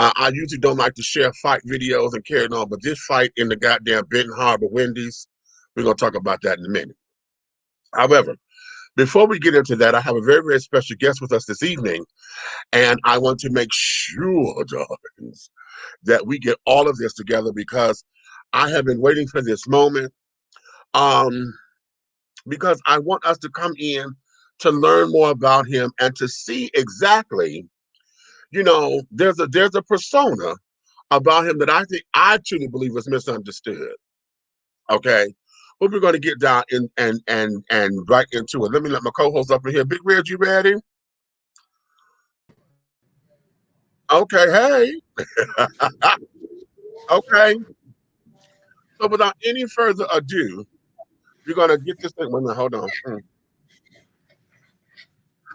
I usually don't like to share fight videos and carry on, but this fight in the goddamn Benton Harbor Wendy's, we're going to talk about that in a minute. However, before we get into that, I have a very, very special guest with us this evening, and I want to make sure, darlings, that we get all of this together because I have been waiting for this moment. Because I want us to come in to learn more about him and to see exactly, you know, there's a persona about him that I truly believe is misunderstood. Okay. But we're going to get down and right into it. Let me let my co-host up in here. Big Red, you ready? Okay, hey. Okay. So without any further ado, we're going to get this thing. Wait a minute, hold on.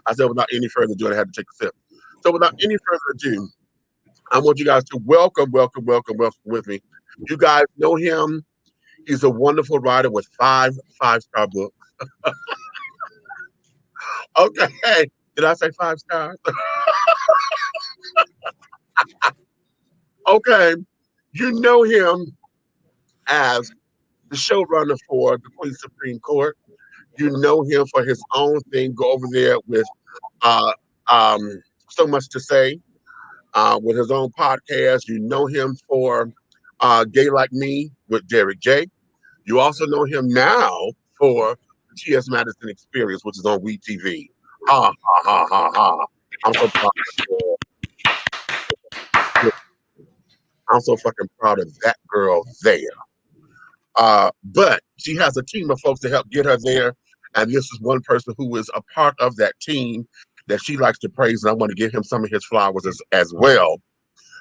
I said without any further ado, I had to take a sip. So without any further ado, I want you guys to welcome with me. You guys know him. He's a wonderful writer with five-star books. Okay. Did I say 5 stars? Okay. You know him as the showrunner for the Queen Supreme Court. You know him for his own thing. Go over there with So Much to Say with his own podcast. You know him for Gay Like Me with Derek J. You also know him now for T.S. Madison Experience, which is on WeTV. Ha, ha, ha, ha, ha. I'm so fucking proud of that girl there. But she has a team of folks to help get her there. And this is one person who is a part of that team that she likes to praise. And I want to give him some of his flowers as well,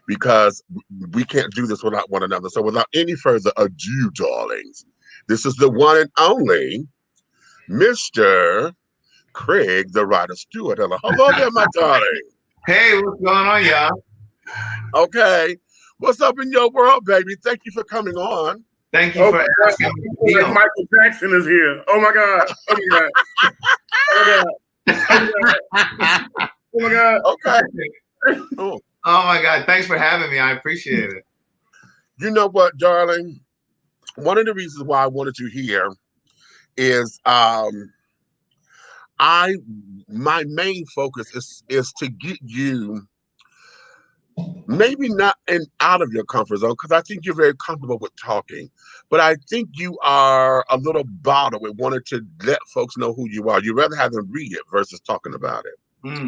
because we can't do this without one another. So without any further ado, darlings, this is the one and only Mr. Craig, the writer Stewart. Hello there, my darling. Hey, what's going on, y'all? Okay. What's up in your world, baby? Thank you for coming on. Thank you for asking me. Michael Jackson is here. Oh my God. Oh my God. Oh my God. Okay. Oh my God. Thanks for having me. I appreciate it. You know what, darling? One of the reasons why I wanted you here is my main focus is to get you maybe not out of your comfort zone, because I think you're very comfortable with talking, but I think you are a little bottled and wanted to let folks know who you are. You'd rather have them read it versus talking about it.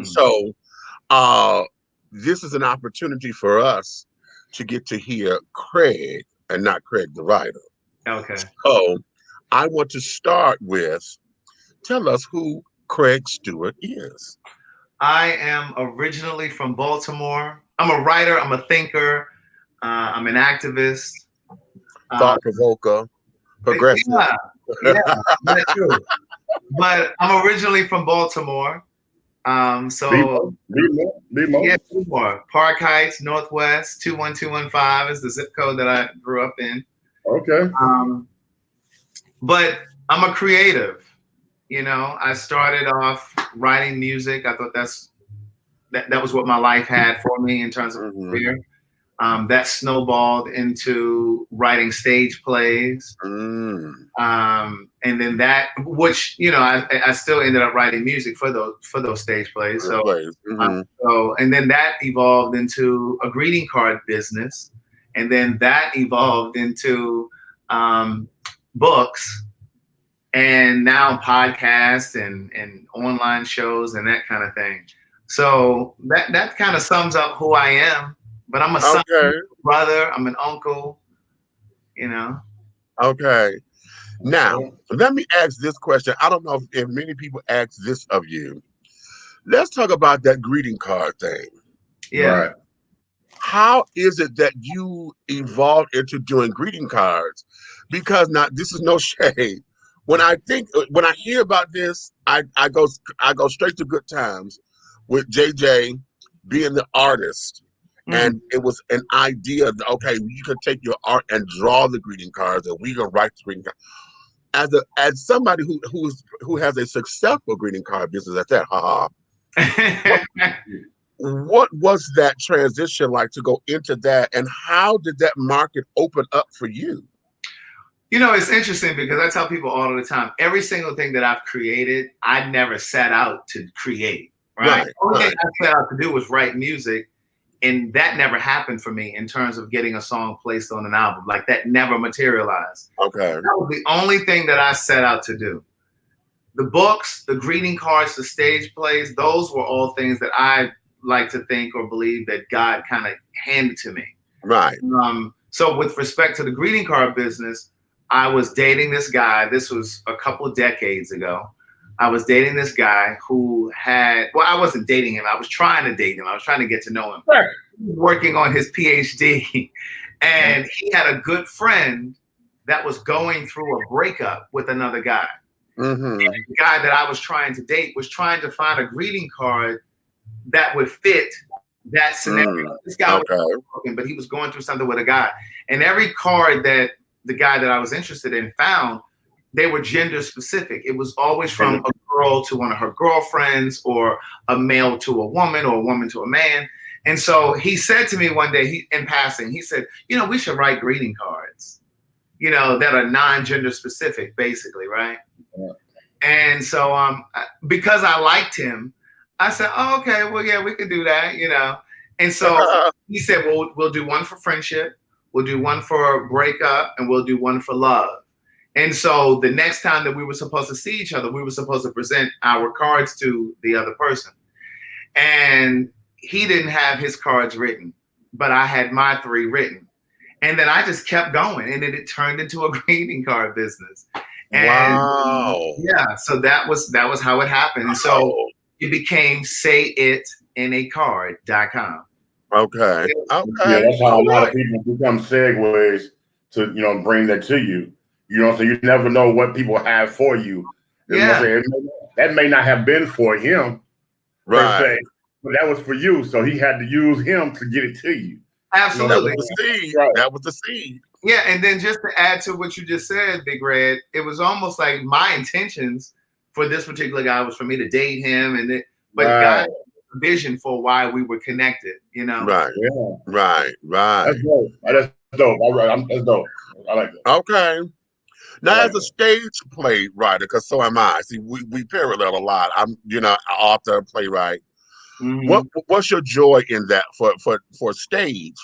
So this is an opportunity for us to get to hear Craig and not Craig the writer. Okay. So I want to start with, tell us who Craig Stewart is. I am originally from Baltimore. I'm a writer. I'm a thinker. I'm an activist. Thought provoker, progressive. Yeah, that's true. But I'm originally from Baltimore. So yeah, Baltimore. Park Heights, Northwest, 21215 is the zip code that I grew up in. Okay. But I'm a creative. You know, I started off writing music. I thought that was what my life had for me in terms of career. That snowballed into writing stage plays. And then that, which, you know, I still ended up writing music for those stage plays. So, and then that evolved into a greeting card business. And then that evolved into books. And now podcasts and online shows and that kind of thing. So that kind of sums up who I am. But I'm a son, brother, I'm an uncle, you know. Okay. Now, let me ask this question. I don't know if many people ask this of you. Let's talk about that greeting card thing. Yeah. Right. How is it that you evolved into doing greeting cards? Because now, this is no shade. When I hear about this, I go straight to Good Times with JJ being the artist. And it was an idea that, okay, you can take your art and draw the greeting cards, and we can write the greeting cards. As somebody who has a successful greeting card business at that, what was that transition like to go into that, and how did that market open up for you? You know, it's interesting because I tell people all the time, every single thing that I've created, I never set out to create, right? The only thing I set out to do was write music, and that never happened for me in terms of getting a song placed on an album. Like, that never materialized. Okay. That was the only thing that I set out to do. The books, the greeting cards, the stage plays, those were all things that I like to think or believe that God kind of handed to me. Right. So with respect to the greeting card business, I was dating this guy. This was a couple of decades ago. I was dating this guy who had, well, I wasn't dating him. I was trying to date him. I was trying to get to know him. Right. He was working on his PhD, and he had a good friend that was going through a breakup with another guy. Mm-hmm. And the guy that I was trying to date was trying to find a greeting card that would fit that scenario. This guy was working, but he was going through something with a guy. And every card that the guy that I was interested in found, they were gender specific. It was always from a girl to one of her girlfriends, or a male to a woman, or a woman to a man. And so he said to me one day, in passing, he said, you know, we should write greeting cards, you know, that are non-gender specific, basically, right? Yeah. And so because I liked him, I said, oh, okay, well, yeah, we could do that, you know. And so he said, well, we'll do one for friendship, we'll do one for breakup, and we'll do one for love. And so the next time that we were supposed to see each other, we were supposed to present our cards to the other person. And he didn't have his cards written, but I had my 3 written. And then I just kept going, and then it turned into a greeting card business. And wow. Yeah, so that was how it happened. And so it became sayitinaCard.com. Okay. Yeah, that's how a lot of people become segues to, you know, bring that to you. You know, so you never know what people have for you. Yeah. That may not have been for him, right? Per se, but that was for you. So he had to use him to get it to you. Absolutely. That was the seed. Right. That was the seed. Yeah, and then just to add to what you just said, Big Red, it was almost like my intentions for this particular guy was for me to date him, but God had a vision for why we were connected, you know? Right. Yeah. Right. That's dope. That's dope. All right. That's dope. I like that. Okay. Now, as a stage play writer, because so am I. See, we parallel a lot. I'm, you know, author, playwright. Mm-hmm. What's your joy in that for stage,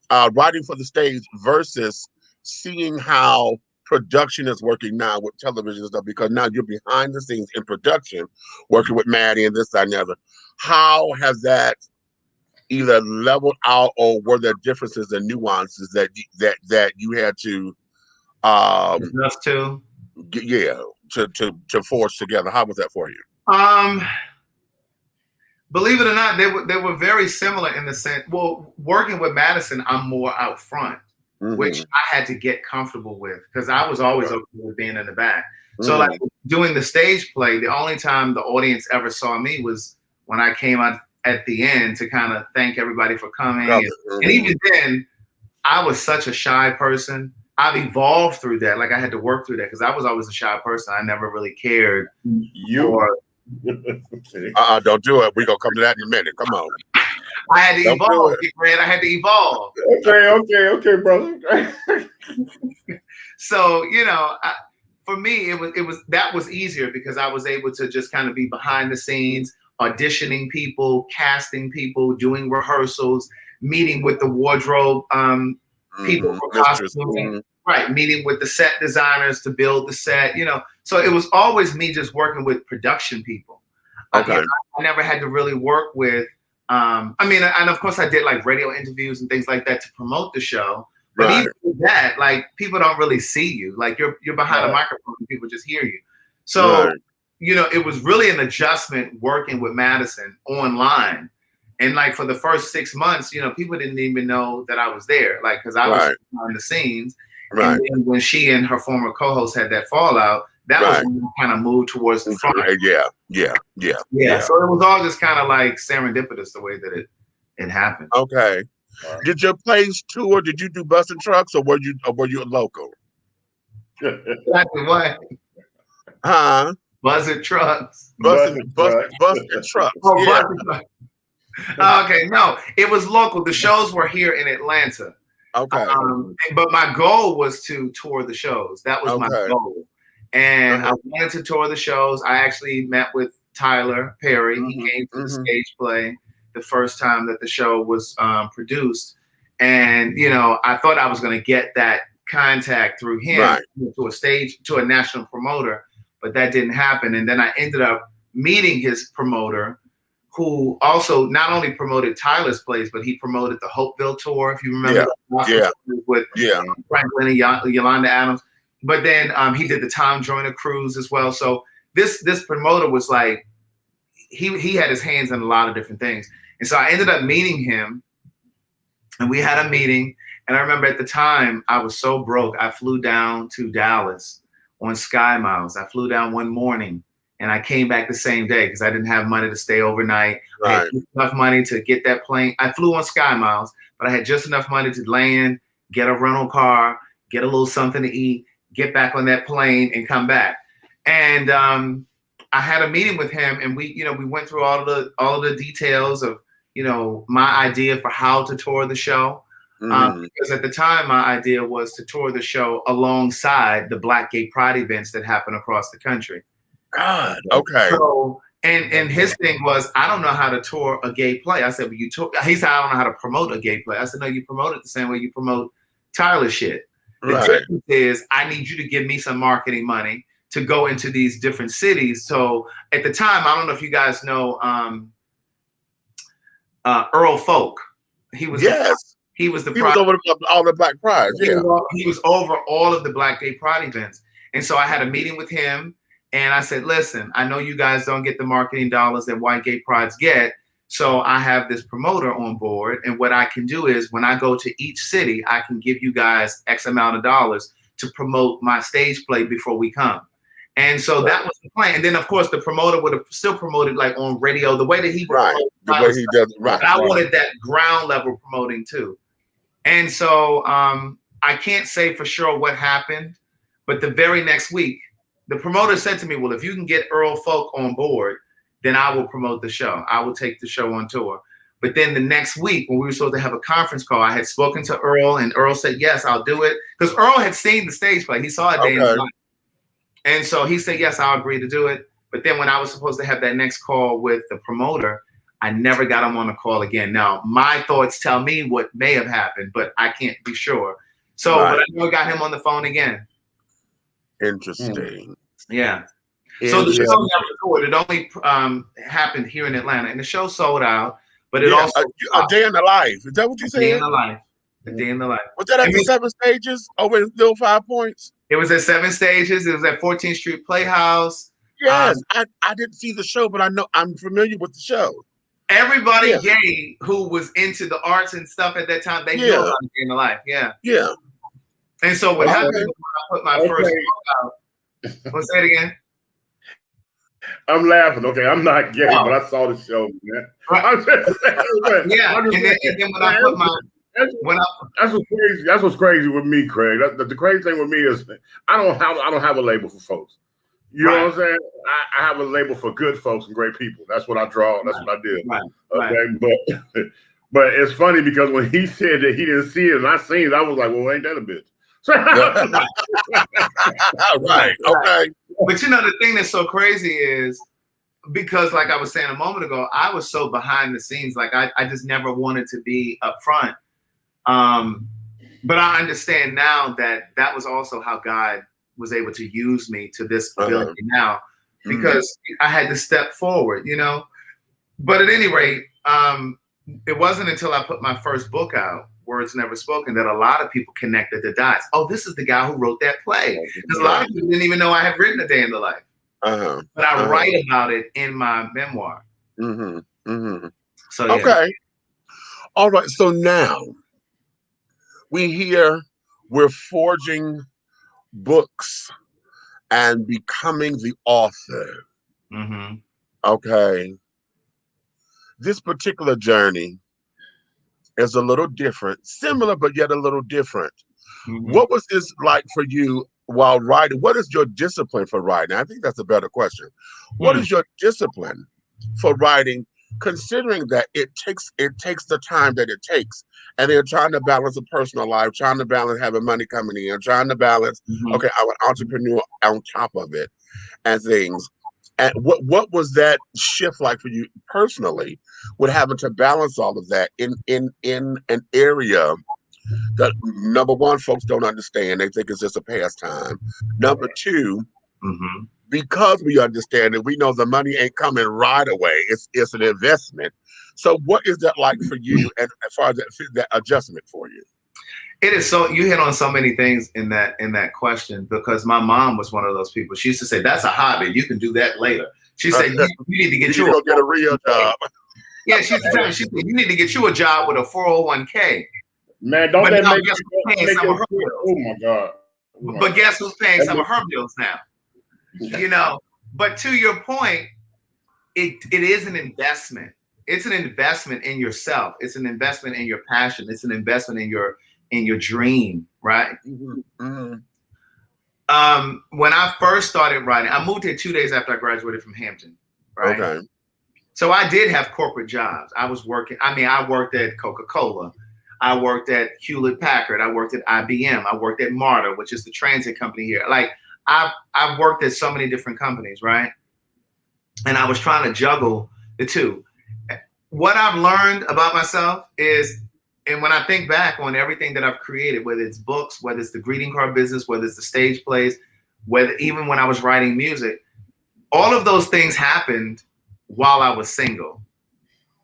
writing for the stage versus seeing how production is working now with television and stuff? Because now you're behind the scenes in production, working with Maddie and this, that, and the other. How has that either leveled out, or were there differences and nuances that you had to just to forge together? How was that for you? Believe it or not, they were very similar in the sense. Well, working with Madison, I'm more out front, which I had to get comfortable with because I was always okay with being in the back. So like doing the stage play, the only time the audience ever saw me was when I came out at the end to kind of thank everybody for coming. And even then, I was such a shy person. I've evolved through that. Like I had to work through that because I was always a shy person. I never really cared. Don't do it. We're going to come to that in a minute. Come on. I had to evolve, man. I had to evolve. Okay, brother. So, you know, for me, that was easier because I was able to just kind of be behind the scenes, auditioning people, casting people, doing rehearsals, meeting with the wardrobe people for costuming, right? Meeting with the set designers to build the set, you know. So it was always me just working with production people. Okay. I never had to really work with, I mean, and of course I did like radio interviews and things like that to promote the show. But even with that, like people don't really see you. Like you're behind a microphone and people just hear you. So, you know, it was really an adjustment working with Madison online. And like for the first 6 months, you know, people didn't even know that I was there, like because I was behind the scenes. Right. And then when she and her former co-host had that fallout, that was when we kind of moved towards the front. Yeah. So it was all just kind of like serendipitous the way that it happened. Okay. Did your plays tour? Did you do bus and trucks, or were you local? What? Huh? Bus and trucks. Bus and trucks. Oh, yeah. bus and trucks. Okay, no, it was local. The shows were here in Atlanta. Okay. But my goal was to tour the shows. That was my Okay. goal. And I wanted to tour the shows. I actually met with Tyler Perry. He came to the stage play the first time that the show was produced. And, you know, I thought I was going to get that contact through him to a national promoter, but that didn't happen. And then I ended up meeting his promoter, who also not only promoted Tyler's plays, but he promoted the Hopeville tour, if you remember. With Franklin and Yolanda Adams. But then he did the Tom Joyner cruise as well. So this promoter was like, he had his hands in a lot of different things. And so I ended up meeting him, and we had a meeting. And I remember at the time, I was so broke. I flew down to Dallas on Sky Miles. I flew down one morning, and I came back the same day because I didn't have money to stay overnight. I had enough money to get that plane. I flew on Sky Miles, but I had just enough money to land, get a rental car, get a little something to eat, get back on that plane, and come back. And I had a meeting with him, and we went through all of the details of, you know, my idea for how to tour the show. Because at the time, my idea was to tour the show alongside the Black Gay Pride events that happen across the country. God, okay. So, and his thing was, I don't know how to tour a gay play. I said, well, you tour. He said, I don't know how to promote a gay play. I said, no, you promote it the same way you promote Tyler shit. The difference is, I need you to give me some marketing money to go into these different cities. So at the time, I don't know if you guys know Earl Folk. He was he was over all the Black Pride. He was over all of the Black Gay Pride events. And so I had a meeting with him, and I said, listen, I know you guys don't get the marketing dollars that white gay prides get. So I have this promoter on board. And what I can do is, when I go to each city, I can give you guys X amount of dollars to promote my stage play before we come. And so that was the plan. And then, of course, the promoter would have still promoted like on radio, the way that he would the way he does it. But I wanted that ground level promoting too. And so I can't say for sure what happened, but the very next week, the promoter said to me, well, if you can get Earl Folk on board, then I will promote the show. I will take the show on tour. But then the next week, when we were supposed to have a conference call, I had spoken to Earl, and Earl said, yes, I'll do it. Because Earl had seen the stage play. He saw it day and night. And so he said, yes, I'll agree to do it. But then when I was supposed to have that next call with the promoter, I never got him on the call again. Now, my thoughts tell me what may have happened, but I can't be sure. So but I never got him on the phone again. Interesting. Yeah. So the show never toured. It only happened here in Atlanta, and the show sold out. But it also a day in the life. Is that what you said? A day in the life. A day in the life. Was that at the 7 stages over in Little 5 Points? It was at 7 stages. It was at 14th Street Playhouse. Yes, I didn't see the show, but I know I'm familiar with the show. Everybody gay who was into the arts and stuff at that time, they knew about A Day in the Life. Yeah. Yeah. And so what happened when I put my first book out? What's that again? I'm laughing. Okay, I'm not gay, but I saw the show, man. I'm just saying, and then when I put my that's what's crazy. That's what's crazy with me, Craig. The crazy thing with me is I don't have a label for folks. You know what I'm saying? I have a label for good folks and great people. That's what I draw. That's what I did. Okay, but it's funny because when he said that he didn't see it and I seen it, I was like, well, ain't that a bitch? Right. Okay. But you know, the thing that's so crazy is because, like I was saying a moment ago, I was so behind the scenes. Like I just never wanted to be up front. But I understand now that that was also how God was able to use me to this ability now, because I had to step forward, you know. But at any rate, it wasn't until I put my first book out, Words Never Spoken, that a lot of people connected the dots. Oh, this is the guy who wrote that play. Because a lot of people didn't even know I had written A Day in the Life. But I write about it in my memoir. So yeah. Okay. All right. So now we hear we're forging books and becoming the author. Okay. This particular journey is a little different, similar, but yet a little different. What was this like for you while writing? What is your discipline for writing? I think that's a better question. What is your discipline for writing considering that it takes the time that it takes, and they're trying to balance a personal life, trying to balance having money coming in, trying to balance, okay, I'm an entrepreneur on top of it and things. And what was that shift like for you personally, with having to balance all of that in an area that, number one, folks don't understand. They think it's just a pastime. Number two, because we understand it, we know the money ain't coming right away. It's an investment. So what is that like for you, and as far as that adjustment for you? It is so, you hit on so many things in that question, because my mom was one of those people. She used to say, that's a hobby. You can do that later. She said, you need to get you get a real job. Yeah, she said, you need to get you a job with a 401k. Man, don't that make you, oh my God. But guess who's paying some of her bills now? You know, but to your point, it is an investment. It's an investment in yourself. It's an investment in your passion. It's an investment in your dream, right? When I first started writing, I moved here 2 days after I graduated from Hampton, right? Okay. So I did have corporate jobs. I was working. I mean, I worked at Coca-Cola. I worked at Hewlett-Packard. I worked at IBM. I worked at MARTA, which is the transit company here. Like, I've worked at so many different companies, right? And I was trying to juggle the two. What I've learned about myself is, and when I think back on everything that I've created, whether it's books, whether it's the greeting card business, whether it's the stage plays, whether even when I was writing music, all of those things happened while I was single,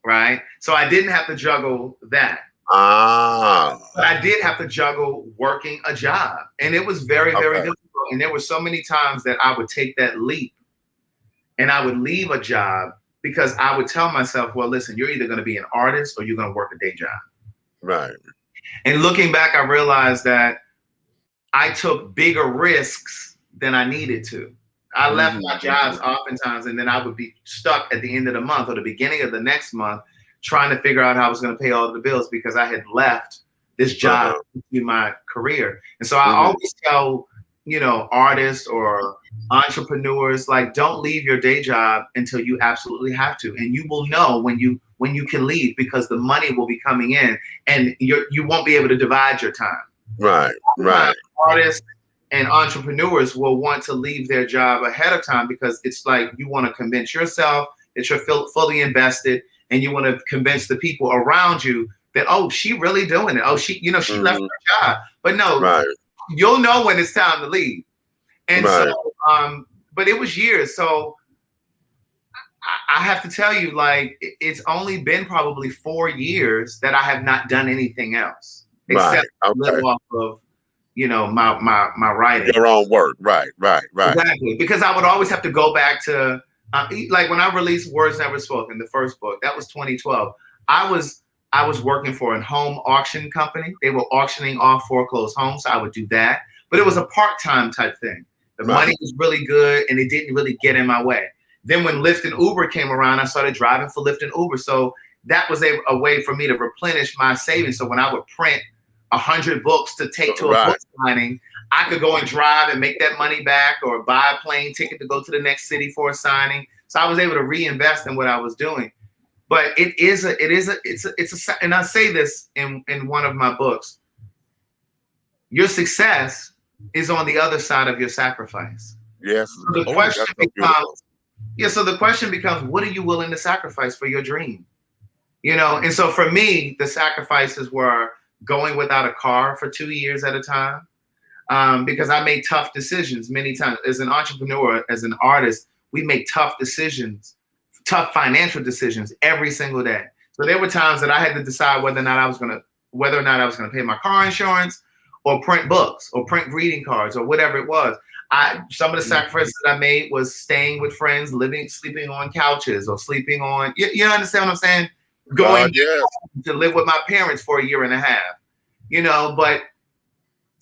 right? So I didn't have to juggle that. But I did have to juggle working a job. And it was very, very difficult. And there were so many times that I would take that leap and I would leave a job because I would tell myself, well, listen, you're either going to be an artist or you're going to work a day job. Right. And looking back, I realized that I took bigger risks than I needed to. I left my jobs oftentimes, and then I would be stuck at the end of the month or the beginning of the next month trying to figure out how I was going to pay all of the bills because I had left this job in my career. And so I always tell, you know, artists or entrepreneurs, like, don't leave your day job until you absolutely have to. And you will know when you can leave, because the money will be coming in and you won't be able to divide your time. Right. Artists and entrepreneurs will want to leave their job ahead of time because it's like you want to convince yourself that you're fully invested, and you want to convince the people around you that, oh, she really doing it. Oh, she left her job. But no, you'll know when it's time to leave. And so, but it was years. So I have to tell you, like, it's only been probably 4 years that I have not done anything else except live off of, you know, my writing. Your own work. Right. Exactly. Because I would always have to go back to, like when I released Words Never Spoken, the first book, that was 2012. I was working for a home auction company. They were auctioning off foreclosed homes. So I would do that, but it was a part-time type thing. The money was really good and it didn't really get in my way. Then when Lyft and Uber came around, I started driving for Lyft and Uber. So that was a way for me to replenish my savings. So when I would print 100 books to take to a book signing, I could go and drive and make that money back, or buy a plane ticket to go to the next city for a signing. So I was able to reinvest in what I was doing. But it's a, and I say this in one of my books, your success is on the other side of your sacrifice. Yes. So the question becomes, what are you willing to sacrifice for your dream? You know, and so for me, the sacrifices were going without a car for 2 years at a time, because I made tough decisions many times. As an entrepreneur, as an artist, we make tough decisions, tough financial decisions every single day. So there were times that I had to decide whether or not I was going to pay my car insurance, or print books, or print greeting cards, or whatever it was. Some of the sacrifices that I made was staying with friends, sleeping on couches, or sleeping on, you understand what I'm saying? Going to live with my parents for 1.5 years, you know, but,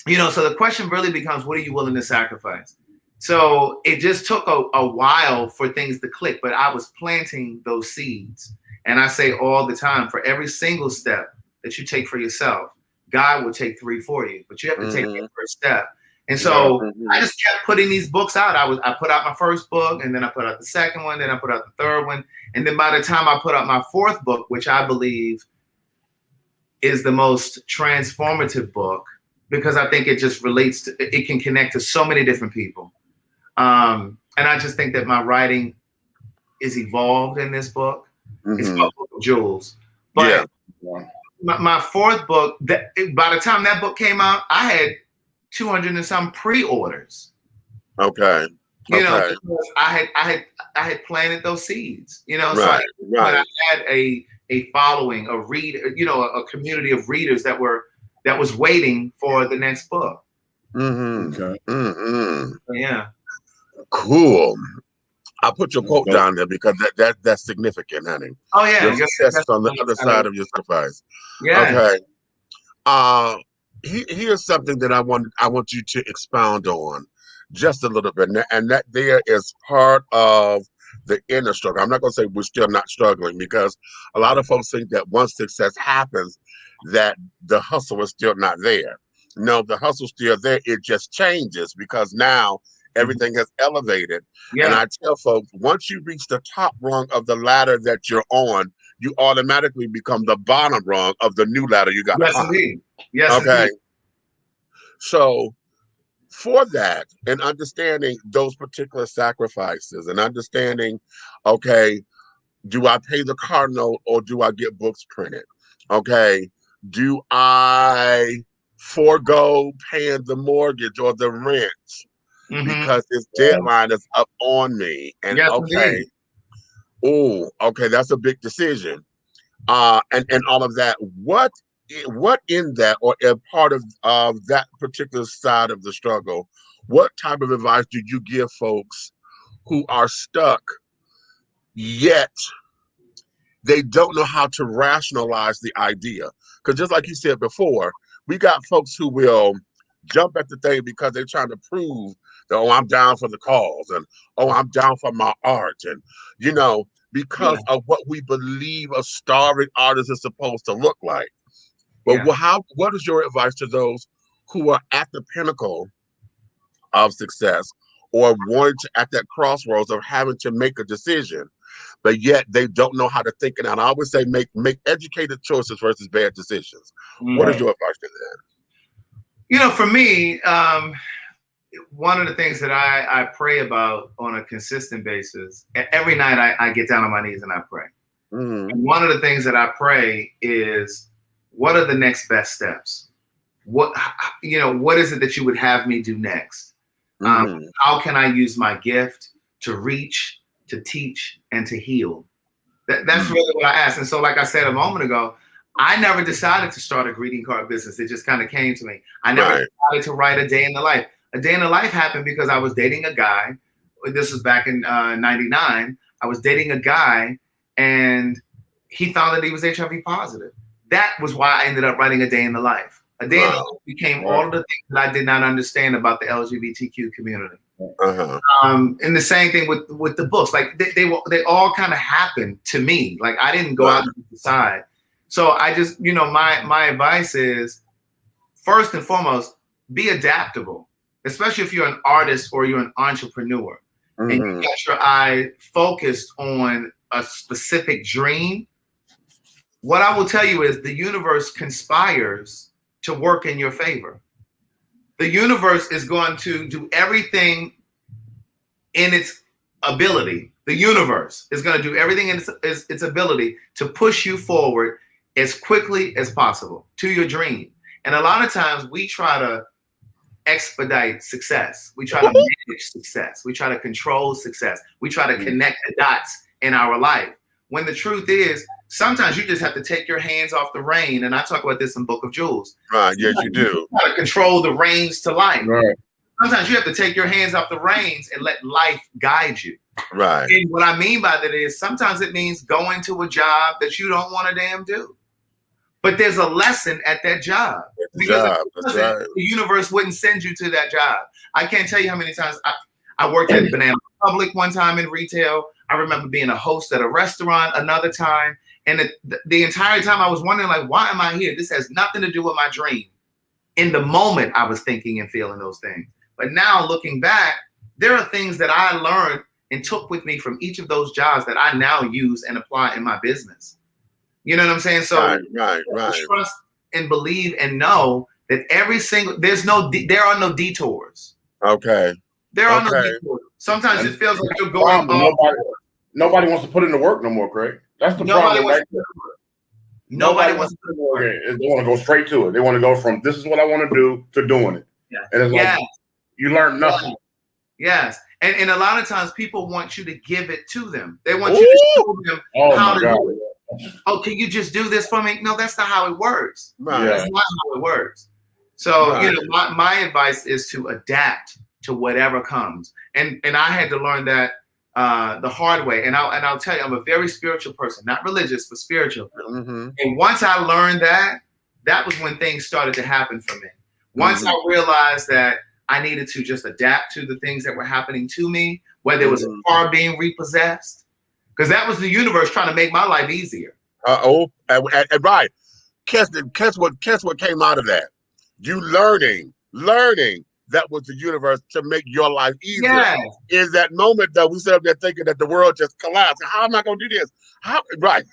you know, so the question really becomes, what are you willing to sacrifice? So it just took a while for things to click, but I was planting those seeds. And I say all the time, for every single step that you take for yourself, God will take 3 for you, but you have to take the first step. And so I just kept putting these books out. I put out my first book, and then I put out the second one, then I put out the third one. And then by the time I put out my fourth book, which I believe is the most transformative book, because I think it just relates to, it can connect to so many different people. And I just think that my writing is evolved in this book. It's called Book of Jewels. But my fourth book, by the time that book came out, I had 200 and some pre-orders. Okay. You know, because I had planted those seeds. You know, so I had a following, a community of readers that was waiting for the next book. Yeah. Cool. I'll put your quote down there because that's significant, honey. Oh yeah. Your success on the other side of your sacrifice. Yeah. Okay. Here's something that I want you to expound on just a little bit, and that there is part of the inner struggle. I'm not going to say we're still not struggling, because a lot of folks think that once success happens, that the hustle is still not there. No, the hustle's still there. It just changes because now everything has elevated. Yeah. And I tell folks, once you reach the top rung of the ladder that you're on, you automatically become the bottom rung of the new ladder you got to climb. Indeed. Yes. Okay. Indeed. So for that, and understanding those particular sacrifices, and understanding, okay, do I pay the car note or do I get books printed? Okay, do I forego paying the mortgage or the rent because this deadline is up on me? And okay, okay, that's a big decision. And all of that. What in that, or a part of that particular side of the struggle, what type of advice do you give folks who are stuck, yet they don't know how to rationalize the idea? Because just like you said before, we got folks who will jump at the thing because they're trying to prove that, oh, I'm down for the cause, and oh, I'm down for my art, and you know, because of what we believe a starving artist is supposed to look like. But what is your advice to those who are at the pinnacle of success, or wanting to at that crossroads of having to make a decision, but yet they don't know how to think it out? I always say make educated choices versus bad decisions. What is your advice to that? You know, for me, one of the things that I pray about on a consistent basis, every night I get down on my knees and I pray. And one of the things that I pray is, what are the next best steps? What is it that you would have me do next? How can I use my gift to reach, to teach, and to heal? That's really what I asked. And so, like I said a moment ago, I never decided to start a greeting card business. It just kind of came to me. I never decided to write a day in the life. A day in the life happened because I was dating a guy. This was back in '99. I was dating a guy, and he found that he was HIV positive. That was why I ended up writing a day in the life. A day in the life became all of the things that I did not understand about the LGBTQ community. And the same thing with the books. Like they all kind of happened to me. Like I didn't go out and decide. So I just, my advice is, first and foremost, be adaptable, especially if you're an artist or you're an entrepreneur and you got your eye focused on a specific dream. What I will tell you is the universe conspires to work in your favor. The universe is going to do everything in its ability. The universe is going to do everything in its ability to push you forward as quickly as possible to your dream. And a lot of times we try to expedite success. We try to manage success. We try to control success. We try to connect the dots in our life. When the truth is, sometimes you just have to take your hands off the rein. And I talk about this in Book of Jewels. Right, yes, you do. You got to control the reins to life. Right. Sometimes you have to take your hands off the reins and let life guide you. Right. And what I mean by that is sometimes it means going to a job that you don't want to damn do. But there's a lesson at that job. Because the universe wouldn't send you to that job. I can't tell you how many times I worked at Banana Republic one time in retail. I remember being a host at a restaurant another time. And the entire time I was wondering, like, why am I here? This has nothing to do with my dream. In the moment, I was thinking and feeling those things. But now looking back, there are things that I learned and took with me from each of those jobs that I now use and apply in my business. You know what I'm saying? So right. trust and believe and know that there are no detours. Okay. There are no detours. Sometimes it feels like you're going nobody wants to put in the work no more, Craig. That's the problem. Nobody wants to put in the work. They want to go straight to it. They want to go from this is what I want to do to doing it. Yeah. And it's like you learn nothing. Yes. And a lot of times people want you to give it to them. They want you to show them how to do it. Oh, can you just do this for me? No, that's not how it works. Right. That's not how it works. So, my advice is to adapt to whatever comes. And I had to learn that the hard way. And I'll tell you, I'm a very spiritual person, not religious, but spiritual. Mm-hmm. And once I learned that was when things started to happen for me. Once I realized that I needed to just adapt to the things that were happening to me, whether it was a car being repossessed, because that was the universe trying to make my life easier. Right. Guess what came out of that? You learning that was the universe to make your life easier. Yes. In that moment, though, we sit up there thinking that the world just collapsed. How am I going to do this? Right.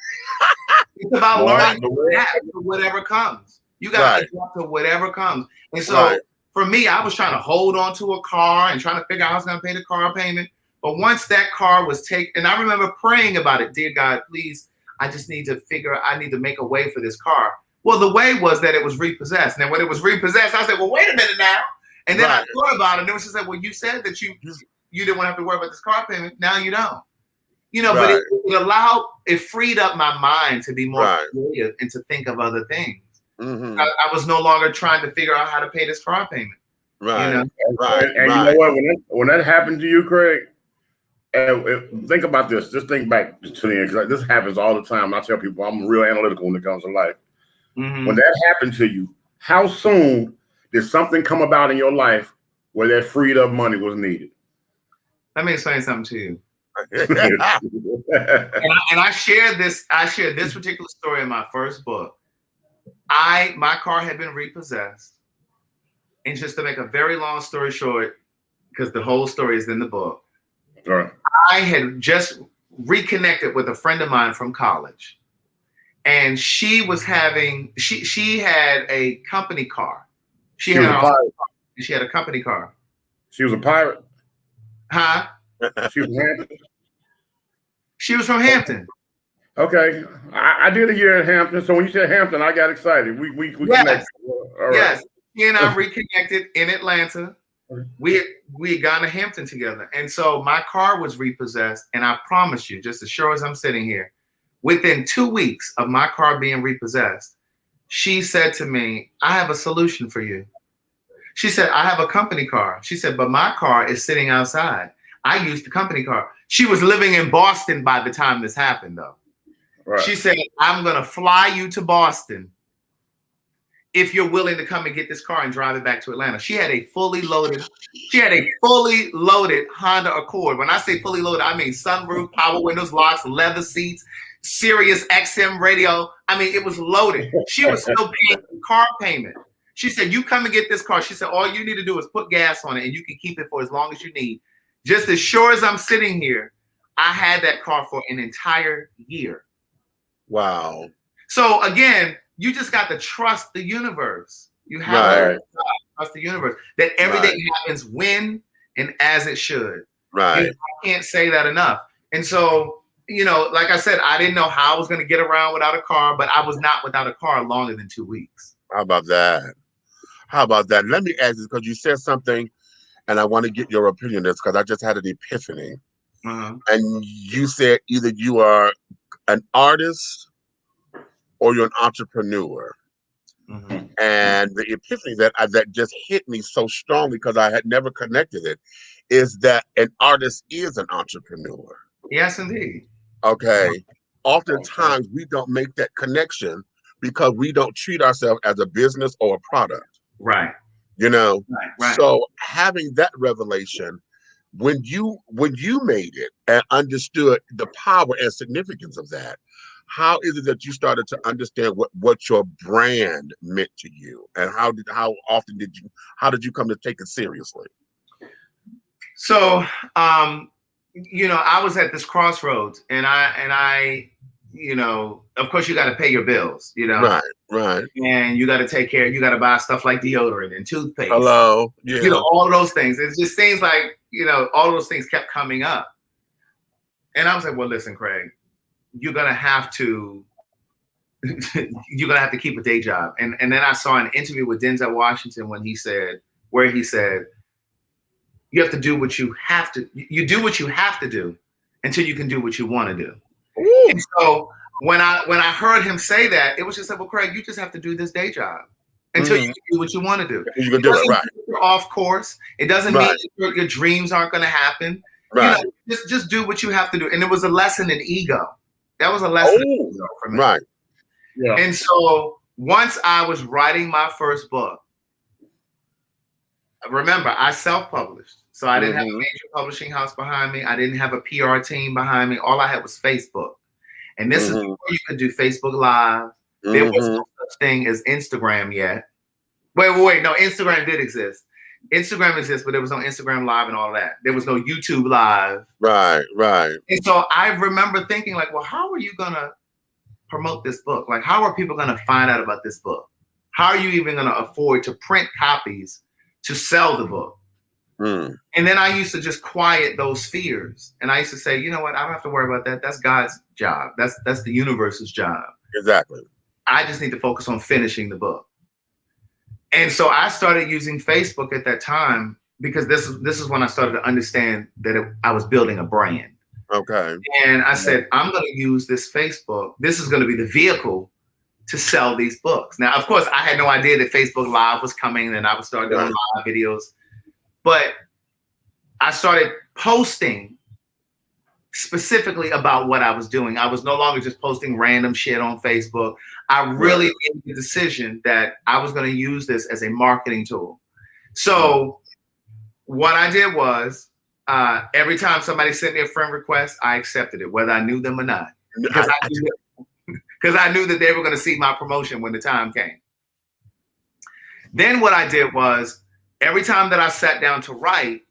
It's about learning to adapt to whatever comes. You got to adapt to whatever comes. And so for me, I was trying to hold on to a car and trying to figure out how I was going to pay the car payment. But once that car was taken, and I remember praying about it, dear God, please, I need to make a way for this car. Well, the way was that it was repossessed. Now, when it was repossessed, I said, well, wait a minute now. And then I thought about it. And then she said, well, you said that you didn't want to have to worry about this car payment. Now you don't. But it freed up my mind to be more creative and to think of other things. Mm-hmm. I was no longer trying to figure out how to pay this car payment. Right. And you know what? When that happened to you, Craig, think about this. Just think back to the end, because this happens all the time. I tell people I'm real analytical when it comes to life. Mm-hmm. When that happened to you, how soon did something come about in your life where that freed up money was needed? Let me explain something to you. and I shared this particular story in my first book. My car had been repossessed. And just to make a very long story short, because the whole story is in the book, I had just reconnected with a friend of mine from college. And she was she had a company car. She had a company car. She was a pirate? Huh? She was from Hampton? She was from Hampton. Okay. I did a year at Hampton. So when you said Hampton, I got excited. We connected. Yes. She and I reconnected in Atlanta. We had gone to Hampton together. And so my car was repossessed. And I promise you, just as sure as I'm sitting here, within 2 weeks of my car being repossessed, she said to me, I have a solution for you. She said, I have a company car. She said, but my car is sitting outside. I used the company car. She was living in Boston by the time this happened, though. Right. She said, I'm going to fly you to Boston if you're willing to come and get this car and drive it back to Atlanta. She had a fully loaded Honda Accord. When I say fully loaded, I mean sunroof, power windows, locks, leather seats, Sirius XM radio. I mean, it was loaded. She was still paying the car payment. She said, you come and get this car. She said, all you need to do is put gas on it and you can keep it for as long as you need. Just as sure as I'm sitting here, I had that car for an entire year. Wow. So again, you just got to trust the universe. You have to trust the universe that everything happens when and as it should. Right. I can't say that enough. And so, like I said, I didn't know how I was going to get around without a car, but I was not without a car longer than 2 weeks. How about that? Let me ask you, because you said something, and I want to get your opinion on this, because I just had an epiphany. And you said either you are an artist or you're an entrepreneur. And the epiphany that just hit me so strongly, because I had never connected it, is that an artist is an entrepreneur. Yes, indeed. Okay. Oftentimes we don't make that connection because we don't treat ourselves as a business or a product. Right. Right. So having that revelation, when you made it and understood the power and significance of that, how is it that you started to understand what your brand meant to you, and how did you come to take it seriously? So, you know, I was at this crossroads, and I, you know, of course you got to pay your bills, you know, Right. and you got to take care. You got to buy stuff like deodorant and toothpaste. Hello. Yeah. You know, all of those things. It just seems like, you know, all those things kept coming up. And I was like, well, listen, Craig, you're going to have to keep a day job. And then I saw an interview with Denzel Washington where he said, you have to do what you have to, you do what you have to do until you can do what you want to do. Ooh. And so when I heard him say that, it was just like, well, Craig, you just have to do this day job until you can do what you want to do. You can do it, right. You're off course. It doesn't mean that your dreams aren't going to happen. Right. You know, just do what you have to do. And it was a lesson in ego. That was a lesson in ego for me. Right. Yeah. And so once I was writing my first book, remember, I self-published. So I didn't have a major publishing house behind me. I didn't have a PR team behind me. All I had was Facebook. And this is before you could do Facebook Live. There was no such thing as Instagram yet. Wait. No, Instagram did exist. Instagram exists, but there was no Instagram Live and all that. There was no YouTube Live. Right. And so I remember thinking like, well, how are you going to promote this book? Like, how are people going to find out about this book? How are you even going to afford to print copies to sell the book? And then I used to just quiet those fears. And I used to say, you know what? I don't have to worry about that. That's God's job. That's the universe's job. Exactly. I just need to focus on finishing the book. And so I started using Facebook at that time because this is when I started to understand that I was building a brand. Okay. And I said, I'm going to use this Facebook. This is going to be the vehicle to sell these books. Now, of course, I had no idea that Facebook Live was coming and I would start doing live videos. But I started posting specifically about what I was doing. I was no longer just posting random shit on Facebook. I really made the decision that I was going to use this as a marketing tool. So what I did was every time somebody sent me a friend request, I accepted it, whether I knew them or not. Because I knew that they were going to see my promotion when the time came. Then what I did was every time that I sat down to write,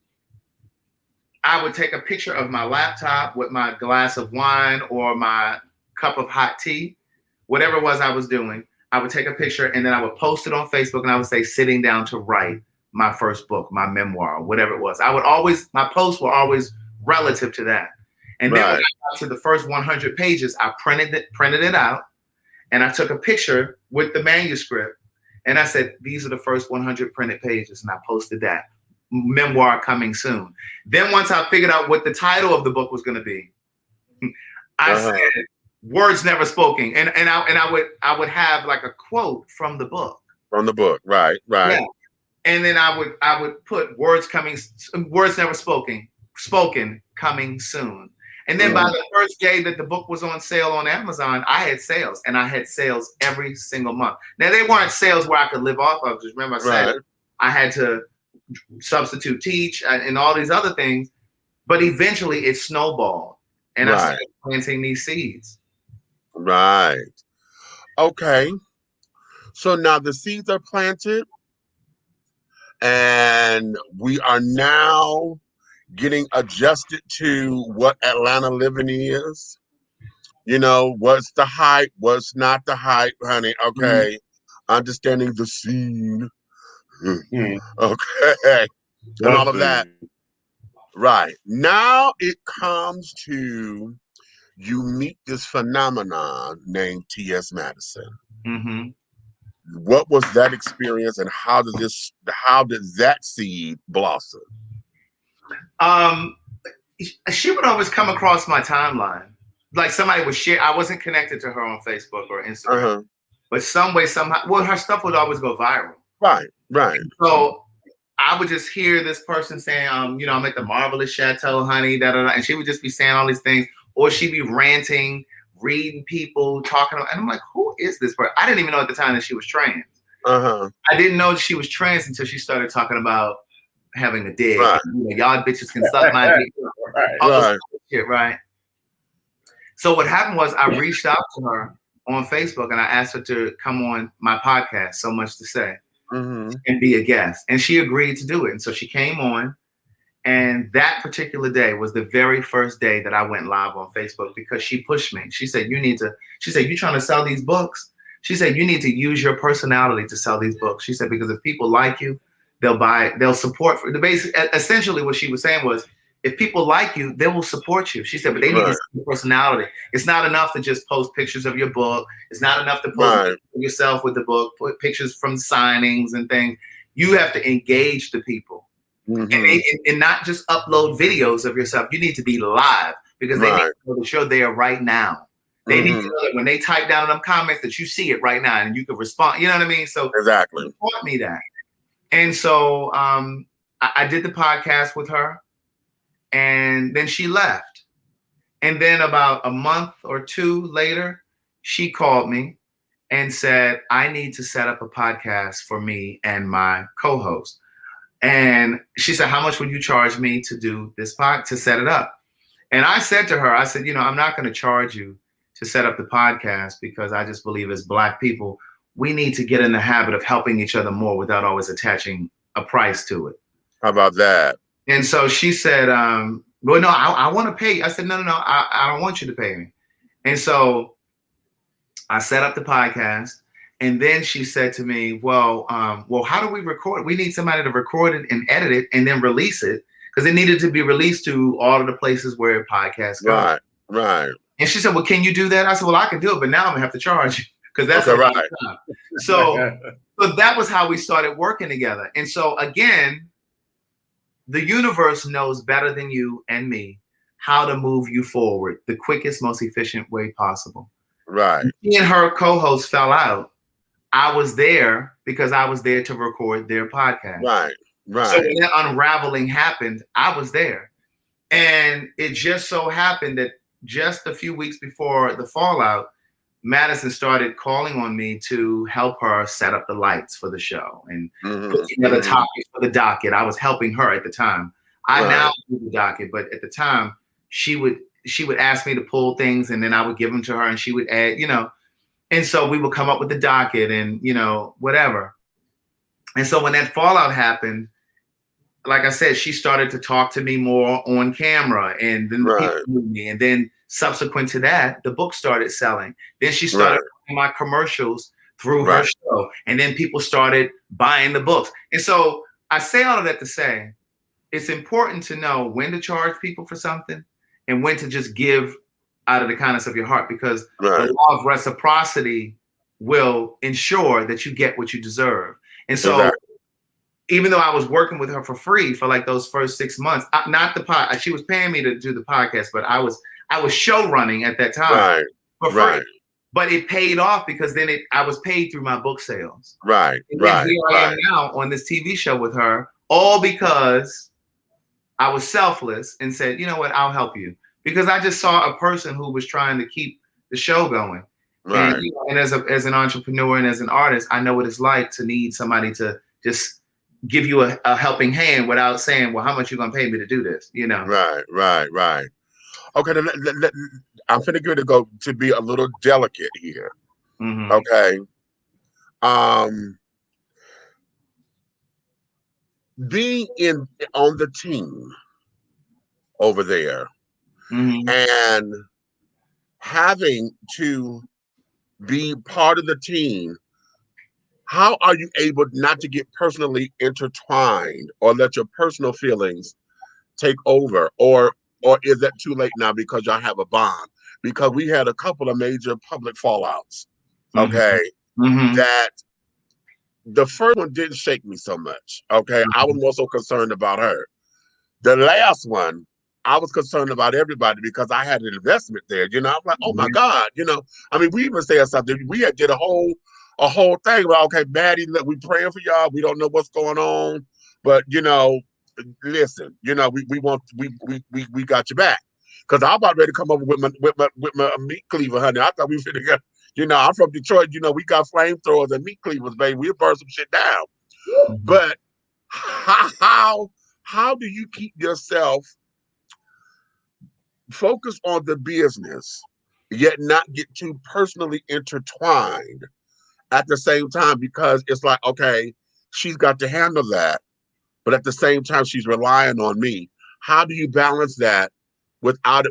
I would take a picture of my laptop with my glass of wine or my cup of hot tea, whatever it was I was doing. I would take a picture and then I would post it on Facebook and I would say, sitting down to write my first book, my memoir, whatever it was. My posts were always relative to that. And then when I got to the first 100 pages, I printed it out and I took a picture with the manuscript. And I said, these are the first 100 printed pages. And I posted that. Memoir coming soon. Then once I figured out what the title of the book was going to be, I said, words never spoken. And I would have like a quote from the book. From the book, right. Yeah. And then I would put words never spoken coming soon. And then by the first day that the book was on sale on Amazon, I had sales, and I had sales every single month. Now, they weren't sales where I could live off of, because remember I said I had to substitute teach and all these other things, but eventually it snowballed, and I started planting these seeds. Right. Okay. So now the seeds are planted, and we are now getting adjusted to what Atlanta living is. You know, what's the hype, what's not the hype, honey. Okay. Understanding the scene. Okay. And all of that. Right. Now it comes to, you meet this phenomenon named T.S. Madison. What was that experience, and how did that seed blossom? She would always come across my timeline. Like somebody would share. I wasn't connected to her on Facebook or Instagram, but some way, somehow, well, her stuff would always go viral. Right. So I would just hear this person saying, you know, I'm at the Marvelous Chateau, honey, and she would just be saying all these things, or she'd be ranting, reading people, talking, and I'm like, who is this person? I didn't even know at the time that she was trans. I didn't know that she was trans until she started talking about having a dick. You know, y'all bitches can suck my dick. Right. So what happened was I reached out to her on Facebook and I asked her to come on my podcast, So Much to Say, and be a guest. And she agreed to do it. And so she came on, And that particular day was the very first day that I went live on Facebook because she pushed me. She said, she said, you trying to sell these books? She said, you need to use your personality to sell these books. She said, because if people like you, they'll buy, they'll support. For the basic, essentially what she was saying was, if people like you, they will support you. She said, but they need to see your personality. It's not enough to just post pictures of your book. It's not enough to post pictures of yourself with the book, put pictures from signings and things. You have to engage the people. And not just upload videos of yourself. You need to be live because they need to show there right now. They need to know that when they type down in them comments that you see it right now and you can respond. You know what I mean? So exactly, she taught me that. And so I did the podcast with her, and then she left. And then about a month or two later, she called me and said, I need to set up a podcast for me and my co-host. And she said, how much would you charge me to do this to set it up? And I said to her, I said, I'm not going to charge you to set up the podcast because I just believe as Black people, we need to get in the habit of helping each other more without always attaching a price to it. How about that? And so she said, well, no, I want to pay you. I said, no, I don't want you to pay me. And so I set up the podcast. And then she said to me, well, how do we record? We need somebody to record it and edit it and then release it because it needed to be released to all of the places where podcasts go. Right. And she said, well, can you do that? I said, well, I can do it, but now I'm gonna have to charge you because that's okay, right. So that was how we started working together. And so again, the universe knows better than you and me how to move you forward the quickest, most efficient way possible. Right. She and her co-host fell out. I was there because I was there to record their podcast. Right. So when that unraveling happened, I was there. And it just so happened that just a few weeks before the fallout, Madison started calling on me to help her set up the lights for the show and put together topics for the docket. I was helping her at the time. I now do the docket, but at the time she would ask me to pull things and then I would give them to her and she would add, and so we would come up with the docket and, whatever. And so when that fallout happened, like I said, she started to talk to me more on camera and then people knew me. And then subsequent to that, the book started selling. Then she started running my commercials through her show. And then people started buying the books. And so I say all of that to say, it's important to know when to charge people for something and when to just give out of the kindness of your heart, because the law of reciprocity will ensure that you get what you deserve. And so even though I was working with her for free for like those first 6 months, not the pod, she was paying me to do the podcast, but I was show running at that time for free. But it paid off because then I was paid through my book sales. And here I am now on this TV show with her, all because I was selfless and said, you know what, I'll help you. Because I just saw a person who was trying to keep the show going. And, and as an entrepreneur and as an artist, I know what it's like to need somebody to just give you a helping hand without saying, well, how much you gonna pay me to do this? Right. Okay, then I'm finna give it to go to be a little delicate here. Okay. Being on the team over there and having to be part of the team, how are you able not to get personally intertwined or let your personal feelings take over? Or is that too late now because y'all have a bond? Because we had a couple of major public fallouts, okay, that the first one didn't shake me so much, okay? I was more so concerned about her. The last one, I was concerned about everybody because I had an investment there, I'm like, oh my God, I mean, we even said something, we had did a whole thing about, okay, Maddie, look, we praying for y'all, we don't know what's going on, but listen, we got your back. Cause I'm about ready to come over with my meat cleaver, honey. I thought we were gonna get, I'm from Detroit, we got flamethrowers and meat cleavers, baby. We'll burn some shit down. But how do you keep yourself focused on the business, yet not get too personally intertwined at the same time? Because it's like, okay, she's got to handle that, but at the same time, she's relying on me. How do you balance that without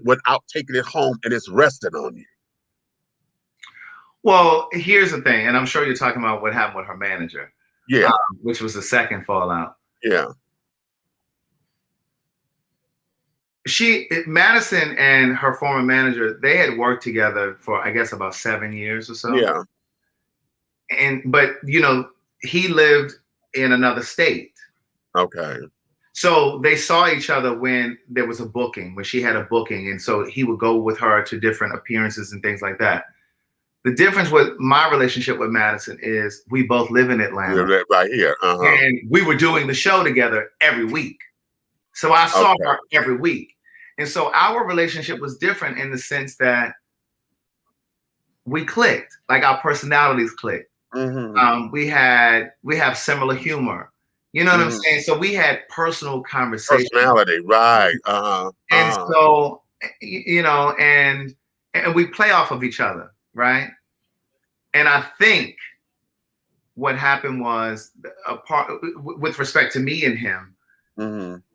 taking it home and it's resting on you? Well, here's the thing, and I'm sure you're talking about what happened with her manager. Yeah. Which was the second fallout. Yeah. Madison and her former manager, they had worked together for, I guess, about 7 years or so. Yeah. But you know, he lived in another state. Okay. So they saw each other when there was a booking, when she had a booking. And so he would go with her to different appearances and things like that. The difference with my relationship with Madison is we both live in Atlanta. You're right here. And we were doing the show together every week. So I saw her every week. And so our relationship was different in the sense that we clicked, like our personalities clicked. We have similar humor. You know what I'm saying? So we had personal conversations. Personality, right. And so, you know, and we play off of each other, right? And I think what happened was, with respect to me and him,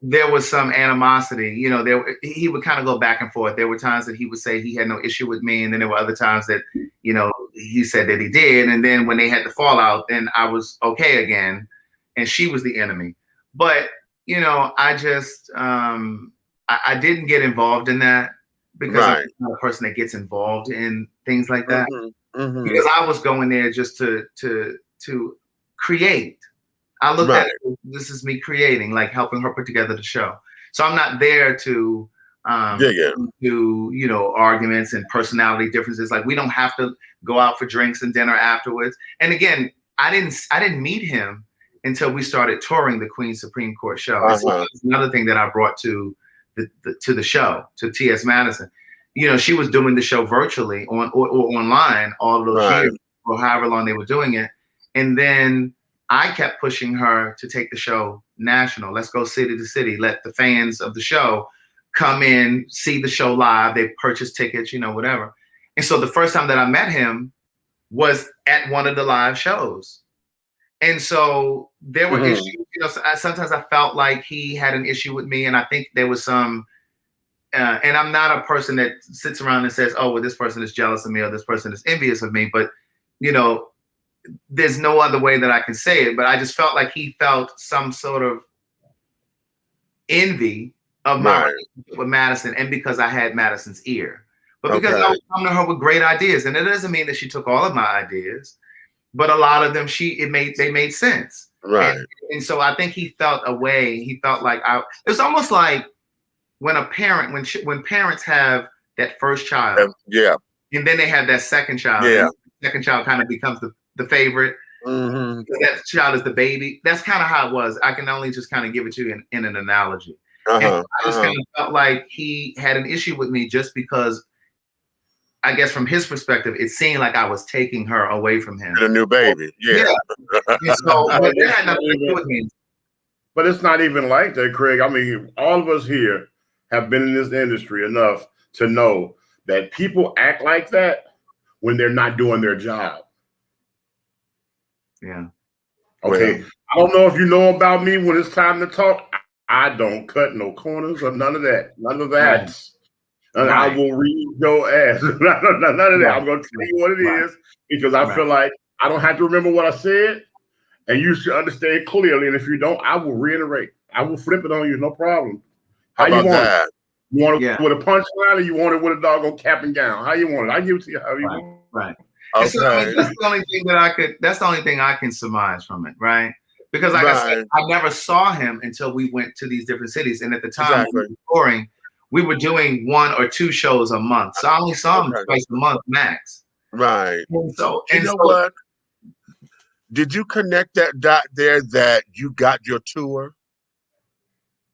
there was some animosity. You know, he would kind of go back and forth. There were times that he would say he had no issue with me, and then there were other times that, you know, he said that he did. And then when they had the fallout, then I was okay again, and she was the enemy. But you know, I just I didn't get involved in that because I'm not a person that gets involved in things like that. Because I was going there just to create. I looked at it, this is me creating, like helping her put together the show. So I'm not there to you know, arguments and personality differences. Like we don't have to go out for drinks and dinner afterwards. And again, I didn't meet him until we started touring the Queen's Supreme Court show. So that's another thing that I brought to the show, to T.S. Madison. You know, she was doing the show virtually or online all those years, or however long they were doing it. And then I kept pushing her to take the show national. Let's go city to city. Let the fans of the show come in, see the show live. They purchase tickets, you know, whatever. And so the first time that I met him was at one of the live shows. And so there were issues. You know, sometimes I felt like he had an issue with me, and I think there was some. And I'm not a person that sits around and says, "Oh, well, this person is jealous of me or this person is envious of me." But you know, there's no other way that I can say it. But I just felt like he felt some sort of envy of my relationship with Madison, and because I had Madison's ear, but because I was coming to her with great ideas, and it doesn't mean that she took all of my ideas, but a lot of them they made sense. Right. And so I think he felt a way. He felt like it's almost like when a parent, when parents have that first child, and then they have that second child, and the second child kind of becomes the favorite. That child is the baby. That's kind of how it was. I can only just kind of give it to you in an analogy. And I just kind of felt like he had an issue with me just because, I guess from his perspective, it seemed like I was taking her away from him. And a new baby. And so, but that had nothing to do with me. But it's not even like that, Craig. I mean, all of us here have been in this industry enough to know that people act like that when they're not doing their job. Yeah. Okay. I don't know if you know about me when it's time to talk. I don't cut no corners or none of that. None of that. And I will read your ass. None of that. I'm going to tell you what it is because I feel like I don't have to remember what I said, and you should understand clearly. And if you don't, I will reiterate. I will flip it on you, no problem. How you want it? You want it with a punchline, or you want it with a doggone cap and gown? How you want it? I give it to you how you want. Right. Okay. So, that's the only thing that's the only thing I can surmise from it, right? Because like I said, I never saw him until we went to these different cities. And at the time we were touring, we were doing 1 or 2 shows a month. So I only saw him twice a month max. Right. And so, you know what? Did you connect that dot there that you got your tour?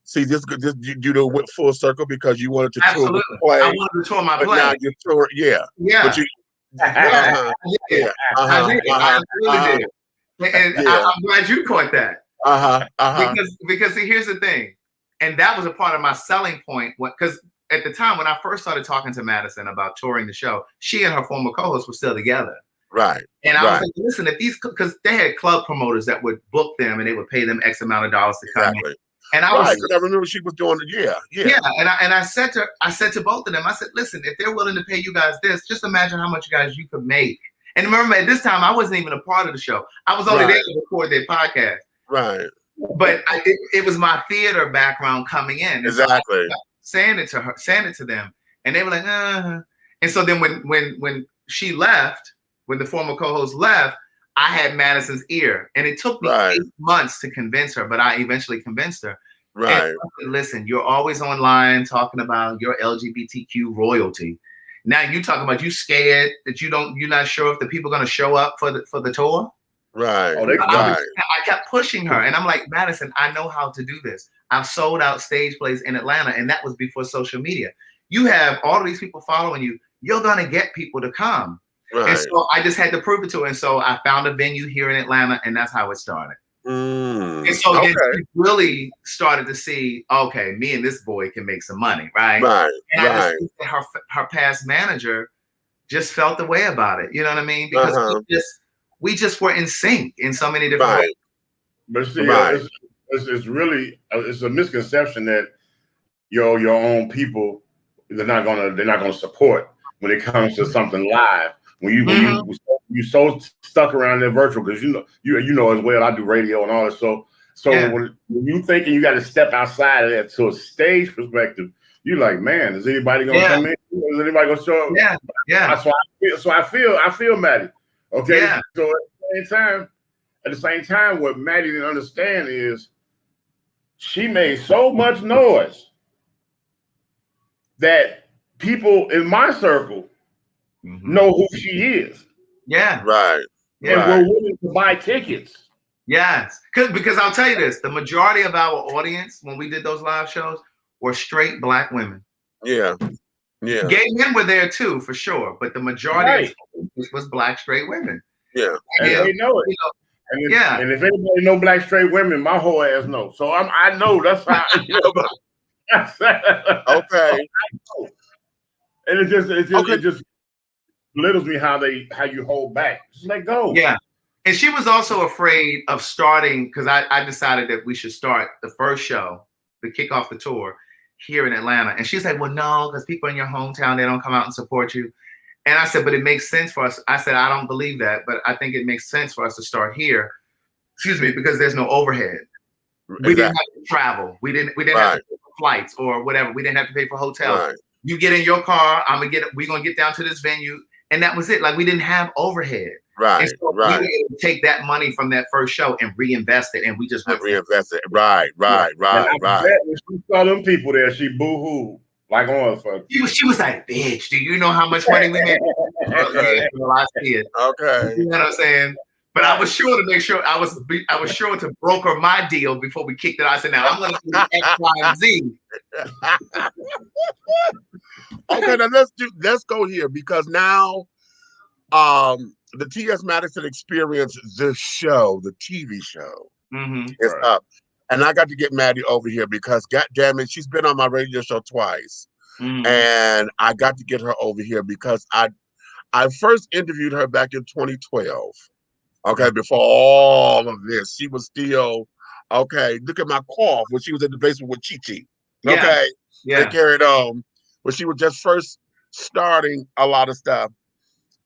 See, this you went full circle because you wanted to tour the play. I wanted to tour my play. Now your tour, But you, I really did. And I'm glad you caught that. Because see, here's the thing, and that was a part of my selling point. Because at the time when I first started talking to Madison about touring the show, she and her former co-host were still together. Right. And I was like, listen, if these, because they had club promoters that would book them and they would pay them X amount of dollars to come in. And I Right, was, because I remember she was doing it. Yeah. And I said to both of them, I said, listen, if they're willing to pay you guys this, just imagine how much you could make. And remember, at this time, I wasn't even a part of the show. I was only there to record their podcast. Right. But it was my theater background coming in. Exactly. So saying it to them, and they were like, And so then when she left, when the former co-host left, I had Madison's ear, and it took me 8 months to convince her, but I eventually convinced her. Right. And listen, you're always online talking about your LGBTQ royalty. Now you talking about you scared that you're not sure if the people are going to show up for the tour. Right. I kept pushing her, and I'm like, Madison, I know how to do this. I've sold out stage plays in Atlanta, and that was before social media. You have all of these people following you. You're going to get people to come. Right. And so I just had to prove it to her. And so I found a venue here in Atlanta, and that's how it started. And so then she really started to see, okay, me and this boy can make some money, right? And I just think that her past manager just felt the way about it. You know what I mean? Because we just were in sync in so many different ways. But see, it's really it's a misconception that your own people they're not gonna support when it comes to something live. When you so stuck around there virtual, because you know as well I do radio and all that. So when you thinking you got to step outside of that to a stage perspective, you're like, man, is anybody gonna come in? Is anybody gonna show up? So I feel Maddie. Okay. Yeah. So at the same time, what Maddie didn't understand is she made so much noise that people in my circle know who she is. Yeah. Right. And we're willing to buy tickets. Yes. Because I'll tell you this, the majority of our audience, when we did those live shows, were straight Black women. Yeah. Yeah. Gay men were there too, for sure. But the majority was Black straight women. Yeah. And they know it. And if anybody know Black straight women, my whole ass knows. So I know that's how okay. And it just belittles me how you hold back. Just let go. Yeah. And she was also afraid of starting, because I decided that we should start the first show to kick off the tour here in Atlanta. And she's like, well, no, because people in your hometown, they don't come out and support you. And I said, but it makes sense for us. I said, I don't believe that, but I think it makes sense for us to start here. Excuse me, because there's no overhead. We didn't have to travel. We didn't have to pay for flights or whatever. We didn't have to pay for hotels. Right. You get in your car, we're gonna get down to this venue, and that was it. Like, we didn't have overhead. Right. And so we were able to take that money from that first show and reinvest it, and we just reinvest it. Right. When she saw them people there, she boo-hooed. Like on she was like, bitch, do you know how much money we made? Okay. I see it. Okay. You know what I'm saying? But I was sure to make sure I was sure to broker my deal before we kicked it out. I said, now I'm gonna do X, Y, and Z. Okay, now let's go here, because now the T.S. Madison Experience, the show, the TV show, is up. And I got to get Maddie over here because, goddamn it, she's been on my radio show twice. And I got to get her over here because I first interviewed her back in 2012. Okay, before all of this, she was still, look at my cough when she was in the basement with Chi-Chi. Okay, they carried on. When she was just first starting a lot of stuff.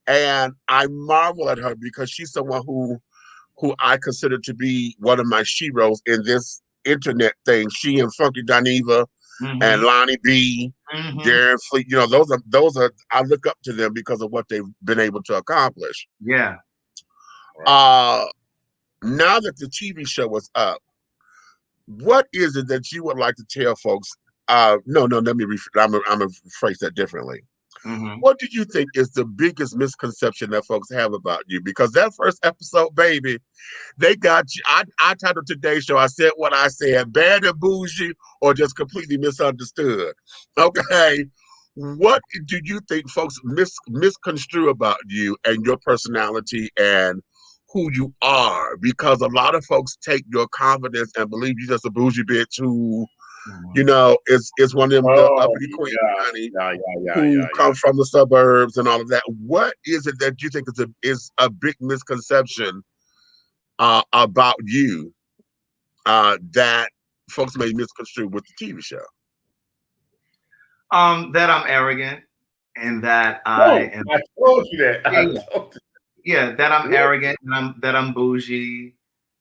And I marvel at her because she's someone who I consider to be one of my sheroes in this internet thing. She and Funky Dineva and Lonnie B, Darren Fleet, those are I look up to them because of what they've been able to accomplish. Yeah. Now that the TV show is up, what is it that you would like to tell folks? I'm gonna phrase that differently. What do you think is the biggest misconception that folks have about you? Because that first episode, baby, they got you. I titled today's show, I said what I said, bad and bougie or just completely misunderstood. Okay. What do you think folks misconstrue about you and your personality and who you are? Because a lot of folks take your confidence and believe you're just a bougie bitch who it's one of them uppity queens, honey, who come from the suburbs and all of that. What is it that you think is a big misconception about you that folks may misconstrue with the TV show? That I'm arrogant and that I am. I told you that. Yeah, that I'm arrogant and that I'm bougie.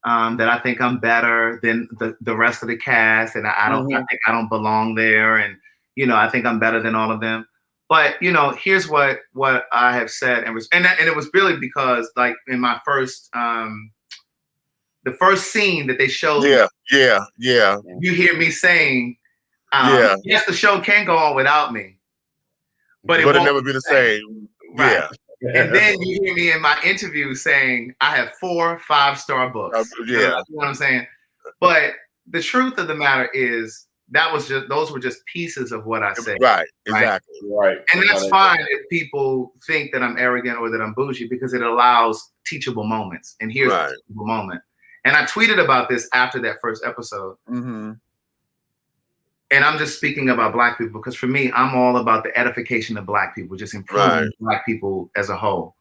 That I think I'm better than the rest of the cast, and I think I don't belong there, and I think I'm better than all of them. But here's what I have said, and it was really because, like, in my first the first scene that they showed, yeah, you hear me saying, yes, the show can go on without me, but it never be the same. Right. Yeah. And then you hear me in my interview saying I have 4 5-star books. Yeah. You know what I'm saying? But the truth of the matter is those were just pieces of what I said. Right. Exactly. Right. And that's fine if people think that I'm arrogant or that I'm bougie, because it allows teachable moments. And here's a teachable moment. And I tweeted about this after that first episode. Mm-hmm. And I'm just speaking about Black people because for me, I'm all about the edification of Black people, just improving Black people as a whole.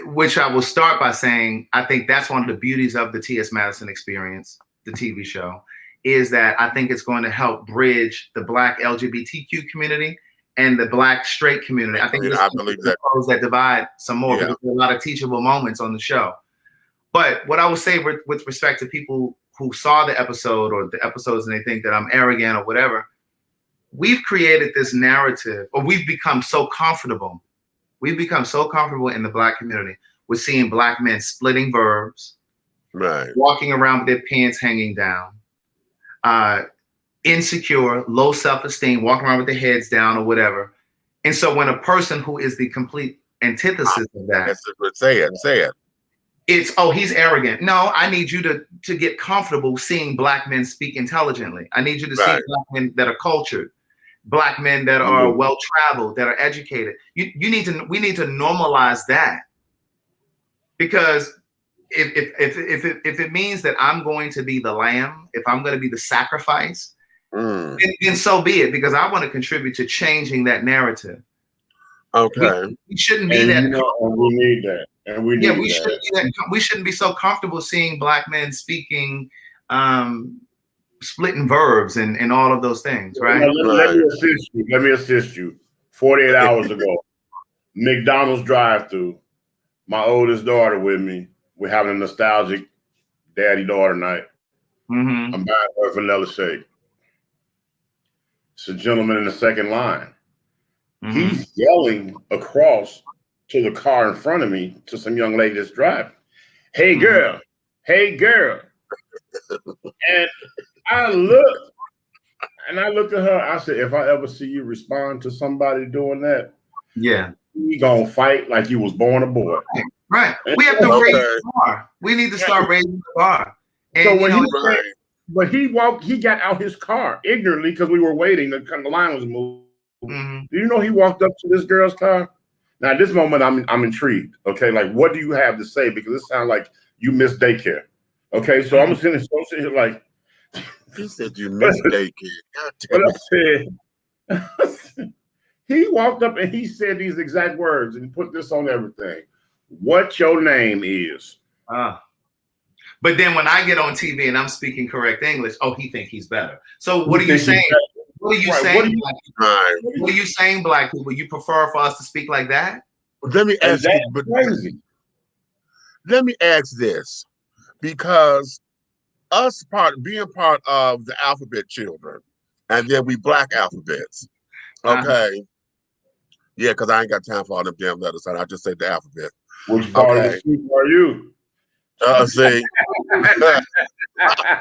Which I will start by saying, I think that's one of the beauties of the T.S. Madison experience, the TV show, is that I think it's going to help bridge the Black LGBTQ community and the Black straight community. I think I believe that close that divide some more because there are a lot of teachable moments on the show. But what I would say with respect to people who saw the episode or the episodes and they think that I'm arrogant or whatever, we've created this narrative, or we've become so comfortable. We've become so comfortable in the Black community with seeing Black men splitting verbs, walking around with their pants hanging down, insecure, low self-esteem, walking around with their heads down or whatever. And so when a person who is the complete antithesis of that, say it. It's, oh, he's arrogant. No, I need you to get comfortable seeing Black men speak intelligently. I need you to see Black men that are cultured, Black men that are well-traveled, that are educated. We need to normalize that, because if it means that I'm going to be the lamb, if I'm going to be the sacrifice, then so be it, because I want to contribute to changing that narrative. Okay. We shouldn't be that. We need that. And we need we shouldn't be so comfortable seeing Black men speaking splitting verbs and all of those things, right? Let me assist you. 48 hours ago, McDonald's drive-through, my oldest daughter with me. We're having a nostalgic daddy-daughter night. I'm buying her a vanilla shake. It's a gentleman in the second line. He's yelling across to the car in front of me to some young lady that's driving. Hey, girl. Hey, girl. And I looked at her. I said, if I ever see you respond to somebody doing that, we gonna fight like you was born a boy. Right. We have to raise the bar. We need to start raising the bar. And so when he got out his car ignorantly because we were waiting. The line was moved. Do you know he walked up to this girl's car? Now at this moment, I'm intrigued. Okay, like what do you have to say? Because it sounds like you missed daycare. Okay, so I'm sitting here like, you said you missed daycare. I said, he walked up and he said these exact words and put this on everything. What your name is? But then when I get on TV and I'm speaking correct English, he think he's better. So what are you saying? What are you saying? What are you saying, Black people? You prefer for us to speak like that? Let me ask you, let me ask this, because us being part of the alphabet children, and then we Black alphabets. Okay. Yeah, because I ain't got time for all them damn letters. I just say the alphabet. Which part of the soup are you? See,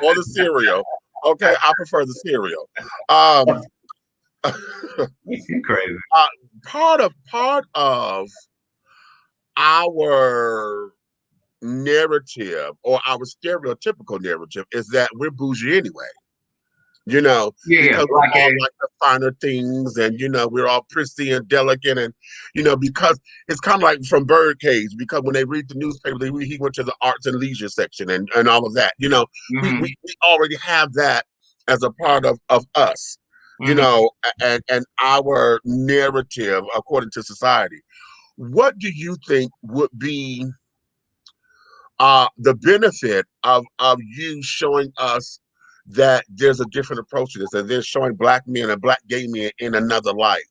or the cereal. Okay, I prefer the cereal. Crazy. Part of our narrative, or our stereotypical narrative, is that we're bougie anyway. Because we're all like the finer things, and we're all prissy and delicate, and because it's kind of like from Birdcage, because when they read the newspaper, he went to the arts and leisure section and all of that. We already have that as a part of us, and our narrative according to society. What do you think would be the benefit of you showing us that there's a different approach to this, and they're showing black men and black gay men in another light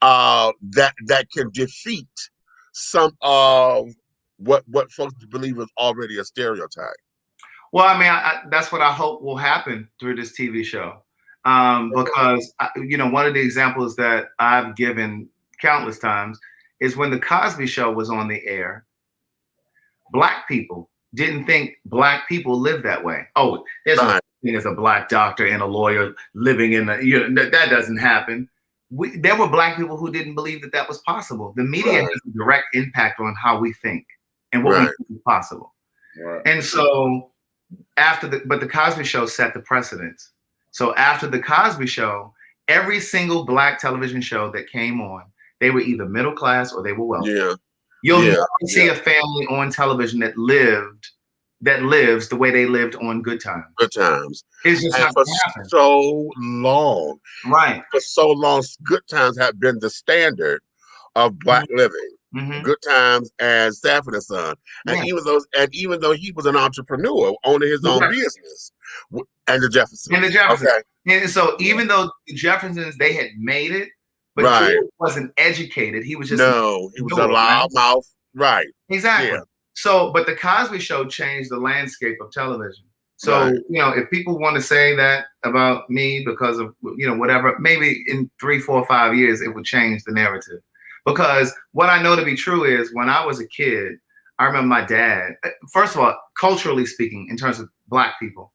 that can defeat some of what folks believe is already a stereotype. Well, I mean, that's what I hope will happen through this TV show, because you know, one of the examples that I've given countless times is when the Cosby Show was on the air. Black people didn't think black people live that way. Oh, there's a black doctor and a lawyer living in that doesn't happen. There were black people who didn't believe that was possible. The media has a direct impact on how we think and what we think is possible. And so but the Cosby Show set the precedence. So after the Cosby Show, every single black television show that came on, they were either middle class or they were wealthy. You'll never see a family on television that lives the way they lived on Good Times. Good Times. It's just not for happen. so long. Right. For so long, Good Times have been the standard of black living. Good Times and Sanford and Son. And even though he was an entrepreneur owning his own business. And the Jeffersons. Okay. And so even though the Jeffersons, they had made it, but George wasn't educated. He was just he was a loudmouth. Right. Exactly. Yeah. So, but the Cosby Show changed the landscape of television. So, you know, if people want to say that about me because of, you know, whatever, maybe in 3, 4, 5 years, it would change the narrative. Because what I know to be true is when I was a kid, I remember my dad, first of all, culturally speaking, in terms of black people,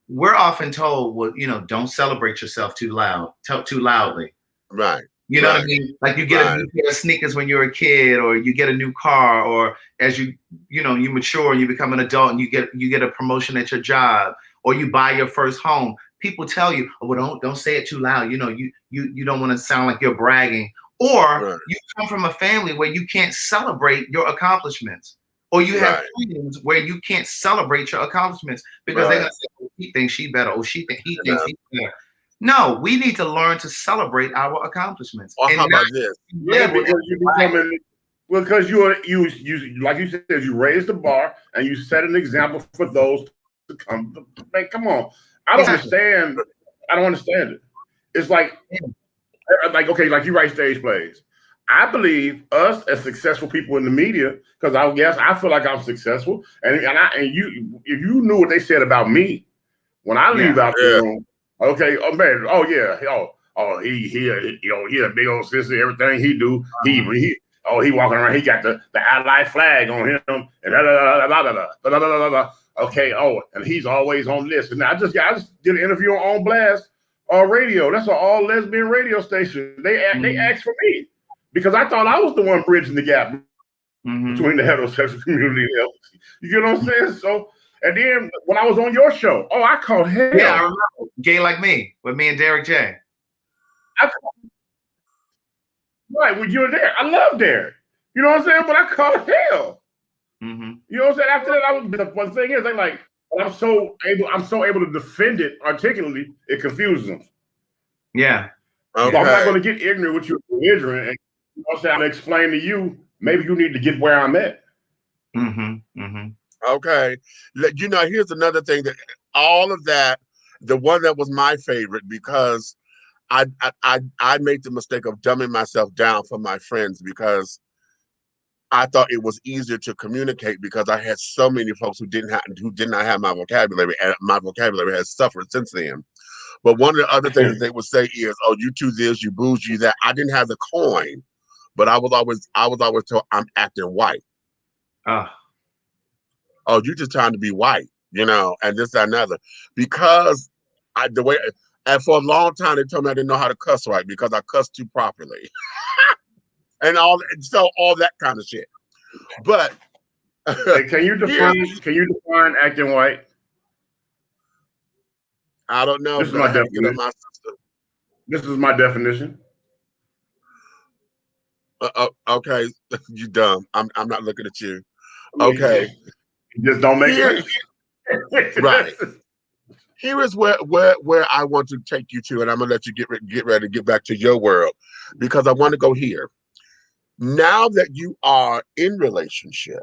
we're often told, well, you know, don't celebrate yourself too loudly. Right. You know what I mean? Like you get a new pair of sneakers when you're a kid, or you get a new car, or as you mature and you become an adult and you get a promotion at your job, or you buy your first home. People tell you, oh, well, don't say it too loud. You know, you don't want to sound like you're bragging. Or you come from a family where you can't celebrate your accomplishments, or you have friends where you can't celebrate your accomplishments because they're gonna say, oh, he thinks she better, or he thinks he's better. No, we need to learn to celebrate our accomplishments. Or how about this? Yeah, because you like you said, you raised the bar and you set an example for those to come. Man, come on. I don't understand it. It's like okay, like you write stage plays. I believe us as successful people in the media, because I feel like I'm successful, and you, if you knew what they said about me when I leave out the room. Okay. Oh man. Oh yeah. He a big old sissy. Everything he do, he walking around. He got the ally flag on him and Okay. Oh, and he's always on this. And I just did an interview on Blast Radio. That's an all lesbian radio station. They asked for me because I thought I was the one bridging the gap between the heterosexual community and LGBT. You get what I'm saying? So. And then when I was on your show, I called hell. Yeah, I remember. Gay Like Me with me and Derek J. Right, when you were there. I love Derek. You know what I'm saying? But I called hell. You know what I'm saying? After that, the one thing is, I'm so able to defend it articulately, it confuses them. Yeah. Okay. So I'm not going to get ignorant with you, ignorant. And you know what I'm saying? I'm going to explain to you, maybe you need to get where I'm at. Okay. You know, here's another thing that all of that, the one that was my favorite, because I made the mistake of dumbing myself down for my friends because I thought it was easier to communicate because I had so many folks who did not have my vocabulary, and my vocabulary has suffered since then. But one of the other things they would say is, "Oh, you do this, you bougie that." I didn't have the coin, but I was always told I'm acting white. Oh, you just trying to be white, you know, and this, that, and other. Because and for a long time they told me I didn't know how to cuss right because I cussed too properly. and all that kind of shit. But can you define acting white? I don't know. This is my definition. This is my definition. Okay, you dumb. I'm not looking at you. Okay. Just don't make sense. Right. Here is where I want to take you to, and I'm gonna let you get ready to get back to your world because I want to go here. Now that you are in relationship,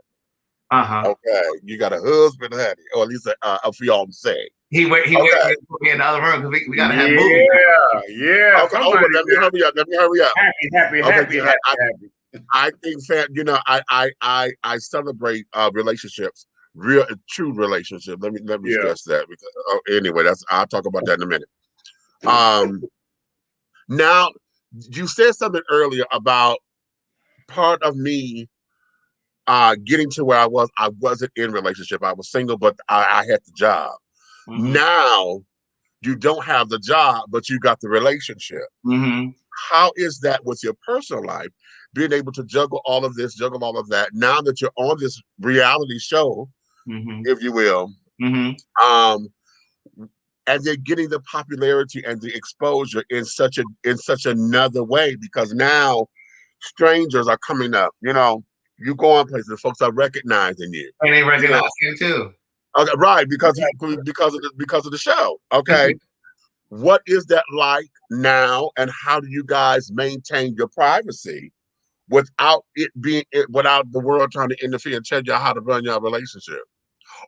okay, you got a husband, honey, or at least a fiance. He waited Okay. to put me in the other room because we gotta have movies. Yeah. Okay. Oh, but let me hurry up. Happy. I think I celebrate relationships, real true relationships. Let me stress that because anyway, I'll talk about that in a minute. Now you said something earlier about part of me getting to where I wasn't in a relationship. I was single, but I had the job. Mm-hmm. Now you don't have the job, but you got the relationship. Mm-hmm. How is that with your personal life? Being able to juggle all of this, juggle all of that. Now that you're on this reality show, if you will, and they're getting the popularity and the exposure in such another way, because now strangers are coming up. You know, you go on places, folks are recognizing you, and they recognize him too. Okay, right, because of the show. Okay. What is that like now, and how do you guys maintain your privacy without the world trying to interfere and tell you how to run your relationship,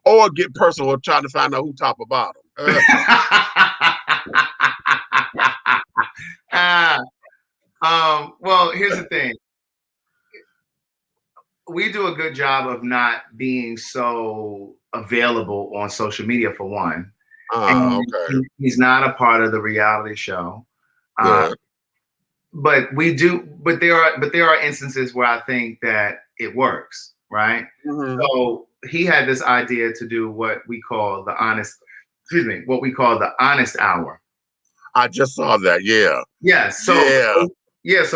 or get personal trying to find out who top or bottom? Well, here's the thing. We do a good job of not being so available on social media, for one. Okay. He's not a part of the reality show. But there are instances where I think that it works, right? So he had this idea to do what we call the honest hour. I just saw that. Yeah. Yes. So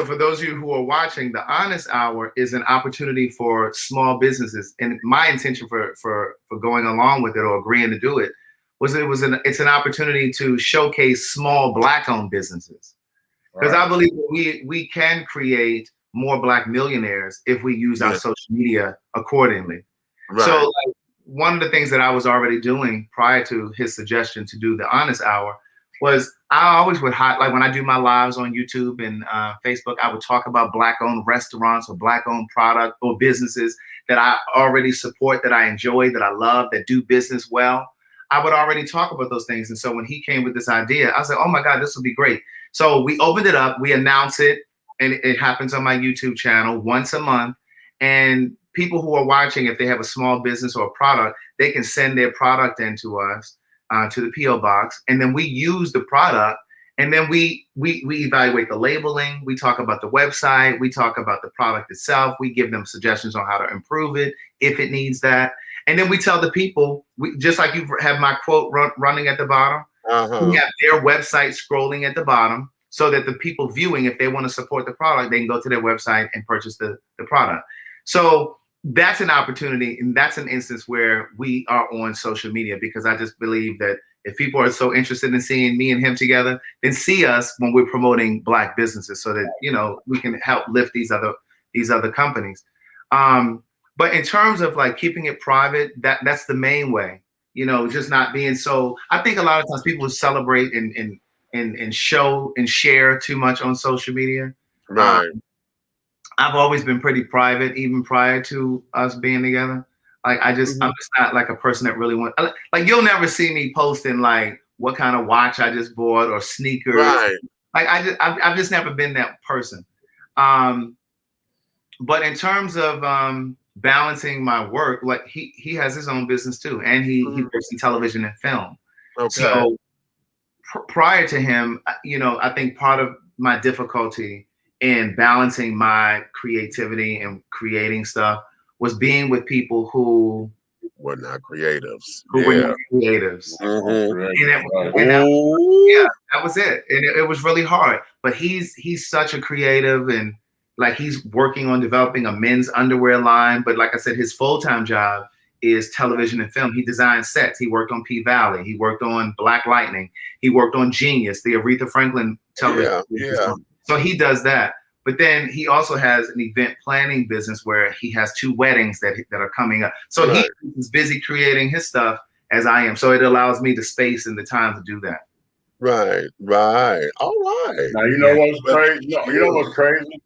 for those of you who are watching, the honest hour is an opportunity for small businesses. And my intention for going along with it or agreeing to do it was it's an opportunity to showcase small Black-owned businesses. Because I believe that we can create more Black millionaires if we use our social media accordingly. Right. So one of the things that I was already doing prior to his suggestion to do the honest hour was I always would like when I do my lives on YouTube and Facebook, I would talk about Black-owned restaurants or Black-owned product or businesses that I already support, that I enjoy, that I love, that do business well. I would already talk about those things. And so when he came with this idea, I was like, oh my God, this would be great. So we opened it up, we announce it, and it happens on my YouTube channel once a month. And people who are watching, if they have a small business or a product, they can send their product in to us, to the P.O. box. And then we use the product, and then we evaluate the labeling. We talk about the website. We talk about the product itself. We give them suggestions on how to improve it if it needs that. And then we tell the people, just like you have my quote running at the bottom, we have their website scrolling at the bottom so that the people viewing, if they want to support the product, they can go to their website and purchase the product. So that's an opportunity, and that's an instance where we are on social media, because I just believe that if people are so interested in seeing me and him together, then see us when we're promoting Black businesses so that, you know, we can help lift these other companies. But in terms of like keeping it private, that's the main way, you know, just not being so. I think a lot of times people celebrate and show and share too much on social media. Right. I've always been pretty private, even prior to us being together. Like I'm just not like a person that really wants. Like you'll never see me posting like what kind of watch I just bought or sneakers. Right. Like I've just never been that person. But in terms of balancing my work, like he has his own business too, and he works in television and film. Okay. So prior to him, you know, I think part of my difficulty in balancing my creativity and creating stuff was being with people who were not creatives. Were not creatives. That was it. And it was really hard. But he's such a creative, and like he's working on developing a men's underwear line. But like I said, his full-time job is television and film. He designed sets. He worked on P-Valley. He worked on Black Lightning. He worked on Genius, the Aretha Franklin television. Yeah. So he does that. But then he also has an event planning business where he has 2 weddings that are coming up. So he's busy creating his stuff as I am. So it allows me the space and the time to do that. Right. All right. Now, you know what's crazy? You know what's crazy?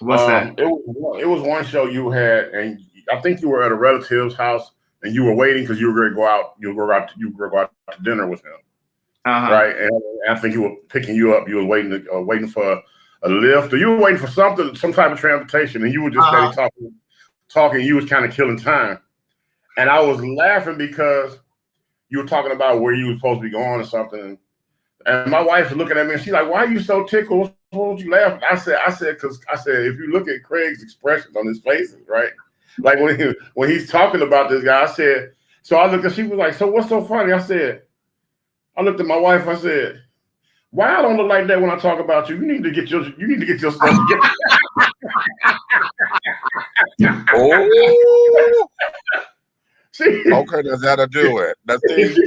What's that? It was one show you had, and I think you were at a relative's house, and you were waiting because you were going to go out. You were going to go out to dinner with him, right? And I think he was picking you up. You were waiting for a lift, or you were waiting for something, some type of transportation, and you were just steady talking. You was kind of killing time, and I was laughing because you were talking about where you were supposed to be going or something. And my wife was looking at me, and she's like, "Why are you so tickled? What would you laugh?" I said, because if you look at Craig's expressions on his faces, right? Like when he's talking about this guy, I said, so I looked and she was like, "So what's so funny?" I looked at my wife, I said, "Why I don't look like that when I talk about you? You need to get your stuff together." Oh. Okay, does that'll do it. That's it. She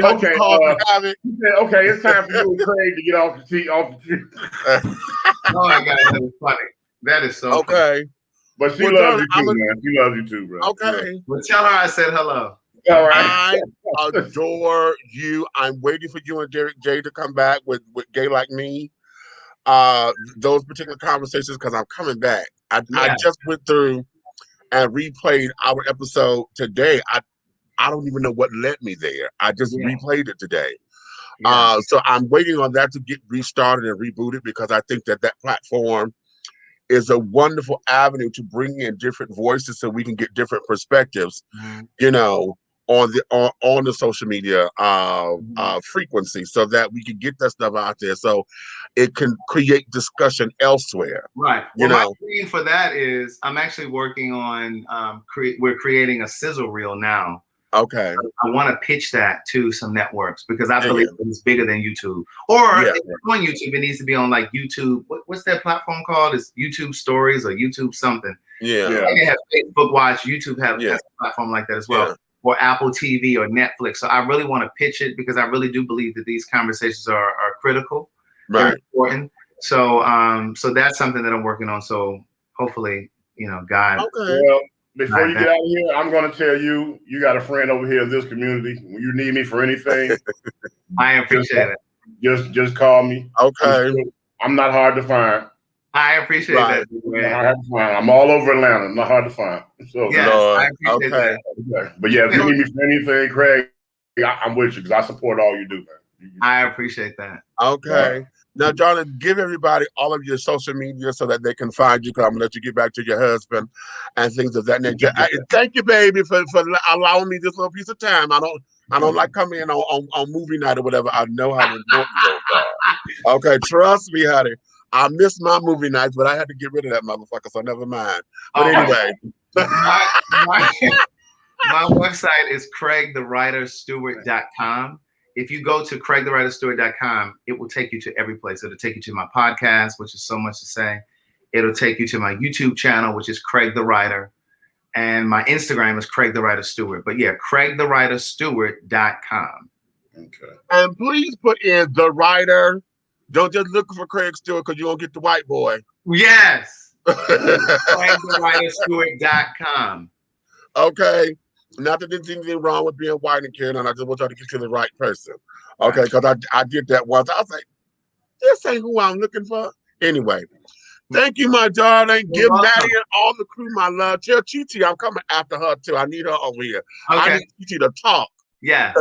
said, "Okay, okay, it's time for you and Craig to get off the tree." Oh my God, that is funny. That is so okay. Funny. But she loves you too, man. She loves you too, bro. Okay. Well, tell her I said hello. All right. I adore you. I'm waiting for you and Derek J to come back with Gay Like Me. Those particular conversations, because I'm coming back. I just went through and replayed our episode today. I don't even know what led me there. I just replayed it today. Yeah. So I'm waiting on that to get restarted and rebooted, because I think that platform is a wonderful avenue to bring in different voices so we can get different perspectives, you know, on the social media frequency, so that we can get that stuff out there so it can create discussion elsewhere. Right. You well, know, my dream for that is I'm actually working on we're creating a sizzle reel now. Okay. I want to pitch that to some networks, because I believe it's bigger than YouTube. Or if it's on YouTube, it needs to be on like YouTube. What's that platform called? It's YouTube Stories or YouTube something. Yeah. They have Facebook Watch. YouTube has a platform like that as well. Yeah. Or Apple TV or Netflix. So I really want to pitch it, because I really do believe that these conversations are critical. Right. They're important. So so that's something that I'm working on. So hopefully, you know, God. Okay. Well, before you get out of here, I'm going to tell you, you got a friend over here in this community. When you need me for anything, I appreciate it. Just call me. Okay. I'm not hard to find. I appreciate that. I'm all over Atlanta. I'm not hard to find. So I appreciate that. Okay. But yeah, if you need me for anything, Craig, I'm with you, because I support all you do, man. I appreciate that. Okay. Now, Jonathan, give everybody all of your social media so that they can find you, because I'm going to let you get back to your husband and things of that nature. Thank you, baby, for allowing me this little piece of time. I don't like coming in on movie night or whatever. I know how important those are. Okay, trust me, honey. I miss my movie nights, but I had to get rid of that motherfucker, so never mind. But anyway. My website is CraigTheWriterStewart.com. If you go to CraigTheWriterStewart.com, it will take you to every place. It'll take you to my podcast, which is so much to say. It'll take you to my YouTube channel, which is Craig the Writer. And my Instagram is Craig the Writer Stewart. But yeah, CraigTheWriterStewart.com. Okay. And please put in the writer. Don't just look for Craig Stewart, because you won't get the white boy. Yes. CraigTheWriterStewart.com. Okay. Not that there's anything wrong with being white and carrying on. I just want y'all to get to the right person. Okay, because I did that once. I was like, this ain't who I'm looking for. Anyway, thank you, my darling. Give Maddie and all the crew my love. Tell Chi-Chi I'm coming after her too. I need her over here. Okay. I need Chi-Chi to talk. Yes.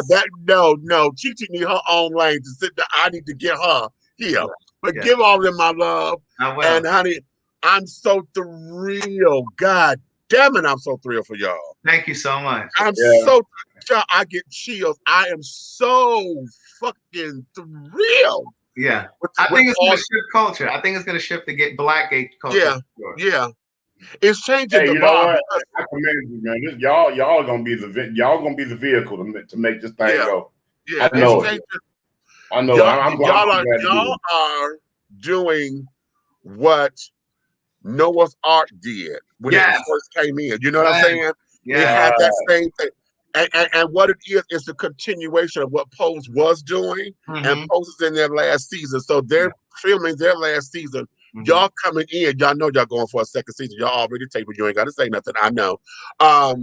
No. Chi-Chi need her own lane to sit there. I need to get her here. But give all of them my love. I will. And honey, I'm so thrilled. God damn it, I'm so thrilled for y'all. Thank you so much. I'm so, I get chills. I am so fucking thrilled. Yeah. I think it's going to shift culture. I think it's going to shift the Black gay culture. Yeah. It's changing the bar. You know what? I commend you, man. Y'all gonna be the vehicle to make this thing go. Yeah, I know. Y'all are doing what Noah's Ark did when it first came in. You know what I'm saying? Yeah. They had that same thing. And what it is the continuation of what Pose was doing, and Pose is in their last season. So they're filming their last season. Y'all coming in, y'all know y'all going for a second season. Y'all already taping. You ain't got to say nothing. I know. But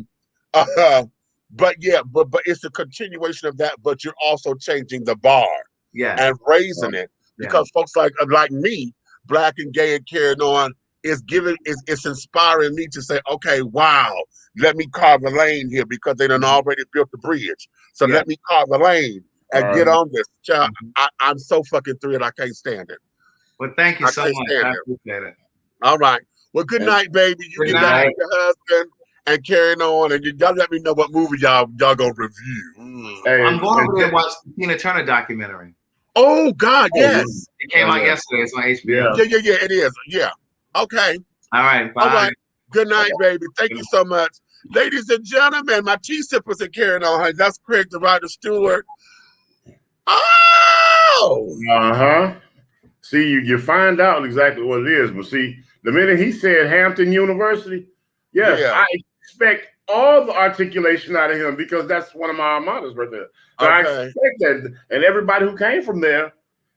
it's the continuation of that. But you're also changing the bar, and raising it, because folks like me, Black and gay and carrying on, it's inspiring me to say, okay, wow, let me carve a lane here because they done already built the bridge. So let me carve a lane and get on this. Child, I'm so fucking thrilled. I can't stand it. Well, thank you so much. I appreciate it. All right. Well, good night, baby. You get back to your husband and carrying on, and y'all let me know what movie y'all gonna review. Hey, I'm going over there and watch the Tina Turner documentary. Oh God, yes. It came out yesterday. It's on HBO. Yeah, it is. Yeah. Okay. All right. Bye. All right. Good night, baby. Thank you so much. Ladies and gentlemen, my tea sippers are carrying on. That's Craig the Writer Stewart. Oh! See, you find out exactly what it is, but see, the minute he said Hampton University, yes, I expect all the articulation out of him because that's one of my alma right there. So I expect that, and everybody who came from there,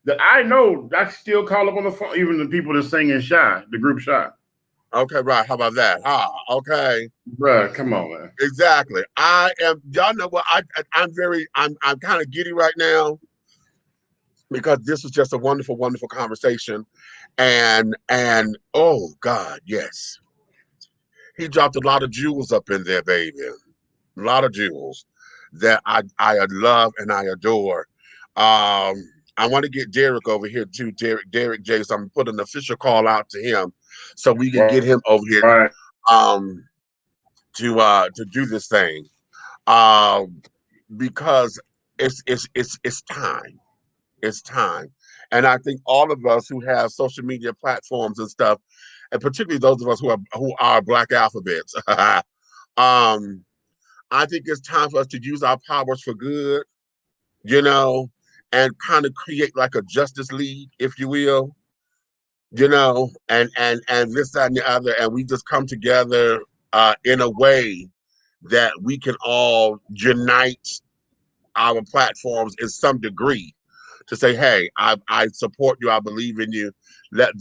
that I know, I still call up on the phone, even the people that sing in Shy, the group Shy. Okay, right. How about that? Okay. Bruh, come on, man. Exactly. I am, y'all know what, I'm kind of giddy right now because this was just a wonderful, wonderful conversation. And oh God, yes. He dropped a lot of jewels up in there, baby. A lot of jewels that I love and I adore. I want to get Derek over here too, Derek J. So I'm gonna put an official call out to him so we can get him over here to do this thing. Because it's time. It's time. And I think all of us who have social media platforms and stuff, and particularly those of us who are Black alphabets, I think it's time for us to use our powers for good, you know, and kind of create like a Justice League, if you will, you know, and this, that, and the other, and we just come together in a way that we can all unite our platforms in some degree to say, hey, I support you, I believe in you. Let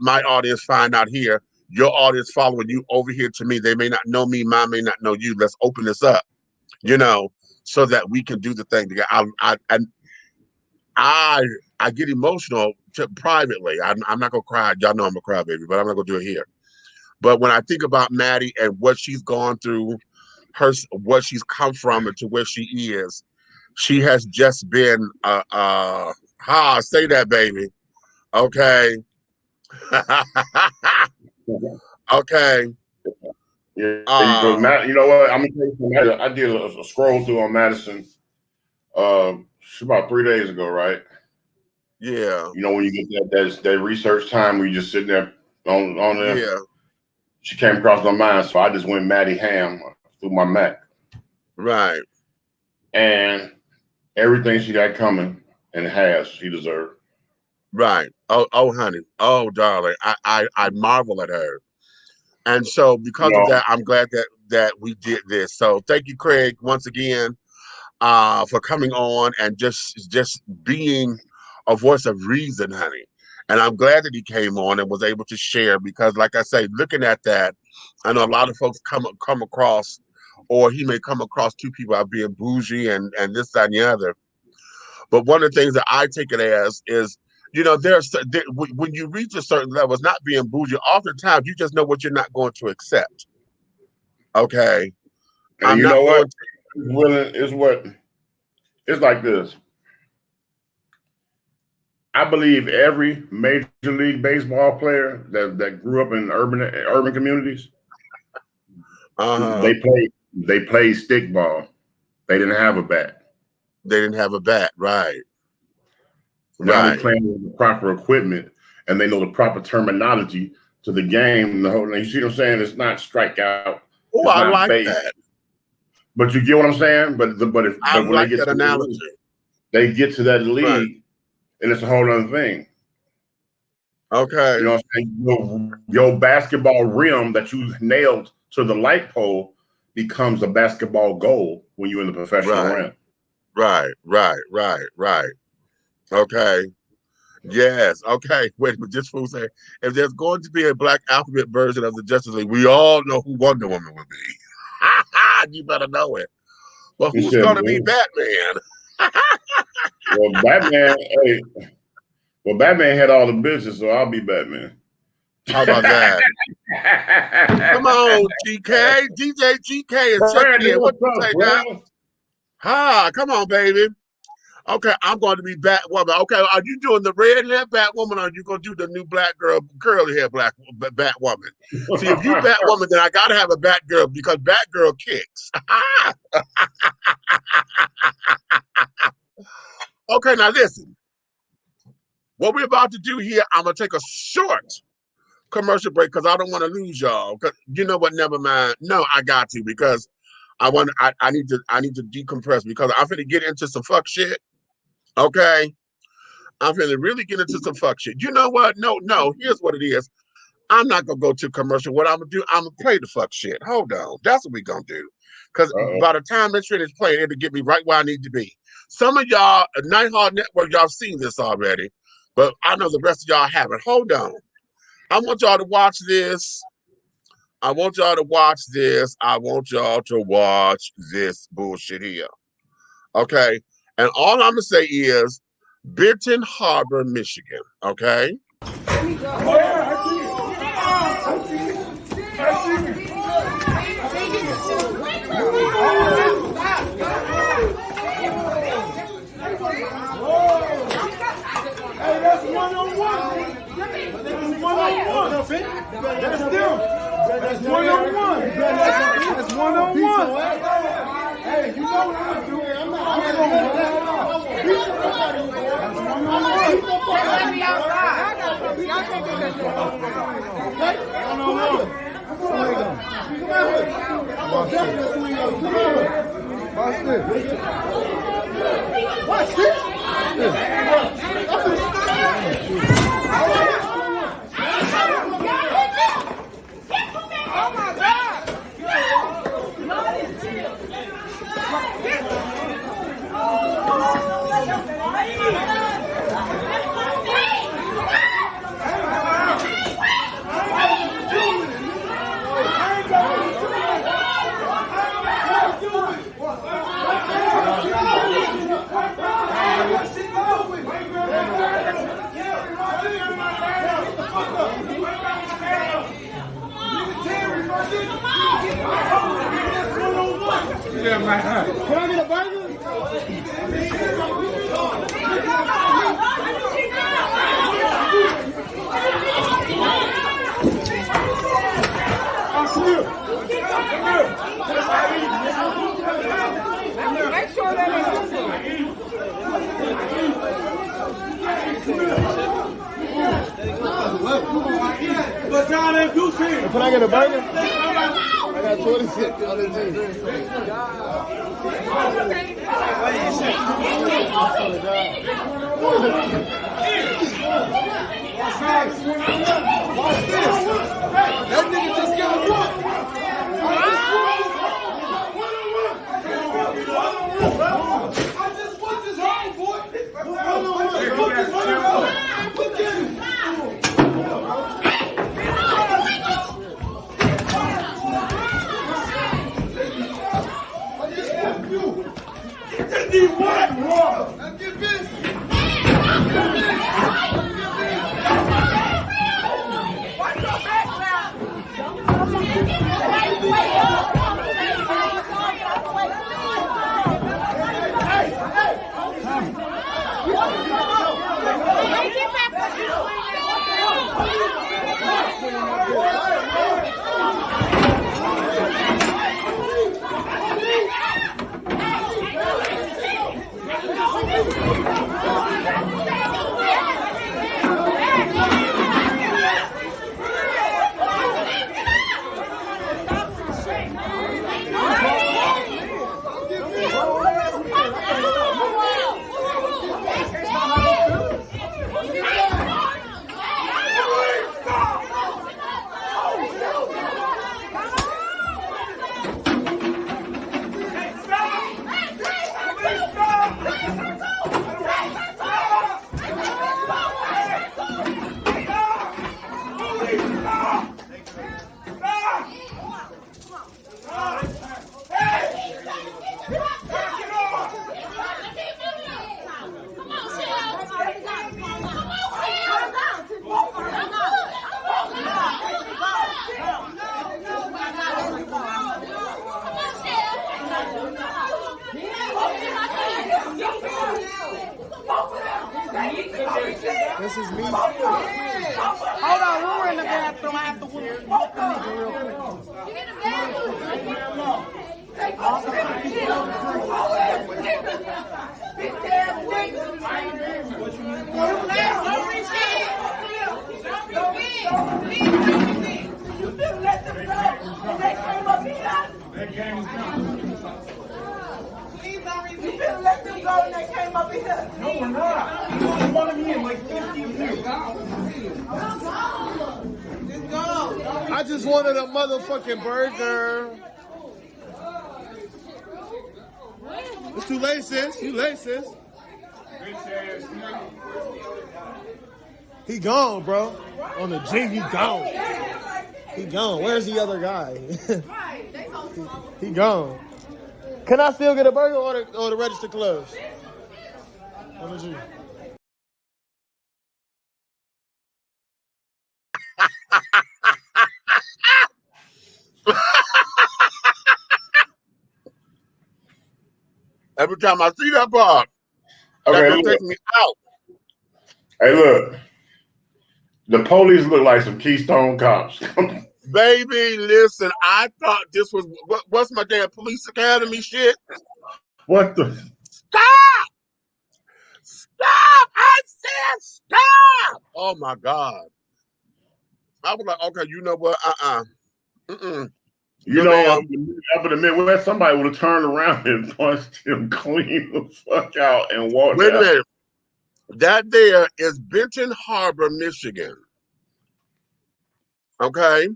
my audience find out here. Your audience following you over here to me. They may not know me, mine may not know you. Let's open this up, you know, so that we can do the thing together. I get emotional privately. I'm not gonna cry. Y'all know I'm a crybaby, but I'm not gonna do it here. But when I think about Maddie and what she's gone through, what she's come from, and to where she is, she has just been say that, baby. Okay. Okay. Yeah, you know what? I'm gonna tell you something. I did a scroll through on Madison about 3 days ago, right? Yeah. You know, when you get that research time where you just sitting there on there. Yeah. She came across my mind, so I just went Maddie Ham through my Mac. Right. And everything she got coming and has, she deserved. Right. Oh, honey. Oh, darling. I marvel at her. And so because of that, I'm glad that we did this. So thank you, Craig, once again, for coming on and just being a voice of reason, honey. And I'm glad that he came on and was able to share because, like I say, looking at that, I know a lot of folks come across, or he may come across two people out being bougie and this, that, and the other. But one of the things that I take it as is, you know, when you reach a certain level, it's not being bougie. Oftentimes, you just know what you're not going to accept. Okay. And you know what? It's like this. I believe every Major League Baseball player that grew up in urban communities, they played stickball. They didn't have a bat. They didn't have a bat, right? Now they're playing with the proper equipment, and they know the proper terminology to the game. You see what I'm saying? It's not strikeout. Oh, I like that. But you get what I'm saying? But when they get to analogy, they get to that league. Right. And it's a whole other thing. Okay. You know what I'm saying? Your basketball rim that you nailed to the light pole becomes a basketball goal when you're in the professional rim. Right. Okay. Yes. Okay. Wait, but this fool say, if there's going to be a Black alphabet version of the Justice League, we all know who Wonder Woman would be. You better know it. But who's going to be Batman? Well, Batman had all the bitches, so I'll be Batman. How about that? Come on, GK. DJ GK is checking in. What you say now? Ha, come on, baby. Okay, I'm going to be Batwoman. Okay, are you doing the red hair Batwoman, or are you going to do the new black girl, curly hair Batwoman? See, if you Batwoman, then I got to have a Batgirl because Batgirl kicks. Okay, now listen. What we're about to do here, I'm going to take a short commercial break because I don't want to lose y'all. You know what? Never mind. No, I got to because I need to decompress because I'm finna get into some fuck shit. Okay, I'm finna really get into some fuck shit. You know what? No. Here's what it is. I'm not gonna go to commercial. What I'm gonna do? I'm gonna play the fuck shit. Hold on. That's what we gonna do. Because by the time this shit is playing, it'll get me right where I need to be. Some of y'all, Nighthawk Network, y'all seen this already, but I know the rest of y'all haven't. Hold on. I want y'all to watch this. I want y'all to watch this. I want y'all to watch this bullshit here. Okay? And all I'm going to say is Benton Harbor, Michigan. Okay? Hey, that's one-on-one. That's one-on-one. That's them. That's one-on-one. That's one-on-one. Hey, you know what I'm doing. I'm not going to beat somebody. That's one-on-one. Let me outside. Y'all can't do that shit. Okay? One-on-one. Watch this. Watch this. Oh my God! Yeah, man. Can I get a burger? Make sure that but John ain't do shit. Can I get a burger? I got 26 on the team. Watch this. That nigga just got one. I just want this home, boy. Need what? Let's get busy. Watch your back now. This is me. Hold on, we're in the bathroom. I have to whoop the nigga real You didn't let them go and they came up here. No, we're not. You only wanted me in like 15 minutes. I just wanted a motherfucking burger. It's too late, sis. Too late, sis. He gone, bro. On the G, he gone. He gone. Where's the other guy? He gone. Can I still get a burger or the register closed? On the G. Every time I see that part, Okay, that takes me out. Hey, look. The police look like some Keystone cops. Baby, listen, I thought this was, what's my damn police academy shit? What the? Stop! Stop! I said stop! Oh my God. I was like, okay, you know what? You know, up in the Midwest, somebody would have turned around and punched him clean the fuck out and walked Wait a out. minute. That there is Benton Harbor, Michigan. Okay?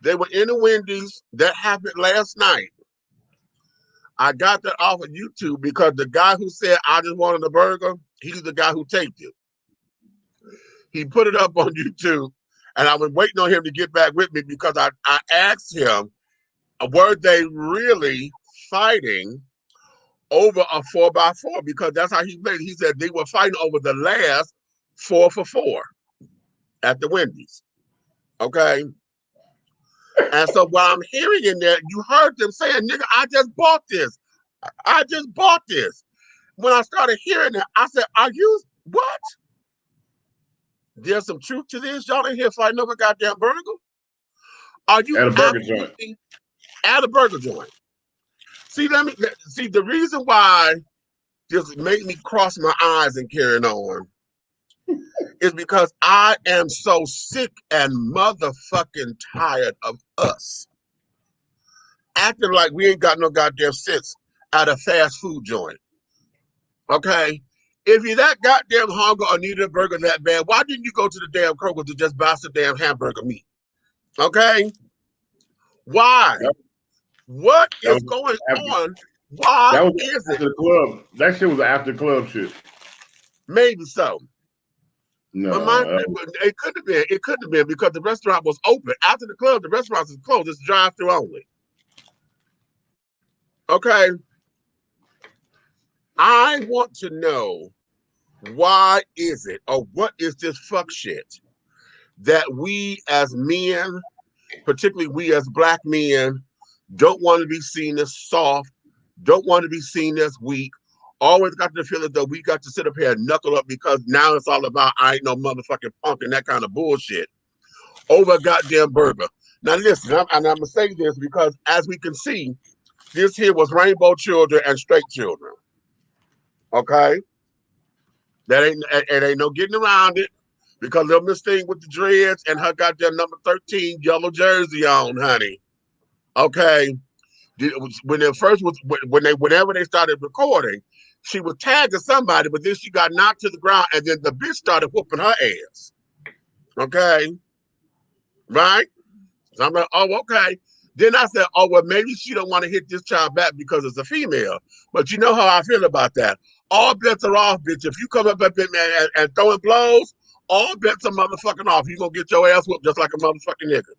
They were in the Wendy's. That happened last night. I got that off of YouTube because the guy who said, I just wanted a burger, he's the guy who taped it. He put it up on YouTube, and I was waiting on him to get back with me because I asked him, were they really fighting over a 4x4? Because that's how he played. He said they were fighting over the last 4 for $4 at the Wendy's. Okay? And so what I'm hearing in there, you heard them saying, nigga, I just bought this. I just bought this. When I started hearing that, I said, are you, what? There's some truth to this. Y'all ain't here fighting over a goddamn burger? Are you At a burger joint? At a burger joint. See, the reason why this made me cross my eyes and carrying on is because I am so sick and motherfucking tired of us acting like we ain't got no goddamn sense at a fast food joint. Okay? If you're that goddamn hungry or need a burger that bad, why didn't you go to the damn Kroger to just buy some damn hamburger meat? Okay? Why? Yep. What is going on? Why is it? The club. That shit was after club shit. Maybe so. No, it couldn't have been. It couldn't have been because the restaurant was open. After the club, the restaurant is closed. It's drive-through only. Okay. I want to know why is it or what is this fuck shit that we as men, particularly we as black men, don't want to be seen as soft, don't want to be seen as weak, always got the feeling that we got to sit up here and knuckle up because now it's all about I ain't no motherfucking punk and that kind of bullshit over a goddamn burger. Now listen, I'm going to say this because as we can see, this here was rainbow children and straight children. Okay? It ain't no getting around it because little Miss Thing with the dreads and her goddamn number 13 yellow jersey on, honey. Okay? Whenever they started recording, she was tagging somebody, but then she got knocked to the ground and then the bitch started whooping her ass. Okay? Right? So I'm like, oh, okay. Then I said, oh, well, maybe she don't want to hit this child back because it's a female. But you know how I feel about that. All bets are off, bitch. If you come up and throwing blows, all bets are motherfucking off. You're going to get your ass whooped just like a motherfucking nigga.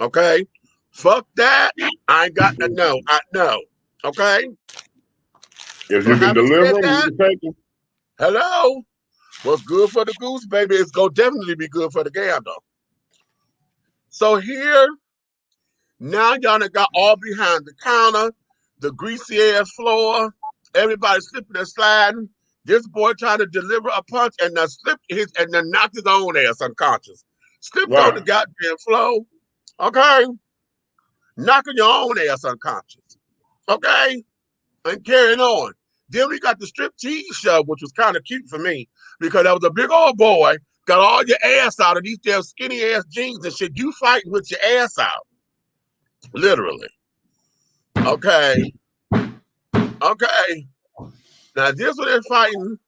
Okay? Fuck that. I ain't got to know. I know. Okay? If you can deliver them, you can take them. Hello? What's good for the goose, baby, it's going to definitely be good for the gander. So here, now y'all done got all behind the counter, the greasy ass floor, everybody slipping and sliding. This boy tried to deliver a punch and then knocked his own ass unconscious. Slipped on the goddamn floor. Okay? Knocking your own ass unconscious. Okay? And carrying on. Then we got the striptease show, which was kind of cute for me because that was a big old boy, got all your ass out of these damn skinny ass jeans and shit. You fighting with your ass out. Literally. Okay. Okay. Now this one they're fighting.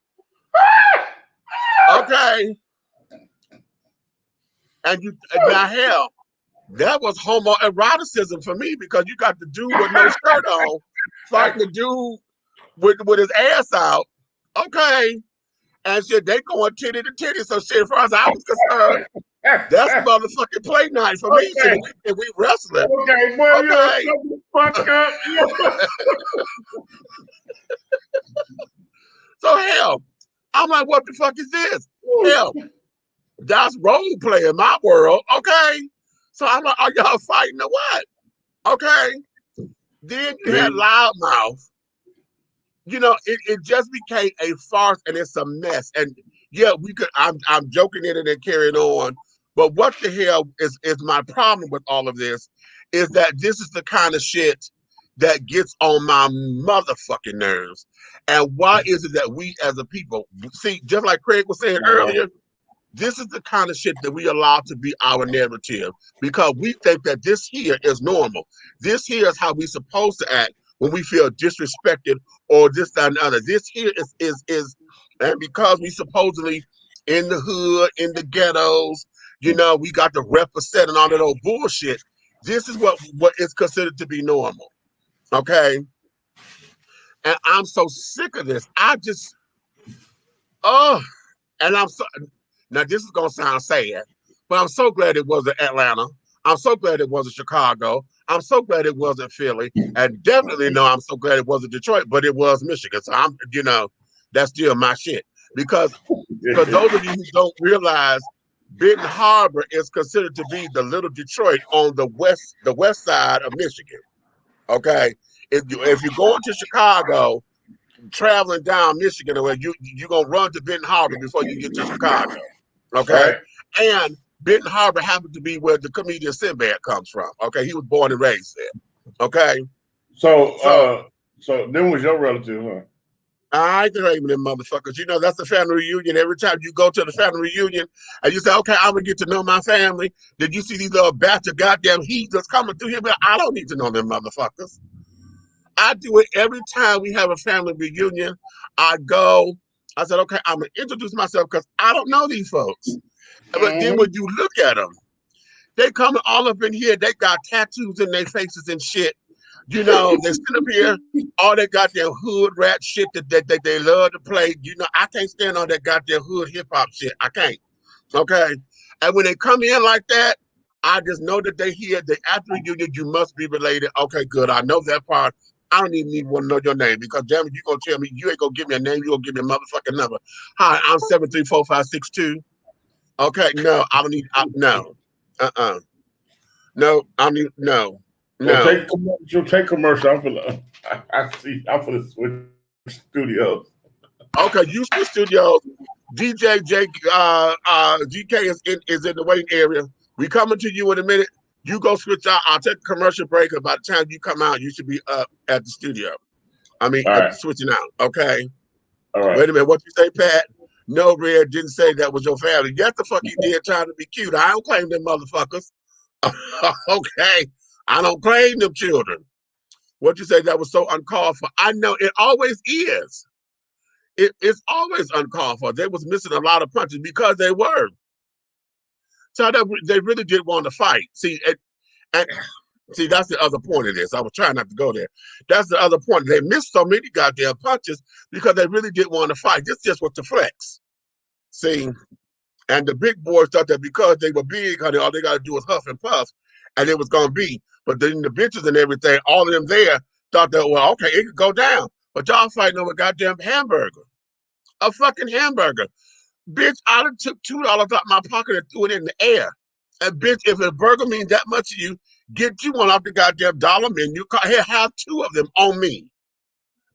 Okay. And now hell, that was homoeroticism for me because you got the dude with no shirt on fighting the dude with his ass out. Okay. And shit, they going titty to titty. So shit, as far as I was concerned, that's motherfucking play night for me. Okay. And we wrestling. Okay, boy, Okay. you fuck up. So hell, I'm like, what the fuck is this? Hell, that's role play in my world. Okay. So I'm like, are y'all fighting or what? Okay. Then you had loudmouth. You know, it just became a farce and it's a mess. And yeah, I'm joking in it and carrying on. But what the hell is my problem with all of this is that this is the kind of shit that gets on my motherfucking nerves. And why is it that we as a people, see, just like Craig was saying earlier, this is the kind of shit that we allow to be our narrative because we think that this here is normal. This here is how we supposed to act when we feel disrespected or this, that, and other. This here is, and because we supposedly in the hood, in the ghettos, you know, we got the represent and all that old bullshit. This is what is considered to be normal. Okay. And I'm so sick of this. And I'm so, now this is gonna sound sad, but I'm so glad it wasn't Atlanta. I'm so glad it wasn't Chicago. I'm so glad it wasn't Philly. And definitely no, I'm so glad it wasn't Detroit, but it was Michigan. So I'm, you know, that's still my shit. Because for those of you who don't realize, Benton Harbor is considered to be the little Detroit on the west side of Michigan. Okay. If you're going to Chicago, traveling down Michigan, where you're gonna run to Benton Harbor before you get to Chicago. Okay. Right. And Benton Harbor happened to be where the comedian Sinbad comes from. Okay, he was born and raised there. Okay. So them was your relative, huh? I ain't even them motherfuckers. You know, that's the family reunion. Every time you go to the family reunion and you say, okay, I'm gonna get to know my family. Did you see these little batch of goddamn heat that's coming through here? But I don't need to know them motherfuckers. I do it every time we have a family reunion. I said, okay, I'm gonna introduce myself because I don't know these folks. But then when you look at them, they come all up in here, they got tattoos in their faces and shit. You know, they sit up here, all that goddamn hood rat shit that they love to play. You know, I can't stand on that goddamn hood hip hop shit. I can't. Okay. And when they come in like that, I just know that they here. They after reunion, you must be related. Okay, good. I know that part. I don't even want to know your name because damn it, you gonna tell me you ain't gonna give me a name, you gonna give me a motherfucking number. Hi, I'm 734-562. Okay, no, I don't need no. No, I mean no. No. Take commercial. I'm for the switch studios. Okay, Houston Studios. DJ GK is in the waiting area. We coming to you in a minute. You go switch out. I'll take a commercial break. And by the time you come out, you should be up at the studio. I mean, switching out. Okay. All right. Wait a minute. What you say, Pat? No, Red didn't say that was your family. Yes, the fuck he did, trying to be cute. I don't claim them motherfuckers. Okay. I don't claim them children. What you say that was so uncalled for? I know it always is. It's always uncalled for. They was missing a lot of punches because they were. So they really did want to fight. See, and see, that's the other point of this. I was trying not to go there. That's the other point. They missed so many goddamn punches because they really did want to fight. This just was the flex. See, and the big boys thought that because they were big, honey, all they got to do was huff and puff, and it was going to be. But then the bitches and everything, all of them there thought that, well, okay, it could go down. But y'all fighting over a goddamn hamburger. A fucking hamburger. Bitch, I done took $2 out my pocket and threw it in the air. And bitch, if a burger means that much to you, get you one off the goddamn dollar menu. Here, have 2 of them on me.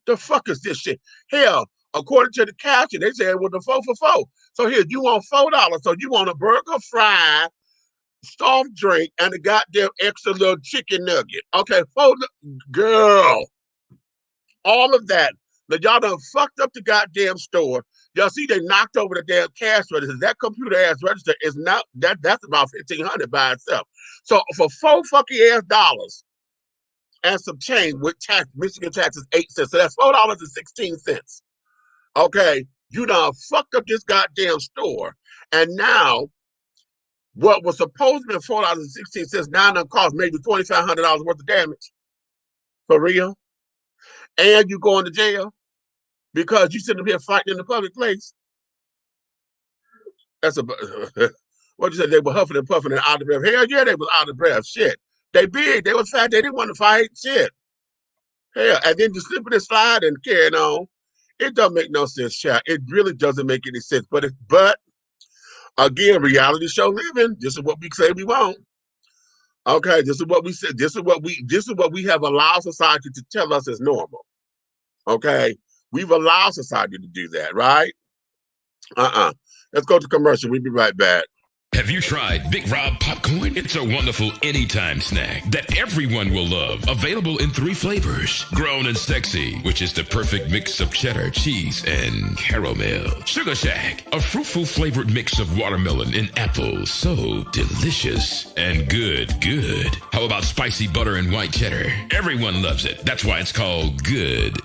The fuck is this shit? Hell, According to the caption, they said with the 4 for $4. So here, you want $4. So you want a burger, fry, soft drink, and a goddamn extra little chicken nugget. Okay, girl. All of that. Now y'all done fucked up the goddamn store. Y'all see they knocked over the damn cash register. That computer ass register is not that's about $1,500 by itself. So for $4 fucking ass dollars and some change with tax, Michigan taxes 8 cents. So that's $4.16. Okay, you done fucked up this goddamn store, and now what was supposed to be $4.16 now done cost maybe $2,500 worth of damage. For real? And you going to jail because you sitting up here fighting in the public place. That's a what you said, they were huffing and puffing and out of breath. Hell yeah, they was out of breath. Shit. They big, they was fat, they didn't want to fight. Shit. Hell, and then you slipping and slide and carrying on. It doesn't make no sense, chat. It really doesn't make any sense. But again, reality show living. This is what we say we want. Okay, this is what we said. This is what we have allowed society to tell us is normal. Okay, we've allowed society to do that, right? Let's go to commercial. We'll be right back. Have you tried Big Rob popcorn? It's a wonderful anytime snack that everyone will love. Available in 3 flavors. Grown and Sexy, which is the perfect mix of cheddar, cheese, and caramel. Sugar Shack, a fruitful flavored mix of watermelon and apple. So delicious and good. How about spicy butter and white cheddar? Everyone loves it. That's why it's called good.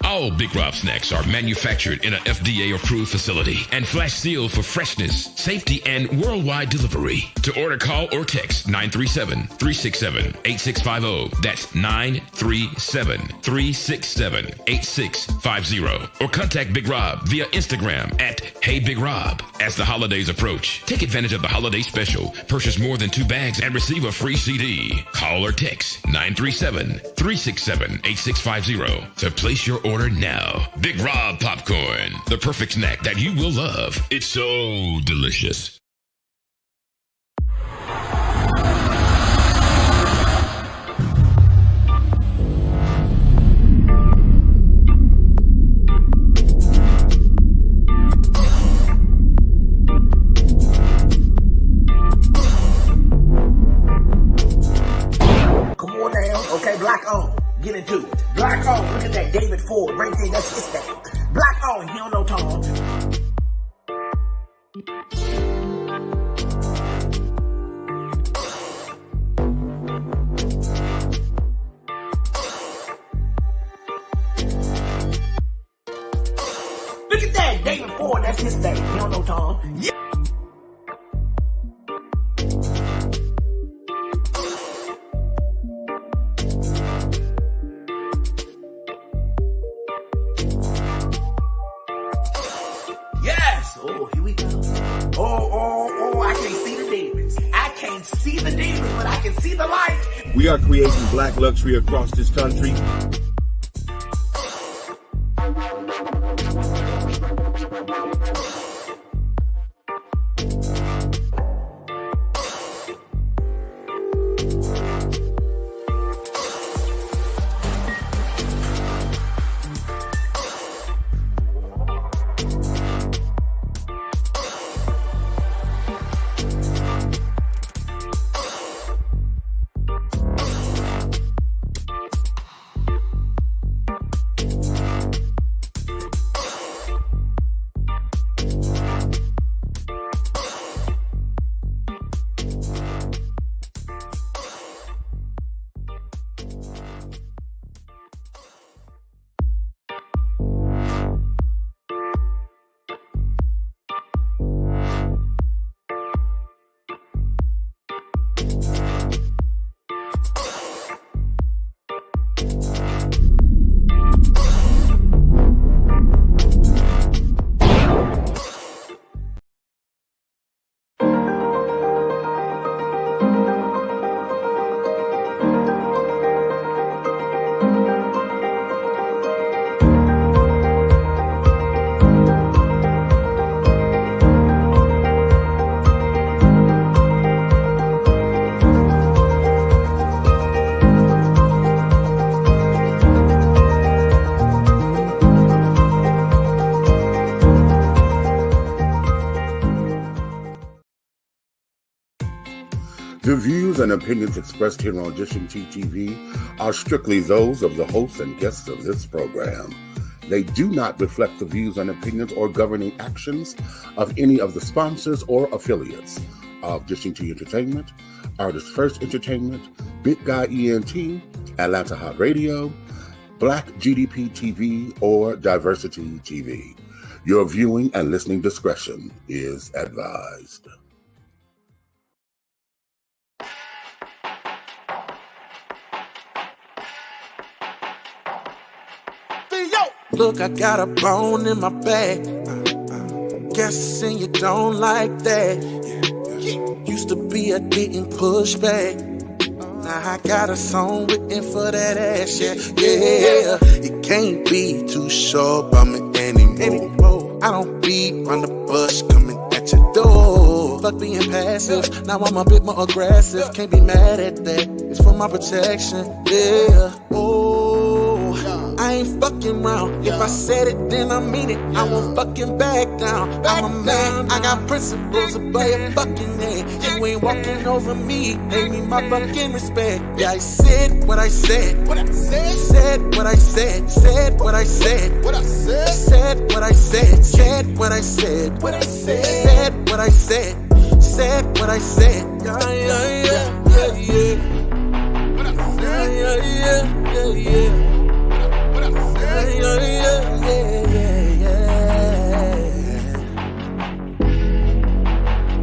All Big Rob snacks are manufactured in an FDA-approved facility and flash sealed for freshness, safety, and worldwide delivery. To order, call or text 937-367-8650. That's 937-367-8650. Or contact Big Rob via Instagram at Hey Big Rob. As the holidays approach, take advantage of the holiday special. Purchase more than 2 bags and receive a free CD. Call or text 937-367-8650 to place your order now. Big Rob popcorn, the perfect snack that you will love. It's so delicious. Black on, get into it. Black on, look at that David Ford right there, that's his thing. Black on, he don't know Tom. Look at that David Ford, that's his thing. He don't know Tom. Yeah. Oh, here we go. Oh, I can't see the demons. I can't see the demons, but I can see the light. We are creating black luxury across this country. The views and opinions expressed here on Dishing Tea TV are strictly those of the hosts and guests of this program. They do not reflect the views and opinions or governing actions of any of the sponsors or affiliates of Dishing Tea Entertainment, Artist First Entertainment, Big Guy ENT, Atlanta Hot Radio, Black GDP TV, or Diversity TV. Your viewing and listening discretion is advised. Look, I got a bone in my bag. Guessing you don't like that. Used to be a didn't push back. Now I got a song written for that ass, yeah. You can't be too sure about me anymore. I don't beat on the bush coming at your door. Fuck being passive, now I'm a bit more aggressive. Can't be mad at that, it's for my protection, yeah. I ain't fucking round. If I said it, then I mean it. I won't fucking back down. I'm a man, I got principles above your fucking head. You ain't walking over me, pay me my fucking respect. Yeah, I said what I said. Said what I said. Said what I said. Said what I said. Said what I said. Said what I said. Said what I said. Yeah.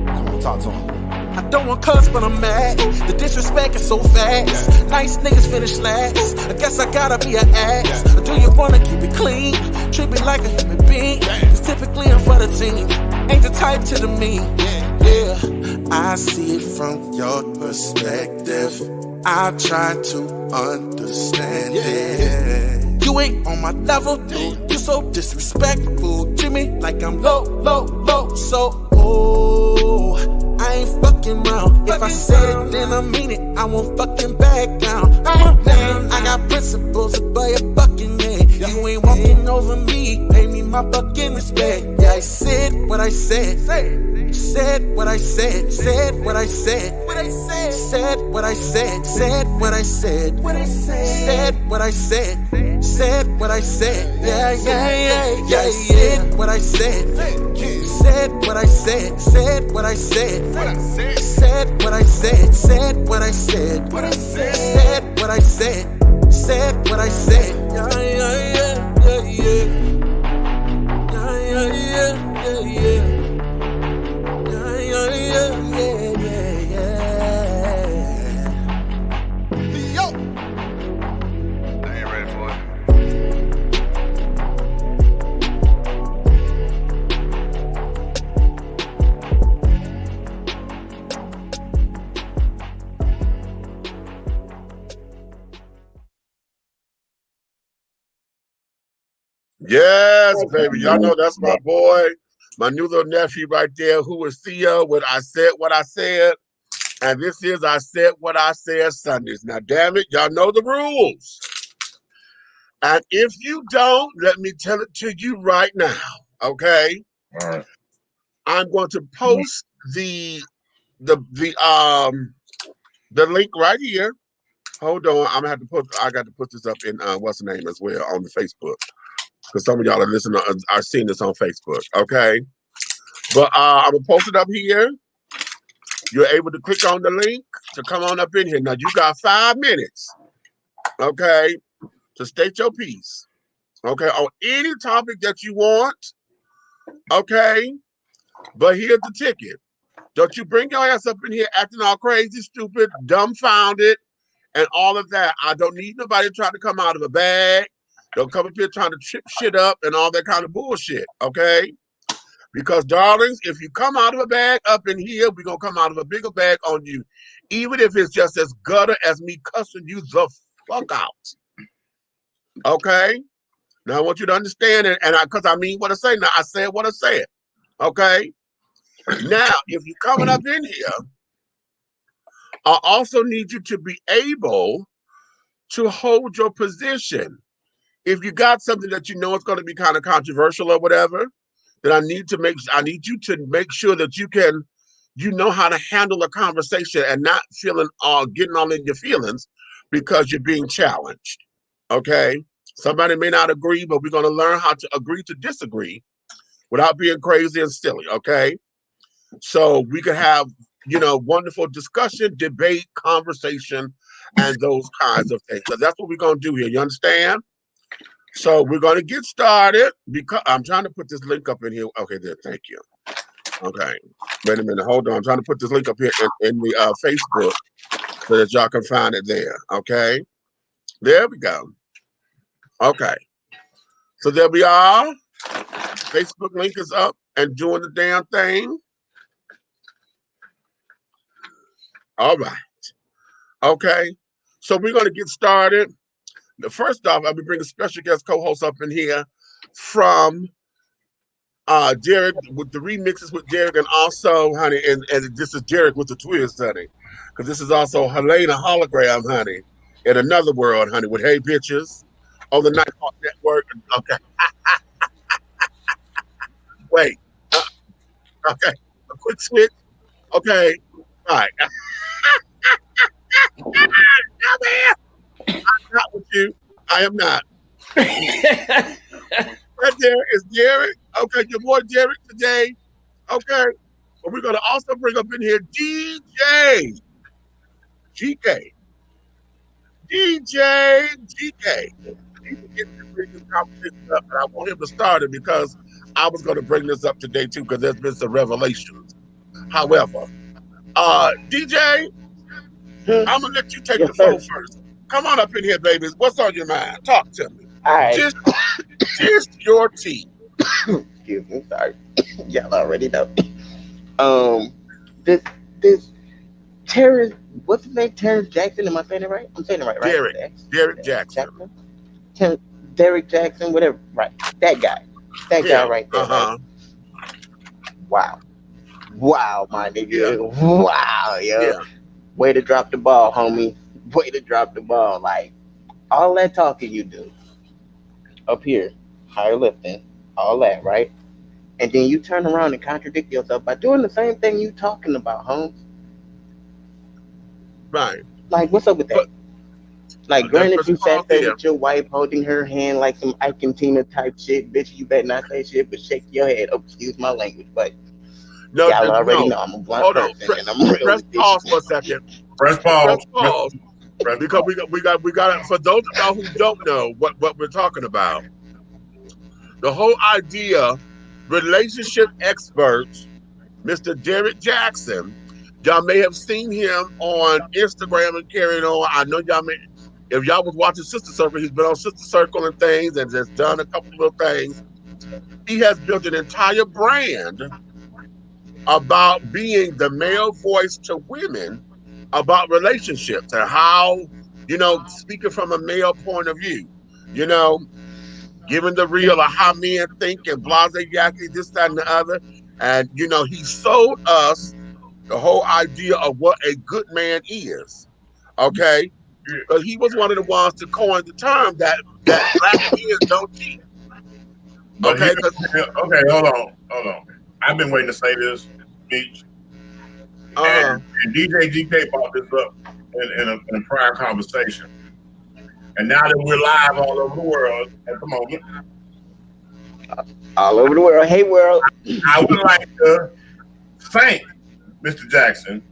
Come on, talk to him. I don't want cuss, but I'm mad. The disrespect is so fast. Nice niggas finish last. I guess I gotta be an ass. Or do you wanna keep it clean? Treat me like a human being. Cause typically I'm for the team. Ain't the type to the me. Yeah, I see it from your perspective. I try to understand it. You ain't on my level, dude. You so disrespectful. Treat me like I'm low. So, I ain't fucking round. If I said it, then I mean it. I won't fucking back down. I'm a man, I got principles above your fucking head. You ain't walking over me, pay me my fucking respect. Yeah, I said what I said. Said what I said. Said what I said. Said what I said. Said what I said. Said what I said. Said what I said. Yeah. Said what I said. Said what I said. Said what I said. Said what I said. Said what I said. Said what I said. Said what I said. Yeah. Yes, baby. Y'all know that's my boy, my new little nephew right there, who is Theo with I Said What I Said. And this is I Said What I Said Sundays. Now, damn it, y'all know the rules. And if you don't, let me tell it to you right now, okay? All right. I'm going to post the link right here. Hold on, I got to put this up in what's the name as well on the Facebook. Because some of y'all are listening, are seeing this on Facebook, okay? But I'm going to post it up here. You're able to click on the link to come on up in here. Now, you got 5 minutes, okay, to state your piece, okay, on any topic that you want, okay? But here's the ticket. Don't you bring your ass up in here acting all crazy, stupid, dumbfounded, and all of that. I don't need nobody trying to come out of a bag. Don't come up here trying to trip shit up and all that kind of bullshit, okay? Because, darlings, if you come out of a bag up in here, we're going to come out of a bigger bag on you, even if it's just as gutter as me cussing you the fuck out, okay? Now, I want you to understand it, and because I mean what I say. Now, I said what I said, okay? Now, if you're coming up in here, I also need you to be able to hold your position. If you got something that you know is going to be kind of controversial or whatever, then I need you to make sure that you can you know how to handle a conversation and not feeling getting all in your feelings because you're being challenged. Okay? Somebody may not agree, but we're going to learn how to agree to disagree without being crazy and silly. Okay? So we could have, wonderful discussion, debate, conversation, and those kinds of things. So that's what we're going to do here. You understand? So we're going to get started because I'm trying to put this link up in here. Okay, there. Thank you. Okay. Wait a minute. Hold on. I'm trying to put this link up here in the Facebook so that y'all can find it there. Okay. There we go. Okay. So there we are. Facebook link is up and doing the damn thing. All right. Okay. So we're going to get started. First off, I'll be bringing special guest co-host up in here from Derek with the remixes with Derek, and also, honey, and this is Derek with the twist, honey, because this is also Helena Hologram, honey, in another world, honey, with Hey Bitches on the Nighthawk Network. Okay. Wait. Okay. A quick switch. Okay. All right. I'm not with you. I am not. Right there is Derek. Okay, your boy Derek today. Okay. But we're going to also bring up in here DJ GK. DJ GK. He's getting to bring this conversation up, and I want him to start it because I was going to bring this up today too because there's been some revelations. However, DJ, I'm going to let you take the phone first. Come on up in here, babies. What's on your mind? Talk to me. All right. Just your tea. Excuse me. Sorry. Y'all already know. This Terrence, what's his name? Terrence Jackson. Am I saying it right? I'm saying it right, right? Derek Jackson. Derek Jackson, whatever. Right. That guy. That guy right there. Uh-huh. Right? Wow, my nigga. Yeah. Wow, yo. Yeah. Way to drop the ball, homie. Way to drop the ball. Like, all that talking you do up here, higher lifting, all that, right? And then you turn around and contradict yourself by doing the same thing you talking about, Holmes. Right. Like, what's up with that? Like, granted, you sat there with your wife holding her hand like some Ike and Tina type shit. Bitch, you better not say shit, but shake your head. Oh, excuse my language, but no, y'all already know I'm a blunt person. And I'm press pause for a second. Press pause. Because we got for those of y'all who don't know what we're talking about, the whole idea, relationship expert, Mr. Derek Jackson, y'all may have seen him on Instagram and carrying on. I know y'all may, if y'all was watching Sister Circle, he's been on Sister Circle and things and has done a couple of things. He has built an entire brand about being the male voice to women about relationships and how, speaking from a male point of view, giving the real of how men think and blase yacky, this, that, and the other. And, he sold us the whole idea of what a good man is. Okay? Because he was one of the ones to coin the term that black men don't cheat. Okay? Okay, hold on. I've been waiting to say this, Beach. And DJ GK brought this up in a prior conversation. And now that we're live all over the world at the moment. All over the world. Hey, world. I would like to thank Mr. Jackson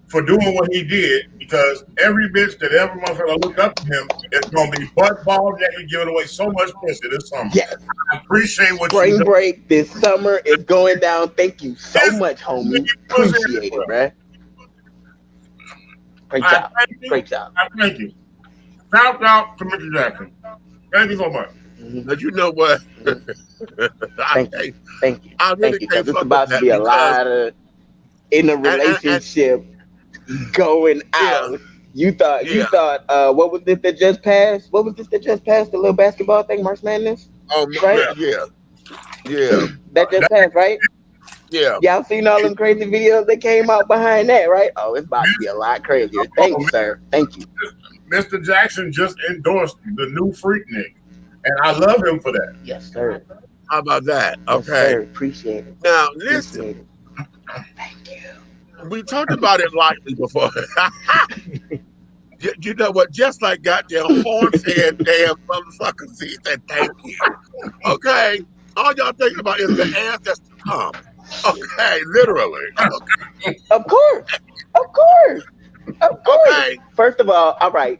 for doing what he did, because every bitch that ever motherfucker looked up to him is going to be butt bald naked, giving away so much pussy this summer. Yes. I appreciate what Spring you do. break this summer is going down. Thank you so much, homie. Appreciate it, bruh. Great job. Great job. I thank you. Shout out to Mr. Jackson. Thank you so much. But you know what? Thank you. Thank you. Because it's about to be a lot of in a relationship going out. Yeah. You thought, what was this that just passed? What was this that just passed? The little basketball thing, March Madness? Oh, right? Yeah. That just passed, right? Yeah. Y'all seen all them crazy videos that came out behind that, right? Oh, it's about to be a lot crazier. Thank you, sir. Thank you. Mr. Jackson just endorsed the new Freaknik, and I love him for that. Yes, sir. How about that? Yes, Okay. sir. Appreciate it. Now, listen. Thank We talked about it lightly before. You know what? Just like goddamn horns head damn motherfuckers, he said thank you. Okay? All y'all thinking about is the ass that's to come. Okay, literally. Okay. Of course. Of course. Of course. Okay. First of all right.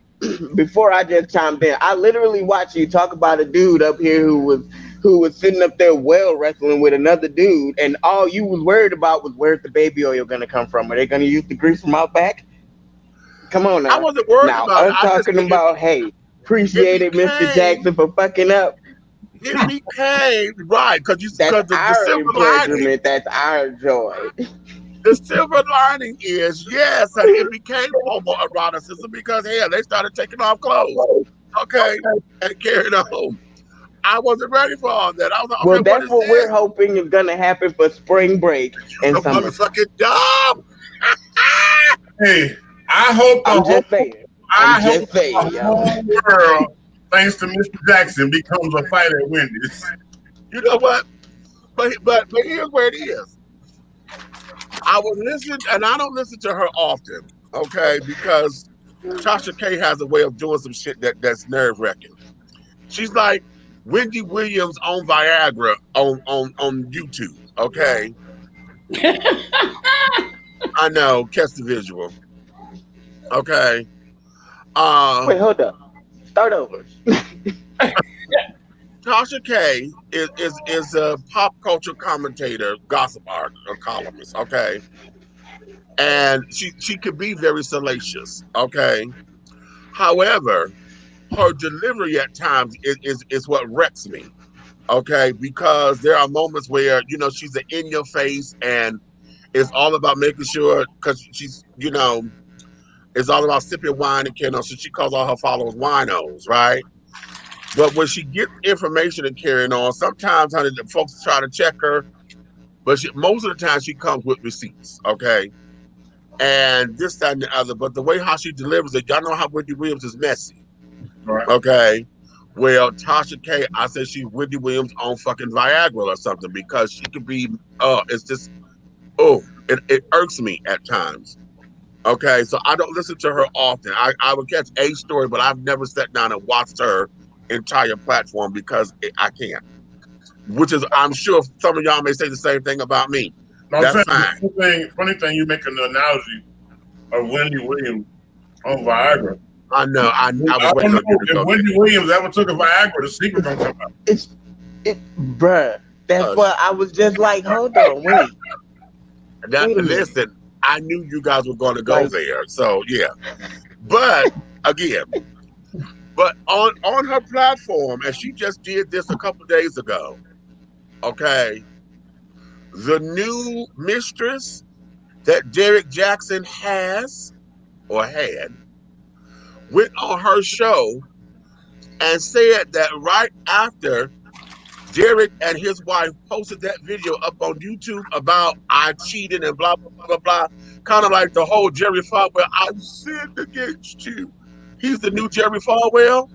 Before I just chimed in, I literally watched you talk about a dude up here who was sitting up there well wrestling with another dude, and all you was worried about was where's the baby oil gonna come from? Are they gonna use the grease from out back? Come on now. I wasn't worried now, about I'm talking about, hey, appreciated Mr. Jackson for fucking up. It became right because That's the our silver lining. encouragement. That's our joy. The silver lining is, yes, it became homoeroticism because, hell, they started taking off clothes, okay, and carrying on. I wasn't ready for all that. I was like, well, okay, that's what we're hoping is going to happen for spring break and summer. Motherfucking dumb. Hey, I hope I'm just saying. I hope the whole world, thanks to Mr. Jackson, becomes a fighter at Wendy's. You know what? But here's where it is. I was listening, and I don't listen to her often, okay, because Tasha K has a way of doing some shit that's nerve-wracking. She's like Wendy Williams on Viagra on YouTube, okay? I know, catch the visual. Okay. Wait, hold up. Start over. Tasha K is a pop culture commentator, gossip artist, or columnist, okay? And she could be very salacious, okay? However, her delivery at times is what wrecks me, okay? Because there are moments where, you know, she's in your face and it's all about making sure, because she's, you know, it's all about sipping wine and carrying on. So she calls all her followers winos, right? But when she gets information and carrying on, sometimes, honey, the folks try to check her, but most of the time she comes with receipts, okay? And this, that, and the other. But the way how she delivers it, y'all know how Wendy Williams is messy, right? Okay? Well, Tasha K, I said she's Wendy Williams on fucking Viagra or something because she could be, it's just, it irks me at times. Okay, so I don't listen to her often. I would catch a story, but I've never sat down and watched her entire platform because I can't. Which is, I'm sure some of y'all may say the same thing about me. No, that's fine. Funny thing, you make an analogy of Wendy Williams on Viagra. I know. I was waiting on you to go. If Wendy Williams ever took a Viagra, the secret don't come out. Bruh. That's what I was just like. Hold on, wait. Listen, I knew you guys were going to go there, so yeah. But again, on her platform, and she just did this a couple days ago. Okay, the new mistress that Derek Jackson has or had went on her show and said that right after Derek and his wife posted that video up on YouTube about I cheated and blah, blah, blah, blah, blah. Kind of like the whole Jerry Falwell, I sinned against you. He's the new Jerry Falwell.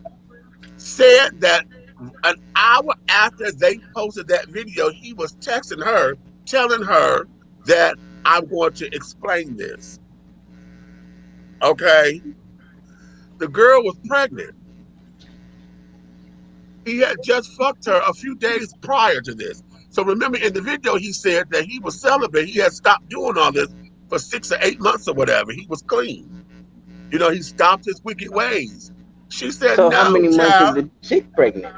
Said that an hour after they posted that video, he was texting her, telling her that I'm going to explain this. Okay? The girl was pregnant. He had just fucked her a few days prior to this. So remember in the video, he said that he was celibate. He had stopped doing all this for 6 or 8 months or whatever. He was clean. You know, he stopped his wicked ways. She said, so no, how many months is the chick pregnant?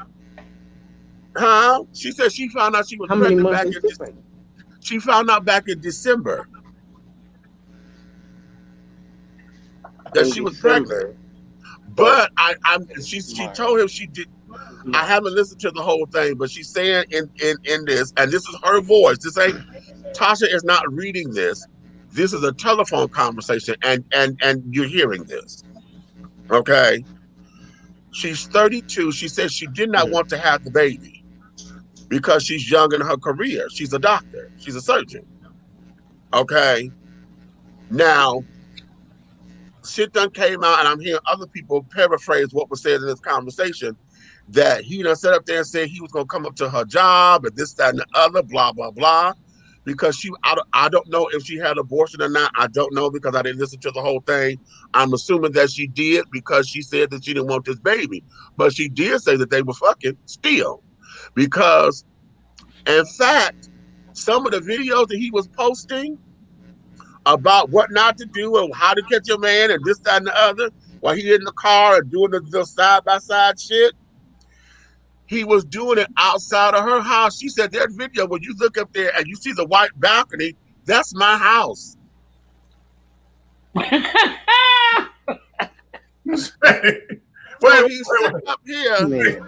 Huh? She said she found out she was pregnant back in December. She found out back in December that she was pregnant. But she told him she did. I haven't listened to the whole thing, but she's saying in this, and this is her voice. This ain't Tasha is not reading this. This is a telephone conversation, and you're hearing this. Okay. She's 32. She says she did not want to have the baby because she's young in her career. She's a doctor. She's a surgeon. Okay. Now, shit done came out, and I'm hearing other people paraphrase what was said in this conversation, that he done sat up there and said he was going to come up to her job and this, that, and the other, blah, blah, blah. because I don't know if she had abortion or not. I don't know because I didn't listen to the whole thing. I'm assuming that she did because she said that she didn't want this baby. But she did say that they were fucking still. Because, in fact, some of the videos that he was posting about what not to do and how to catch your man and this, that, and the other, while he in the car and doing the side-by-side shit, he was doing it outside of her house. She said that video, when you look up there and you see the white balcony, that's my house. Wait, He's sitting up here.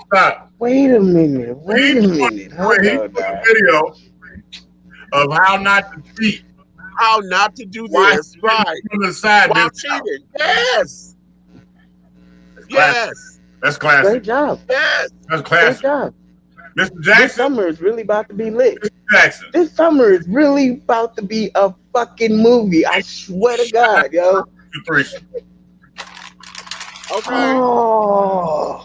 Stop. Wait a minute. Hold on, video of how not to cheat. How not to do this, right? On the side, while cheating. Yes. Yes. That's classic. Great job. Yes. That's classic. Great job. Mr. Jackson. This summer is really about to be lit. Mr. Jackson. This summer is really about to be a fucking movie. I swear to God, yo. 3. Okay. Oh.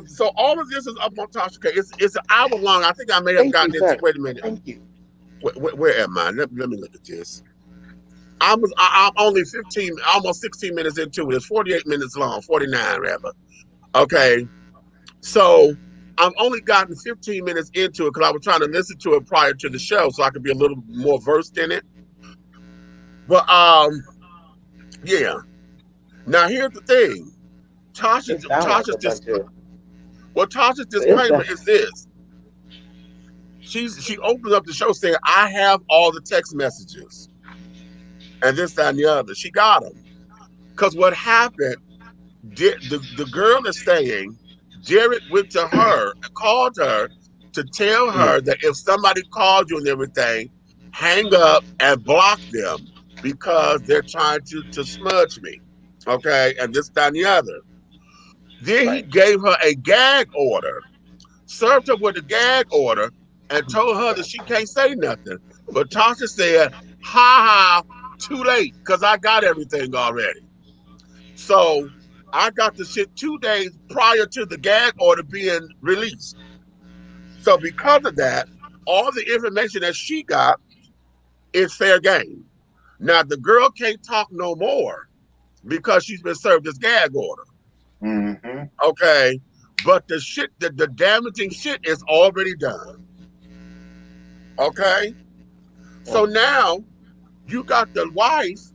So all of this is up on Tasha K. It's an hour long. I think I may have gotten into. Wait a minute. Thank you. Where am I? Let me look at this. I'm only almost 16 minutes into it. It's 48 minutes long, 49 rather. Okay. So I've only gotten 15 minutes into it because I was trying to listen to it prior to the show so I could be a little more versed in it. But yeah. Now here's the thing. Tasha's disclaimer is this. She opens up the show saying, I have all the text messages. And this, that, and the other. She got them. Because what happened, the girl is saying, Jared went to her and called her to tell her that if somebody called you and everything, hang up and block them because they're trying to smudge me. Okay? And this, that, and the other. Then he gave her a gag order, served her with a gag order, and told her that she can't say nothing. But Tasha said, ha, too late, because I got everything already. So I got the shit 2 days prior to the gag order being released. So because of that, all the information that she got is fair game. Now, the girl can't talk no more because she's been served this gag order. Mm-hmm. Okay? But the shit, the damaging shit is already done. Okay? So now you got the wife.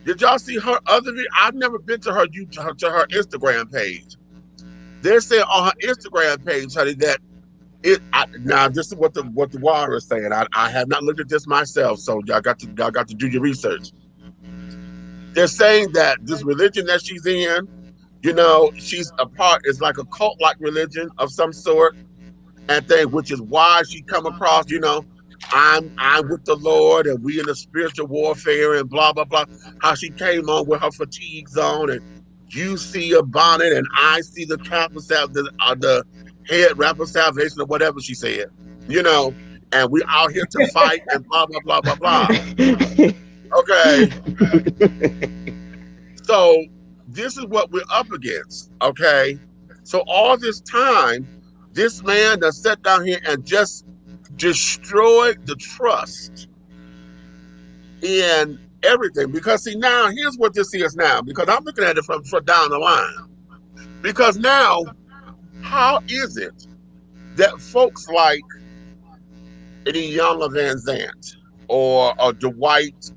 Did y'all see her other video? I've never been to her Instagram page. They're saying on her Instagram page, honey, that now this is what the water is saying. I have not looked at this myself, so y'all got to do your research. They're saying that this religion that she's in, you know, she's a part, it's like a cult-like religion of some sort, and thing, which is why she come across, you know, I'm with the Lord and we in a spiritual warfare and blah, blah, blah. How she came on with her fatigues on and you see a bonnet and I see the cap of the head wrap of salvation or whatever she said, you know, and we out here to fight and blah, blah, blah, blah, blah. Okay. So this is what we're up against. Okay. So all this time, this man that sat down here and just destroyed the trust in everything. Because see, now here's what this is now. Because I'm looking at it from down the line. Because now, how is it that folks like Eddie Young Van Zant or Dwight,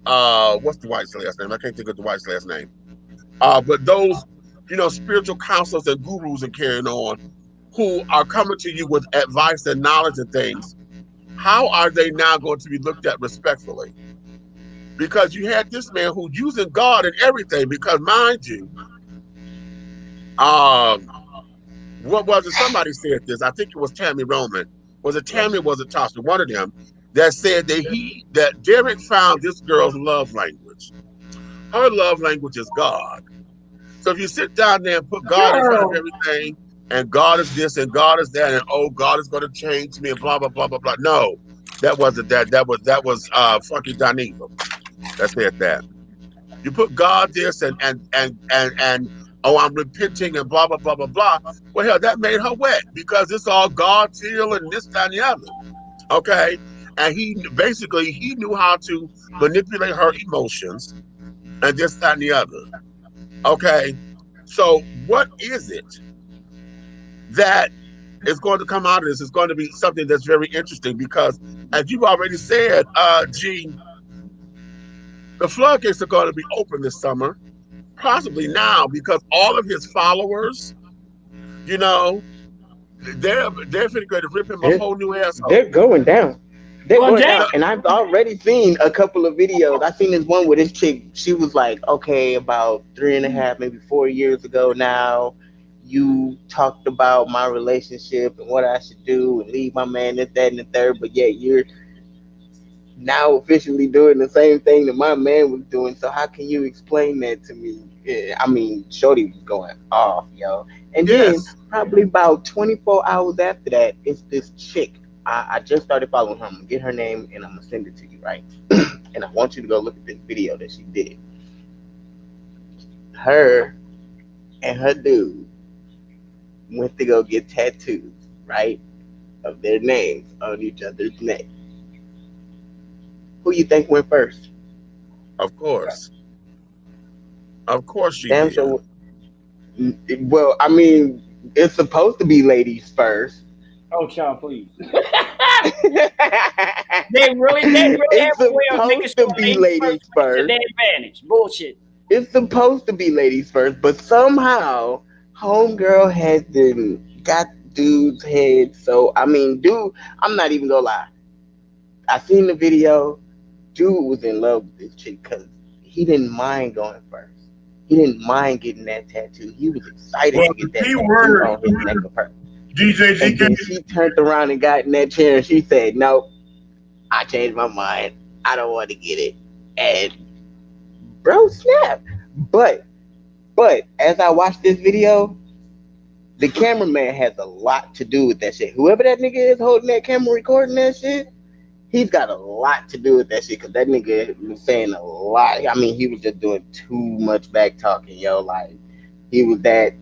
what's Dwight's last name? I can't think of Dwight's last name. But those, you know, spiritual counselors and gurus and carrying on, who are coming to you with advice and knowledge and things, how are they now going to be looked at respectfully? Because you had this man who using God and everything, because mind you, what was it? Somebody said this. I think it was Tammy Roman. Was it Tammy? Was it Tasha? One of them that said that Derek found this girl's love language. Her love language is God. So if you sit down there and put God in front of everything, and God is this and God is that, and oh, God is going to change me and blah, blah, blah, blah, blah. No, that wasn't that. That was fucking Daniva. That said that. You put God this and oh, I'm repenting and blah, blah, blah, blah, blah. Well, hell, that made her wet because it's all God's will and this, that, and the other. Okay? And he knew how to manipulate her emotions and this, that, and the other. Okay. So what is it that is going to come out of this? It's going to be something that's very interesting because, as you've already said, G, the floodgates are going to be open this summer, possibly now, because all of his followers, you know, they're going to rip him a whole new asshole. They're going down. They're going down. And I've already seen a couple of videos. I seen this one with this chick. She was like, okay, about 3.5, maybe 4 years ago now, you talked about my relationship and what I should do and leave my man, this, that, and the third, but yet you're now officially doing the same thing that my man was doing. So how can you explain that to me? I mean, Shorty was going off, yo. And then probably about 24 hours after that, it's this chick. I just started following her. I'm gonna get her name and I'm gonna send it to you, right? And I want you to go look at this video that she did. Her and her dude went to go get tattoos, right, of their names on each other's neck. Who you think went first? Of course. Of course she Damn did. sure. Well, I mean, it's supposed to be ladies first. Oh, child, please. They really it's have a way of making supposed to be ladies first. To their advantage. Bullshit. It's supposed to be ladies first, but somehow homegirl has got dude's head. So I mean, dude, I'm not even gonna lie. I seen the video. Dude was in love with this chick because he didn't mind going first. He didn't mind getting that tattoo. He was excited to get that tattoo on his neck of her. DJ And then she turned around and got in that chair and she said, "Nope, I changed my mind. I don't want to get it." And bro, snap. But as I watched this video, the cameraman has a lot to do with that shit. Whoever that nigga is holding that camera recording that shit, he's got a lot to do with that shit, because that nigga was saying a lot. I mean, he was just doing too much back talking, yo. Like, he was that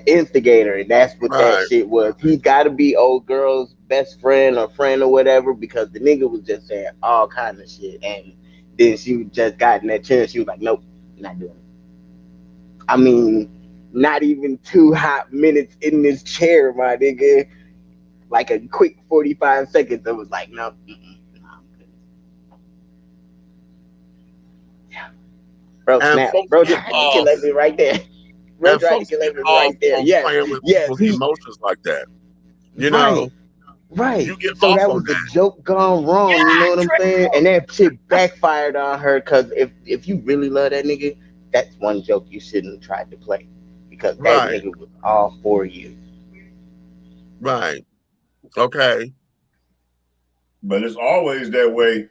instigator, and that's what that shit was. He got to be old girl's best friend or friend or whatever, because the nigga was just saying all kinds of shit. And then she just got in that chair and she was like, "Nope, not doing it." I mean, not even 2 hot minutes in this chair, my nigga. Like a quick 45 seconds, it was like, "No, no, I'm good." Yeah. Bro, snap. Bro, tried to kill me right there. Bro, tried to kill me right there. Yeah. People's emotions like that. You know? Right. You get so off that on was that. a joke gone wrong, you know what I'm saying? And that shit backfired on her, because if you really love that nigga, that's one joke you shouldn't have tried to play, because that nigga was all for you. Right. Okay. But it's always that way.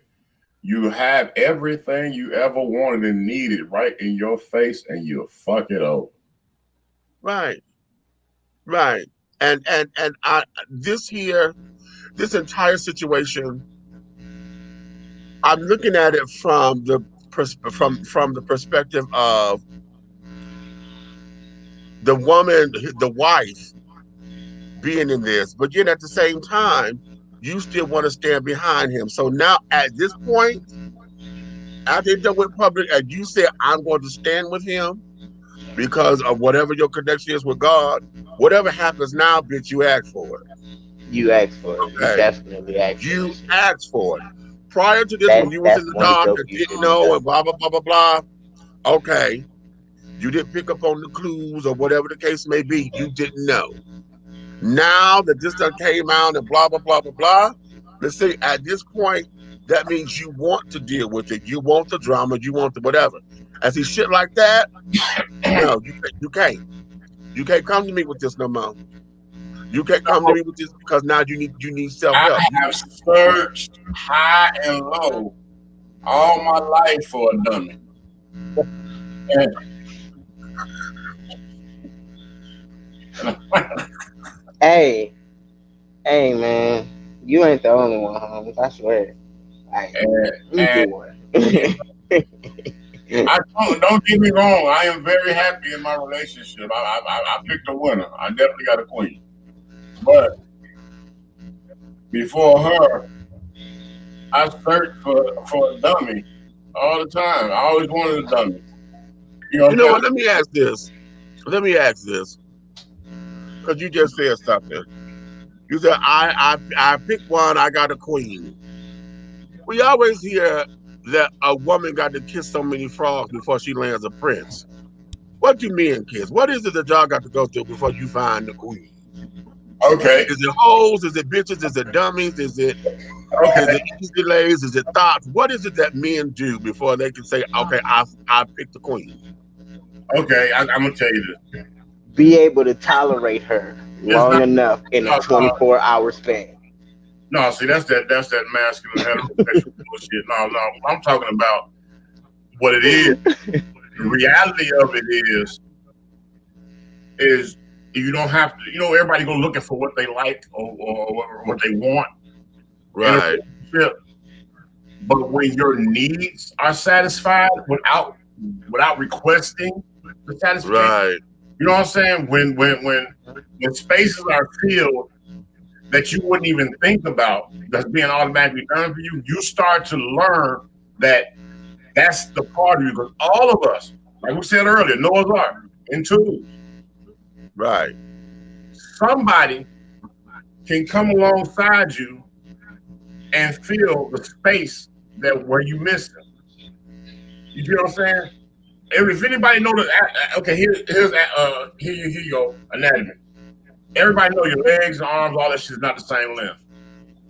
You have everything you ever wanted and needed right in your face, and you fuck it over. Right. Right. And this entire situation, I'm looking at it from the perspective of the woman, the wife, being in this, but yet at the same time, you still want to stand behind him. So now at this point, after it's done with public, and you say, "I'm going to stand with him because of whatever your connection is with God," whatever happens now, bitch, you asked for it. You asked for it. You definitely asked for it. You asked for it. Prior to this, when you was in the dark and didn't know and blah, blah, blah, blah, blah, okay, you didn't pick up on the clues or whatever the case may be. You didn't know. Now that this done came out and blah, blah, blah, blah, blah, let's say at this point, that means you want to deal with it. You want the drama. You want the whatever. I see shit like that. No, you can't. You can't come to me with this no more. You can't come to me with this, because now you need self-help. I have searched high and low all my life for a dummy. Hey, man, you ain't the only one, Holmes. I swear. Like, don't get me wrong. I am very happy in my relationship. I picked a winner. I definitely got a queen. But before her, I search for a dummy all the time. I always wanted a dummy. You know what? Let me ask this. Because you just said something. You said I picked one. I got a queen. We always hear that a woman got to kiss so many frogs before she lands a prince. What do men kiss? What is it that y'all got to go through before you find the queen? Okay. Is it hoes? Is it bitches? Is it dummies? Is it easy lays? Is it thoughts? What is it that men do before they can say, okay, I picked the queen? Okay, I'm gonna tell you this. Be able to tolerate her long enough in a 24-hour span. No, see, that's that masculine heterosexual bullshit. No, I'm talking about what it is. The reality of it is you don't have to. You know, everybody go looking for what they like or what they want. Right. But when your needs are satisfied without requesting the satisfaction, right. You know what I'm saying? When spaces are filled that you wouldn't even think about that's being automatically done for you, you start to learn that that's the part of you. Because all of us, like we said earlier, Noah's Ark, in twos. Right. Somebody can come alongside you and fill the space where you missed them. You see what I'm saying? If anybody know that, okay, here you go, anatomy. Everybody know your legs, arms, all that shit is not the same length.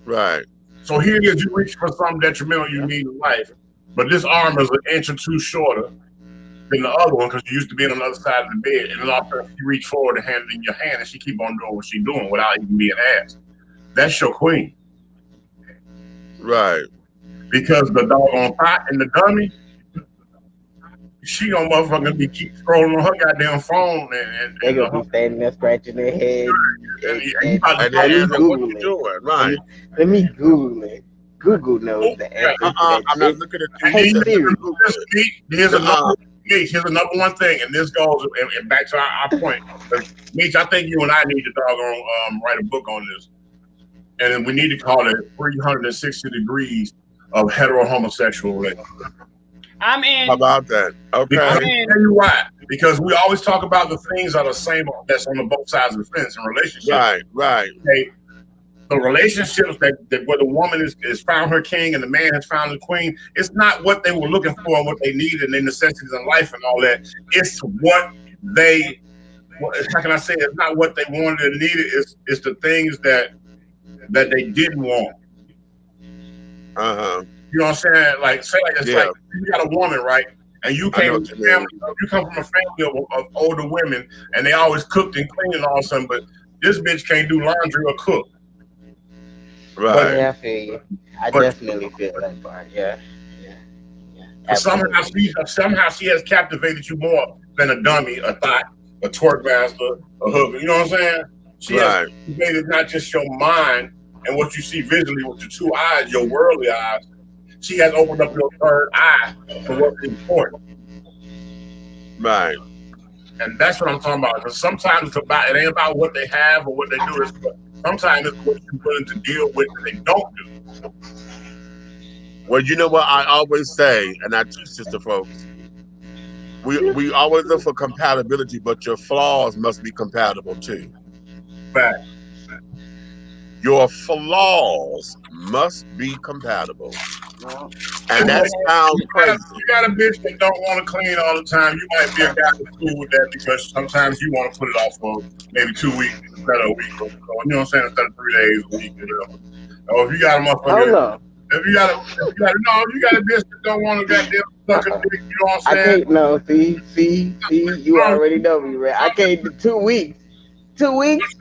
Right. So here it is, you reach for something detrimental you need in life, but this arm is an inch or two shorter than the other one because you used to be on the other side of the bed, and then all of a sudden you reach forward and hand it in your hand, and she keep on doing what she's doing without even being asked. That's your queen. Right. Because the doggone pot and the dummy, she gonna motherfucking keep scrolling on her goddamn phone and they gonna be standing there scratching their head. And what you doing? Right. Let me Google it. Google knows the answer. I'm not looking at Here's another one thing, and this goes and back to our point. Meech, I think you and I need to doggone write a book on this, and then we need to call it 360 degrees of hetero homosexual relationship. I'm in. How about that? Okay. I'll tell you why. Because we always talk about the things that are the same that's on the both sides of the fence in relationships. Right. Okay. The relationships that where the woman is found her king and the man has found the queen, it's not what they were looking for and what they needed and their necessities in life and all that. It's what they, how can I say, it's not what they wanted and needed. It's the things that they didn't want. You know what I'm saying? Like, say like it's like you got a woman, right? And you came from you come from a family of older women, and they always cooked and cleaned and all of a sudden, but this bitch can't do laundry or cook. Right. Yeah, I feel you. I definitely feel that part. Yeah. Somehow she has captivated you more than a dummy, a thought, a twerk master, a hooker. You know what I'm saying? She has captivated not just your mind and what you see visually with your two eyes, your worldly eyes. She has opened up your third eye for what's important. Right. And that's what I'm talking about. Because sometimes it ain't about what they have or what they do. Sometimes it's what you're willing to deal with that they don't do. Well, you know what I always say, and I teach this to folks. We always look for compatibility, but your flaws must be compatible too. Fact. Your flaws must be compatible. And that sounds crazy. You got a bitch that don't want to clean all the time. You might be a guy that's cool with that because sometimes you want to put it off for maybe 2 weeks instead of a week. Or so, you know what I'm saying? Instead of 3 days a week. Or if you got a motherfucker. If you got a bitch that don't want to goddamn suck a dick, you know what I'm saying? I can't, see, you already know me, right? I can't do 2 weeks. 2 weeks?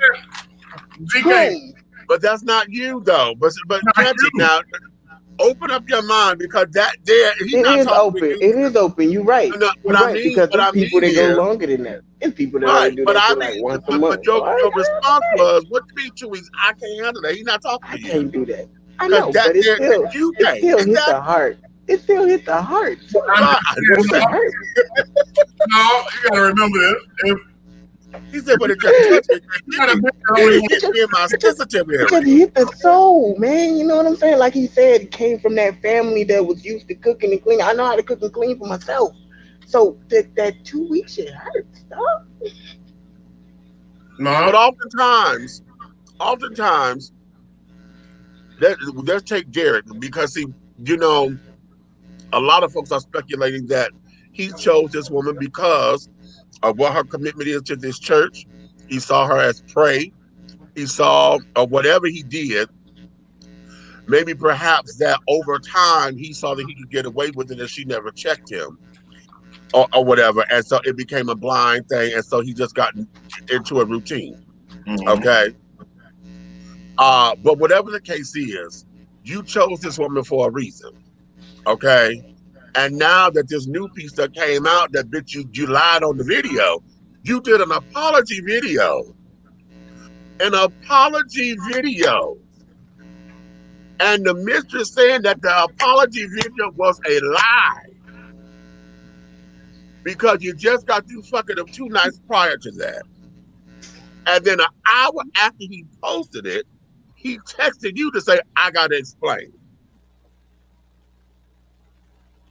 GK. But that's not you though. But catch it now. Open up your mind because he's not talking to you. It is open. You're right. Because there's people that go longer than that. There's people that only do that for like once a month. But your response was, "What do you mean 2 weeks? I can't handle that. He's not talking to you. I can't do that. I know, but it still hit the heart. It still hit the heart. No, you gotta remember this. He said, but it just touched me. It hit my sensitive area. Just hit the soul, man. You know what I'm saying? Like he said, he came from that family that was used to cooking and cleaning. I know how to cook and clean for myself. So that 2 weeks shit hurts, dog. No, but oftentimes, let's take Derek, because he, you know, a lot of folks are speculating that he chose this woman because of what her commitment is to this church. He saw her as prey. He saw, or whatever he did, maybe perhaps that over time he saw that he could get away with it and she never checked him, or whatever. And so it became a blind thing. And so he just got into a routine. Okay. But whatever the case is, you chose this woman for a reason. Okay. And now that this new piece that came out, that bitch, you lied on the video. You did an apology video. An apology video. And the mistress saying that the apology video was a lie. Because you just got through fucking him 2 nights prior to that. And then an hour after he posted it, he texted you to say, I gotta explain.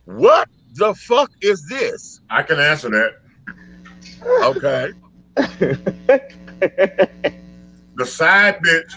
What the fuck is this? I can answer that. Okay. The side bitch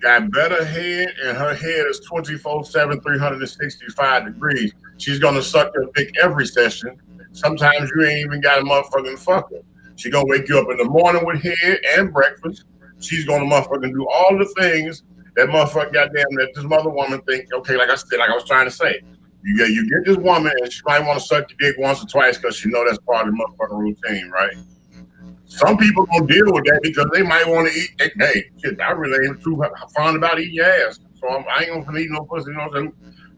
got better head, and her head is 24/7, 365 degrees. She's gonna suck your dick every session. Sometimes you ain't even got a motherfucking fucker. She gonna wake you up in the morning with head and breakfast. She's gonna motherfucking do all the things that motherfucker goddamn that this mother woman think. Okay, like I said, like I was trying to say, you get this woman and she might want to suck your dick once or twice because she know that's part of the motherfucking routine, right? Some people gonna deal with that because they might want to eat. Hey, shit, I really ain't too fond about eating ass, so I ain't gonna eat no pussy. You know what I'm saying?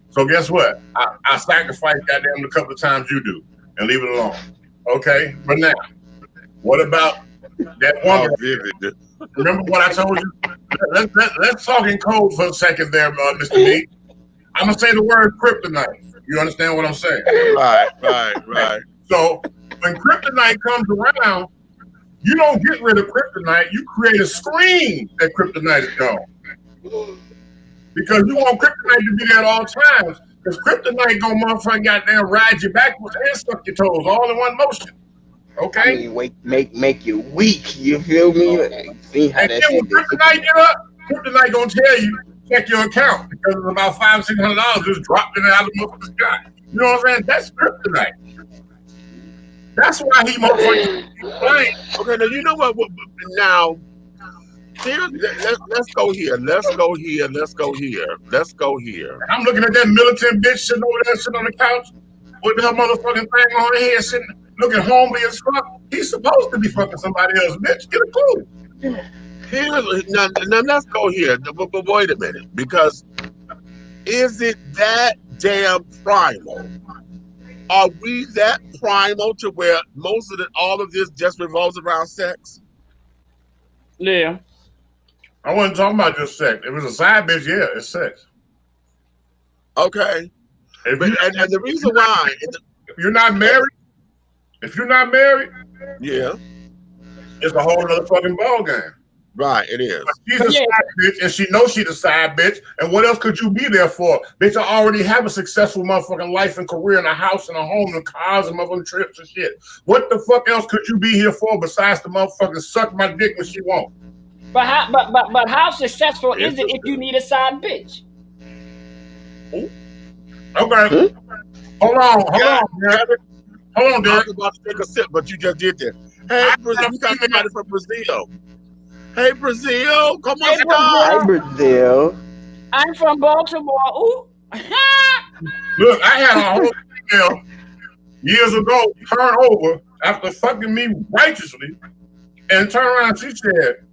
So guess what? I sacrifice goddamn a couple of times you do and leave it alone. Okay, but now, what about that woman? Remember what I told you? Let's talk in code for a second there, Mr. B. I'm gonna say the word kryptonite. You understand what I'm saying? Right. So when kryptonite comes around, you don't get rid of kryptonite. You create a screen that kryptonite is gone. Because you want kryptonite to be there at all times. Because kryptonite gonna motherfucking goddamn ride you backwards and suck your toes all in one motion. Okay? I mean, make you weak. You feel me? See how and that then when shit kryptonite get up, kryptonite gonna tell you, check your account. Because it's about $500-$600 just dropped in out of the motherfucker's sky. You know what I'm saying? That's kryptonite. That's why he motherfucking playing. Okay, now you know what? Now, let's go here. Let's go here. I'm looking at that militant bitch sitting over there, sitting on the couch with her motherfucking thing on her head, sitting, looking homely as fuck. He's supposed to be fucking somebody else, bitch. Get a clue. Now let's go here. But wait a minute, because is it that damn primal? Are we that primal to where most of all of this just revolves around sex? Yeah. I wasn't talking about just sex. If it was a side bitch, yeah, it's sex. Okay. And the reason why, if you're not married, yeah, it's a whole other fucking ball game. Right, it is. But she's a side bitch, and she knows she's a side bitch. And what else could you be there for? Bitch, I already have a successful motherfucking life and career and a house and a home and cars and motherfucking trips and shit. What the fuck else could you be here for besides the motherfucking suck my dick when she won't? But how successful is it if you need a side bitch? Okay. Hold on, Derek. I was about to take a sip, but you just did that. Hey, Brazil, we got somebody from Brazil. Hey, Brazil, come on, Hi, Brazil. I'm from Baltimore. Ooh. Look, I had a whole female years ago turn over after fucking me righteously and turn around and she said,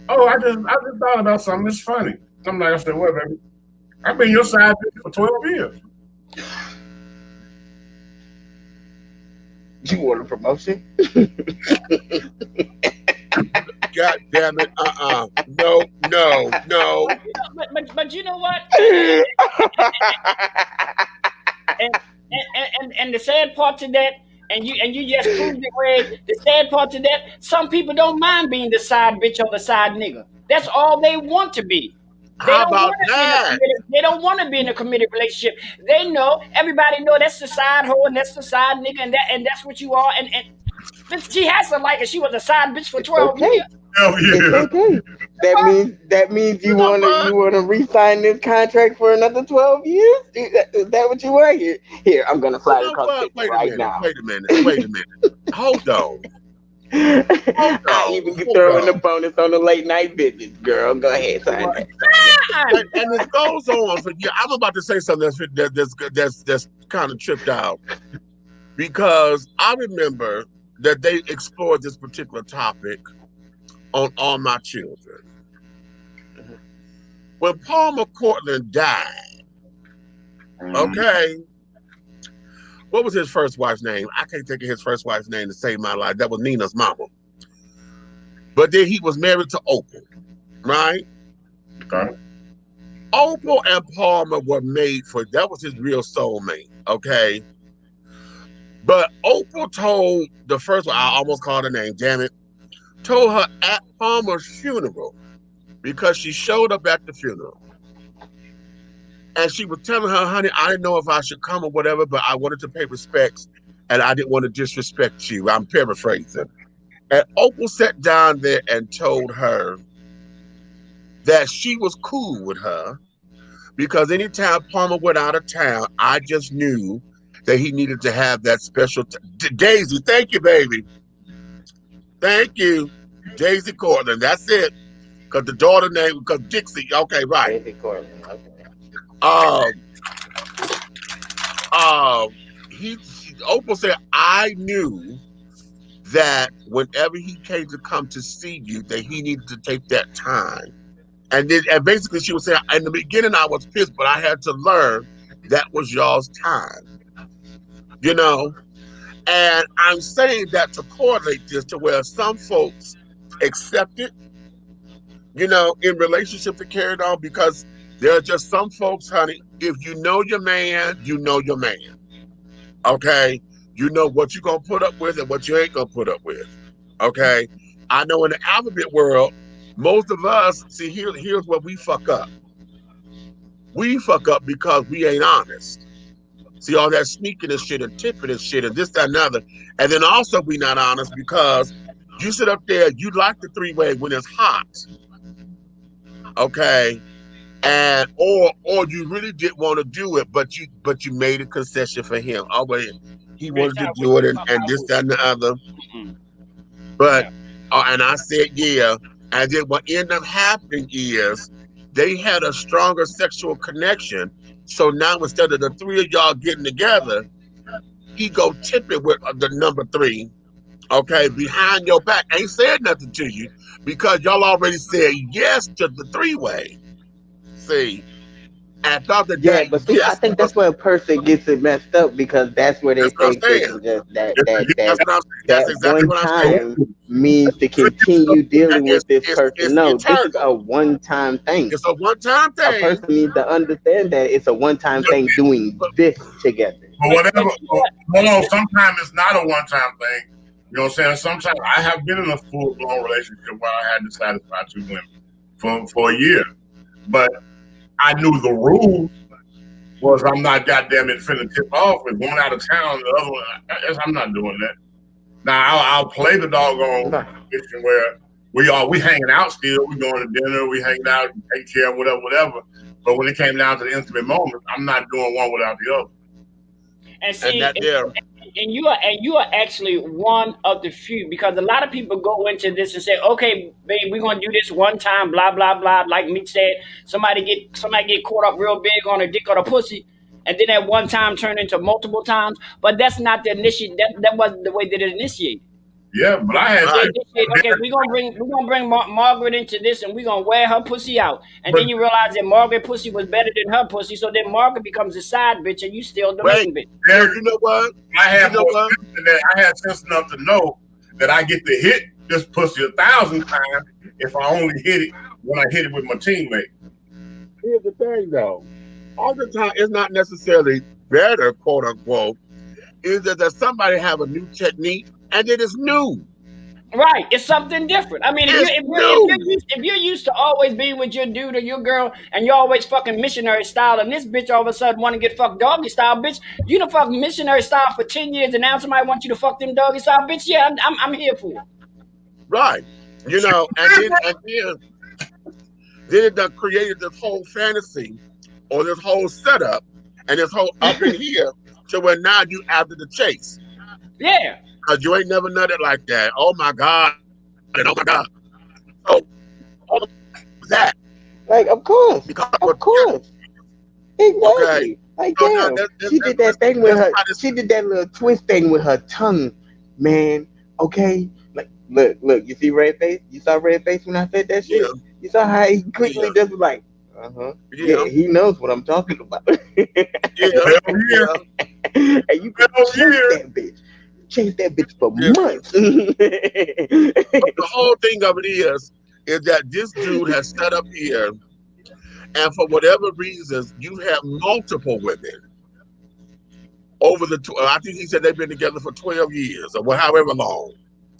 oh, I just thought about something. It's funny. I'm like, I said, what, baby? I've been your side bitch for 12 years. You want a promotion? God damn it! No. But you know what? and the sad part to that, And you just proved it. Where the sad part to that, some people don't mind being the side bitch or the side nigga. That's all they want to be. They How don't about want to be in a that? committed. They don't want to be in a committed relationship. They know, everybody know that's the side hoe and that's the side nigga and that's what you are. And she has to like it. She was a side bitch for 12 years. It's okay. That means you wanna re-sign this contract for another 12 years? Is that what you want here? Here, I'm gonna fly across it right now. Wait a minute. Hold on. I even can throw in the bonus on the late night visits, girl. Go ahead, sign that. And this goes on for you. I'm about to say something that's kind of tripped out, because I remember that they explored this particular topic on All My Children. When Palmer Cortland died, okay, what was his first wife's name? I can't think of his first wife's name to save my life. That was Nina's mama. But then he was married to Opal, right? Okay. Opal and Palmer were made for, that was his real soulmate, okay? But Opal told the first one, I almost called her name, damn it, told her at Palmer's funeral, because she showed up at the funeral. And she was telling her, honey, I didn't know if I should come or whatever, but I wanted to pay respects and I didn't want to disrespect you. I'm paraphrasing. And Opal sat down there and told her that she was cool with her because anytime Palmer went out of town, I just knew that he needed to have that special Daisy, thank you, baby. Thank you. Daisy Cortland, that's it. Because the daughter name, because Dixie, okay, right. Daisy Cortland, okay. Opal said, I knew that whenever he came to come to see you, that he needed to take that time. And basically she was saying, in the beginning I was pissed, but I had to learn that was y'all's time. You know? And I'm saying that to correlate this to where some folks accept it, you know, in relationships that carried on, because there are just some folks, honey, if you know your man, you know your man. Okay? You know what you're going to put up with and what you ain't going to put up with. Okay? I know in the alphabet world, most of us, see, here's where we fuck up. We fuck up because we ain't honest. See, all that sneaking and shit and tipping and shit and this, that, and other. And then also we not honest because you sit up there, you like the three-way when it's hot. Okay? And or you really didn't want to do it, but you made a concession for him. Oh, but he wanted to do it and this, that, and the other. But and I said yeah. And then what ended up happening is they had a stronger sexual connection. So now instead of the three of y'all getting together, he go tip it with the number 3, okay, behind your back. Ain't said nothing to you because y'all already said yes to the three-way. See, and thought that but see, I think that's where a person gets it messed up because that's where they think that exactly one time means to continue dealing with this person. No, this is a one-time thing. It's a one-time thing. A person needs to understand that it's a one-time thing doing this together. But whatever, hold on, sometimes it's not a one-time thing. You know what I'm saying? Sometimes I have been in a full-blown relationship where I had to satisfy 2 women for a year. But I knew the rules was I'm not goddamn it finna tip off with one out of town, the other one. I'm not doing that. Now I'll play the doggone situation where we hanging out still, we going to dinner, we hanging out, take care of whatever. But when it came down to the intimate moment, I'm not doing one without the other. And see, and you are actually one of the few, because a lot of people go into this and say, okay, babe, we're gonna do this one time, blah blah blah. Like Meek said, somebody get caught up real big on a dick or a pussy, and then that one time turn into multiple times. But that's not the initiate. That wasn't the way that it initiated. Yeah, but I had okay, we're gonna bring Margaret into this, and we're gonna wear her pussy out, and then you realize that Margaret pussy was better than her pussy, so then Margaret becomes a side bitch, and you still the main bitch. You know what? I had sense enough to know that I get to hit this pussy 1,000 times if I only hit it when I hit it with my teammate. Here's the thing, though. All the time, it's not necessarily better, quote unquote. is that somebody have a new technique and it is new. Right, it's something different. I mean, if you're used to always being with your dude or your girl, and you're always fucking missionary style, and this bitch all of a sudden want to get fucked doggy style, bitch, you done fuck missionary style for 10 years, and now somebody wants you to fuck them doggy style, bitch. Yeah, I'm here for it. Right, you know, and then it done created this whole fantasy or this whole setup and this whole up in here to where now you after the chase. Yeah. Because you ain't never nutted like that. Oh my God. And oh my God. So, all of that. Like, of course. Of course. Exactly. Okay. Like, damn. She did that thing with her. She did that little twist thing with her tongue, man. Okay. Like, look. You see red face? You saw red face when I said that shit? Yeah. You saw how he quickly just was like, yeah, he knows what I'm talking about. Yeah. And you can chase that bitch. Chase that bitch for months. But the whole thing of it is that this dude has set up here, and for whatever reasons, you have multiple women over the. I think he said they've been together for 12 years or however long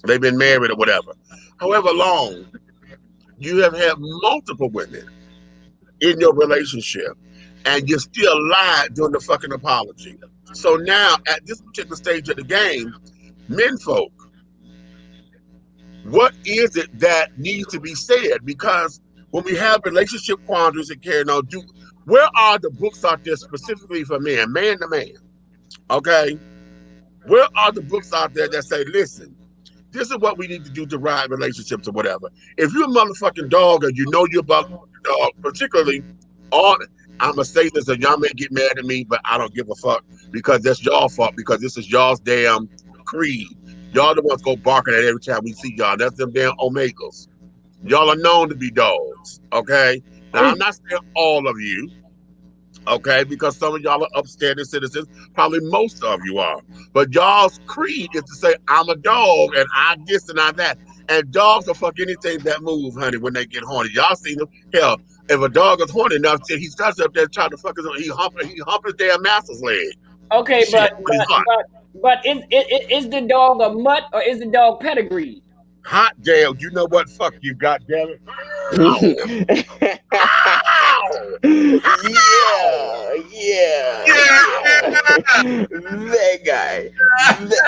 they've been married or whatever. However long, you have had multiple women in your relationship, and you still lied during the fucking apology. So now, at this particular stage of the game, men folk, what is it that needs to be said? Because when we have relationship quandaries and carrying on, where are the books out there specifically for men, man to man? Okay? Where are the books out there that say, listen, this is what we need to do to ride relationships or whatever? If you're a motherfucking dog and you know you're about dog, particularly on, I'm going to say this, and y'all may get mad at me, but I don't give a fuck because that's y'all fault because this is y'all's damn creed. Y'all the ones go barking at every time we see y'all. That's them damn omegas. Y'all are known to be dogs, okay? Now, I'm not saying all of you, okay, because some of y'all are upstanding citizens. Probably most of you are. But y'all's creed is to say, I'm a dog, and I this and I that. And dogs will fuck anything that moves, honey, when they get horny. Y'all seen them. Hell, if a dog is horny enough, he starts up there trying to fuck he hump his damn master's leg. Okay, shit, but is the dog a mutt or is the dog pedigree? Hot damn, you know what? Fuck you, goddamn it. Yeah. That guy.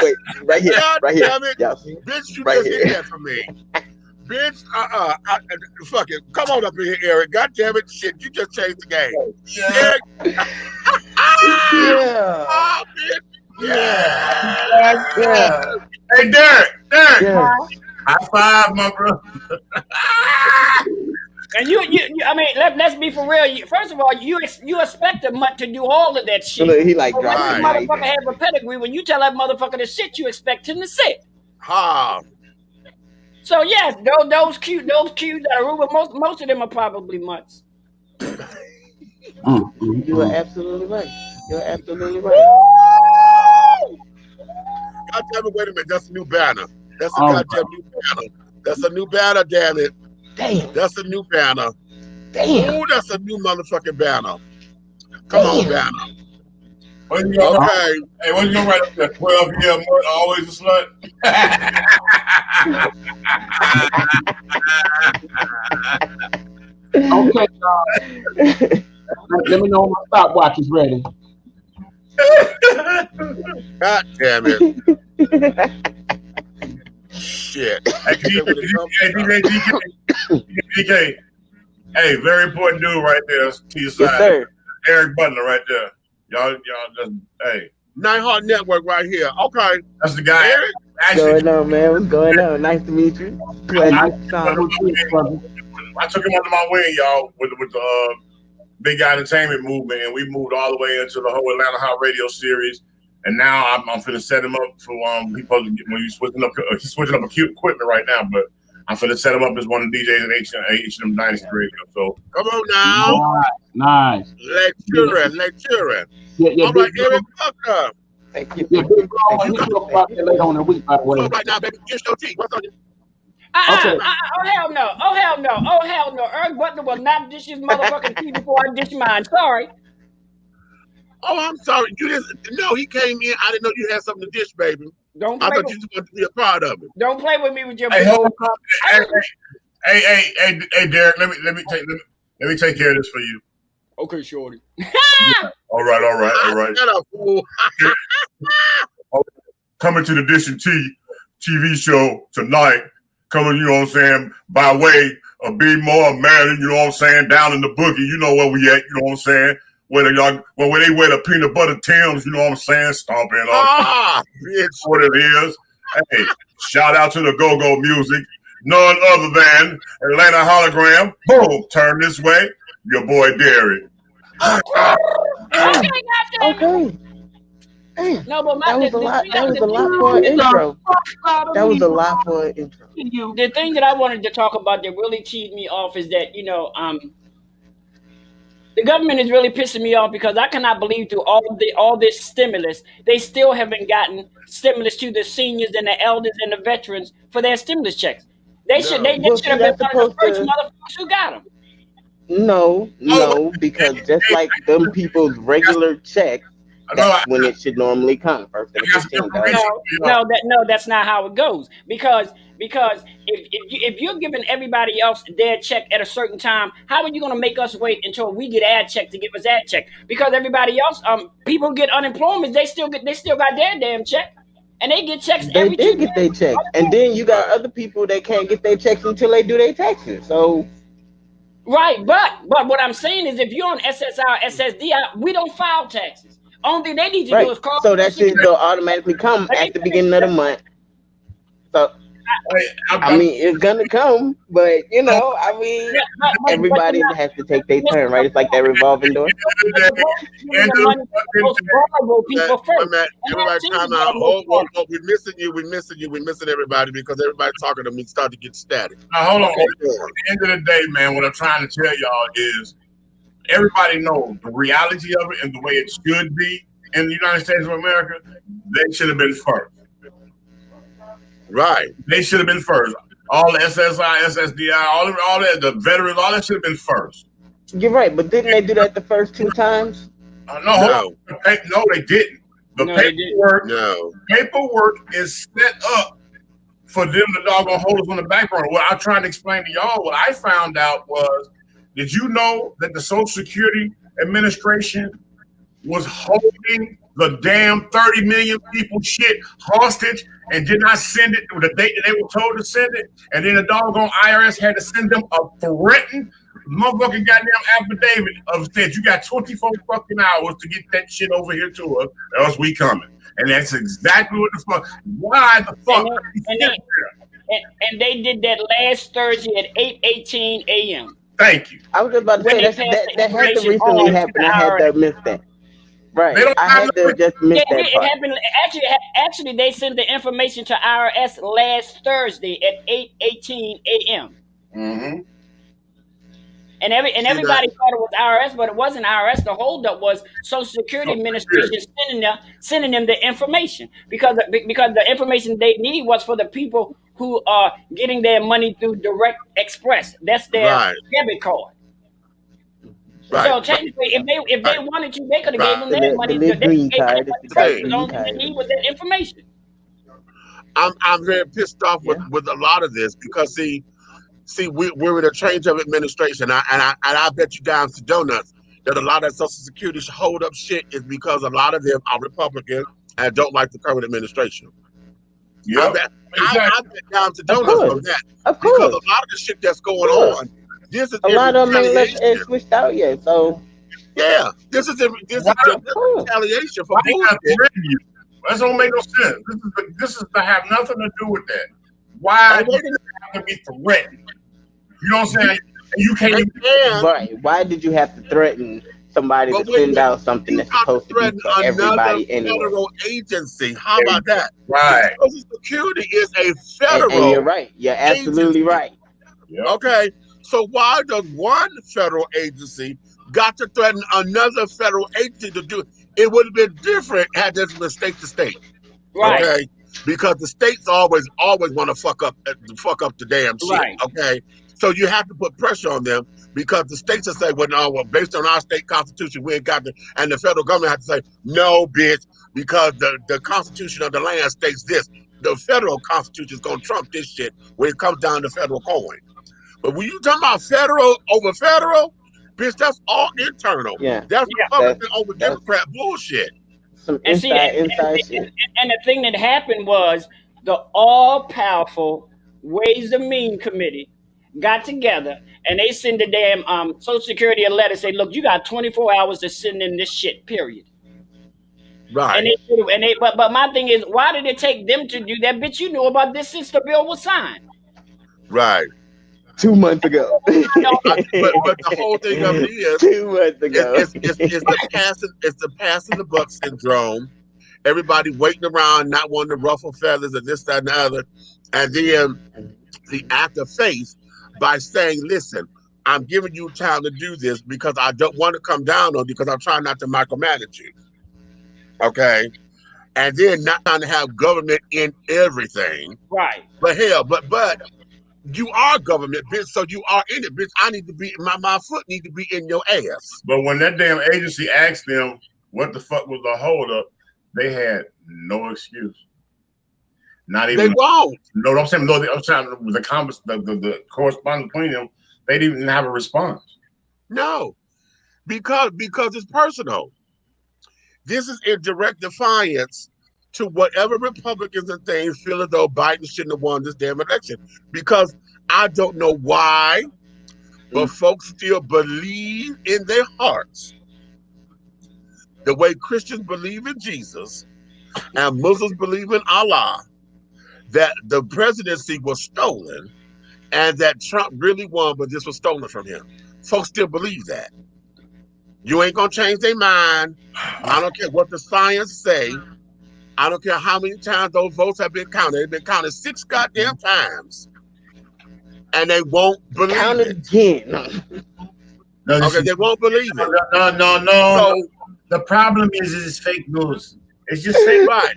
Wait, right here. God right here. Damn it. Bitch, you just did that for me. Bitch, fuck it. Come on up in here, Eric. God damn it, shit, you just changed the game. Eric. Oh, bitch. Yeah. Hey, Derek. Yeah. High five, my brother. And you, I mean, let's be for real. First of all, you expect a mutt to do all of that shit. Look, he like when dropping this knife. motherfucker have a pedigree, when you tell that motherfucker to sit, you expect him to sit. So yes, those cute that are rude, most of them are probably mutts. You are absolutely right. You're absolutely right. God damn it, wait a minute. That's a new banner. That's a goddamn new banner. That's a new banner, damn it. Damn. That's a new banner. Damn. Ooh, that's a new motherfucking banner. Come on, banner. What you gonna write? Hey, what you gonna write up there? 12-year mutt, always a slut. Okay, let me know when my stopwatch is ready. God damn it. Shit. Hey, DK. Hey, very important dude right there to your side. Yes, sir. Eric Butler right there. Y'all just, hey. Nighthawk Network right here. Okay. That's the guy. Eric? What's going on, man? What's going on? Nice to meet you. I took him under my wing, y'all, with the Big Guy Entertainment movement, and we moved all the way into the whole Atlanta Hot Radio series. And now I'm finna set him up for he's supposed to get, when he's switching up equipment right now, but I'm finna set him up as one of the DJs in H&M Dynasty Radio. So come on now. Nice. Lecturing. Yeah, all right, Eric Butler. Thank you. Yeah, big bro, you talk about that later on in the week, by the way. So right now, baby, get your tea. What's on you? Oh hell no. Eric Butler will not dish his motherfucking tea before I dish mine. Sorry. Oh, I'm sorry. You didn't. No, he came in. I didn't know you had something to dish, baby. Don't I play thought with, you just wanted to be a part of it. don't play with me with your Hey, big hold old on. Hey, Derek. Let me take care of this for you. Okay, shorty. All right. Shut up, fool. Coming to the Dish and Tea TV show tonight. Coming, you know what I'm saying, by way of being more Maryland, you know what I'm saying, down in the boogie, you know where we at, you know what I'm saying, where they wear the peanut butter Tims, you know what I'm saying, stomping on Bitch. what it is. Hey, shout out to the go-go music, none other than Atlanta Hologram. Boom, turn this way, your boy Derek. Okay. No, but That was a lot. That was a lot for an intro. That was a lot for an intro. The thing that I wanted to talk about that really teed me off is that, the government is really pissing me off because I cannot believe through all this stimulus, they still haven't gotten stimulus to the seniors and the elders and the veterans for their stimulus checks. They should have been one of the first motherfuckers who got them. No, because just like them people's regular checks, that's when it should normally come. First and 15th. No, that's not how it goes. Because if you're giving everybody else their check at a certain time, how are you going to make us wait until we get our check to give us that check? Because everybody else, people get unemployment, they still got their damn check, and they get checks. They did get their check, and then you got other people that can't get their checks until they do their taxes. So. Right, but what I'm saying is, if you're on SSI, SSDI, we don't file taxes. Only thing they need to do is call. So that shit will automatically come at the beginning of the month. So I mean, it's gonna come, but everybody has to take their turn, right? It's like that revolving door. Everybody time out. Oh, we're missing you. We're missing everybody because everybody's talking to me. Start to get static. Now, hold on. At the end of the day, man, what I'm trying to tell y'all is everybody knows the reality of it and the way it should be in the United States of America. They should have been first. Right. They should have been first. All the SSI, SSDI, all that, the veterans, all that should have been first. You're right, but didn't they do that the first 2 times? No, they didn't. The paperwork is set up for them to doggone hold us on the back burner. What I'm trying to explain to y'all, what I found out was, did you know that the Social Security Administration was holding the damn 30 million people shit hostage and did not send it with the date that they were told to send it? And then the doggone IRS had to send them a threatened motherfucking goddamn affidavit of said you got 24 fucking hours to get that shit over here to us, or else we coming. And that's exactly what the fuck. Why the fuck? And they did that last Thursday at 8:18 a.m. Thank you. I was just about to say that had to recently happen. I had to miss that. Right. I had to just miss that part. It happened. Actually, they sent the information to IRS last Thursday at 8:18 a.m. Mm-hmm. And everybody thought it was IRS, but it wasn't IRS. The holdup was Social Security Administration sending them the information because the information they need was for the people who are getting their money through Direct Express. That's their debit card. Right. So technically, if they wanted to, they could have gave them their money. They need was that information. I'm very pissed off with a lot of this because see, we're in a change of administration, and I bet you dimes to donuts that a lot of Social Security hold up shit is because a lot of them are Republican and don't like the current administration. Yeah, I bet dimes to donuts on that because a lot of the shit that's going on. This is a lot of them ain't switched out yet, so this is retaliation for bullshit. That don't make no sense. This is to have nothing to do with that. Why do you have to be threatened? You know what I'm saying? You can't. Right. Why did you have to threaten somebody to send out something that's supposed to be for everybody anyway? Federal agency. How about that? Right. Social Security is a federal. And you're right. You're absolutely right. Yep. Okay. So why does one federal agency got to threaten another federal agency to do it? It would have been different had this been state to state. Right. Okay. Because the states always want to fuck up the damn shit. Right. Okay. So you have to put pressure on them because the states will say, well, no, well, based on our state constitution, we ain't got to, and the federal government has to say, no, bitch, because the constitution of the land states this. The federal constitution is going to trump this shit when it comes down to federal coin. But when you talking about federal over federal, bitch, that's all internal. Yeah. That's Republican over Democrat bullshit. Some And the thing that happened was the all-powerful Ways and Means Committee got together and they send the damn Social Security a letter say, look, you got 24 hours to send in this shit, period. Right. But my thing is, why did it take them to do that? Bitch, you knew about this since the bill was signed. Right. 2 months ago. but the whole thing of it is 2 months ago. It's the passing the buck syndrome. Everybody waiting around, not wanting to ruffle feathers and this, that, and the other. And then the act of faith by saying, listen, I'm giving you time to do this because I don't want to come down on you because I'm trying not to micromanage you. Okay? And then not trying to have government in everything. Right. But hell, but you are government, bitch, so you are in it, bitch. I need to be, my foot need to be in your ass. But when that damn agency asked them what the fuck was the holdup, they had no excuse. Not even. They won't. No, I'm saying, no, I'm saying the correspondence between them, they didn't even have a response. No, because it's personal. This is in direct defiance to whatever Republicans and things feel as though Biden shouldn't have won this damn election. Because I don't know why, but folks still believe in their hearts the way Christians believe in Jesus and Muslims believe in Allah, that the presidency was stolen and that Trump really won, but this was stolen from him. Folks still believe that. You ain't gonna change their mind. I don't care what the science say. I don't care how many times those votes have been counted. They've been counted 6 goddamn times. And they won't believe it. Again. Okay, they won't believe it. No. So, the problem is it's fake news. It's just fake. Right.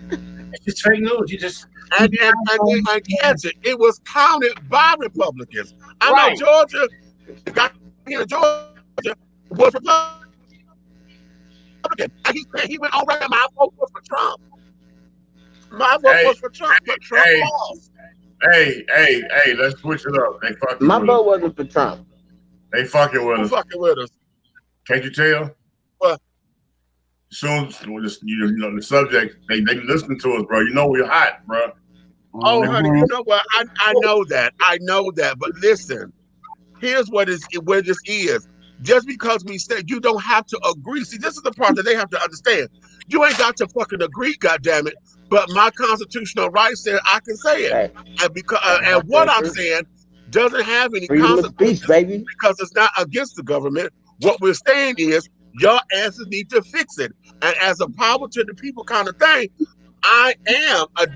It's just fake news. You just and catch it. It was counted by Republicans. I know Georgia, the guy in Georgia was Republican. And he said he went on record, my vote was for Trump. My vote was for Trump, but Trump lost. Hey, let's switch it up. They fucking My vote wasn't for Trump. They fucking with us. Fucking with us. Can't you tell? What? Soon, you know the subject. They listen to us, bro. You know we're hot, bro. Oh, honey, you know what? I know that. I know that. But listen, here's where this is. Just because we say you don't have to agree. See, this is the part that they have to understand. You ain't got to fucking agree, goddammit. But my constitutional right said I can say it. And because and what I'm saying doesn't have any consequences because it's not against the government. What we're saying is your asses need to fix it. And as a power to the people kind of thing,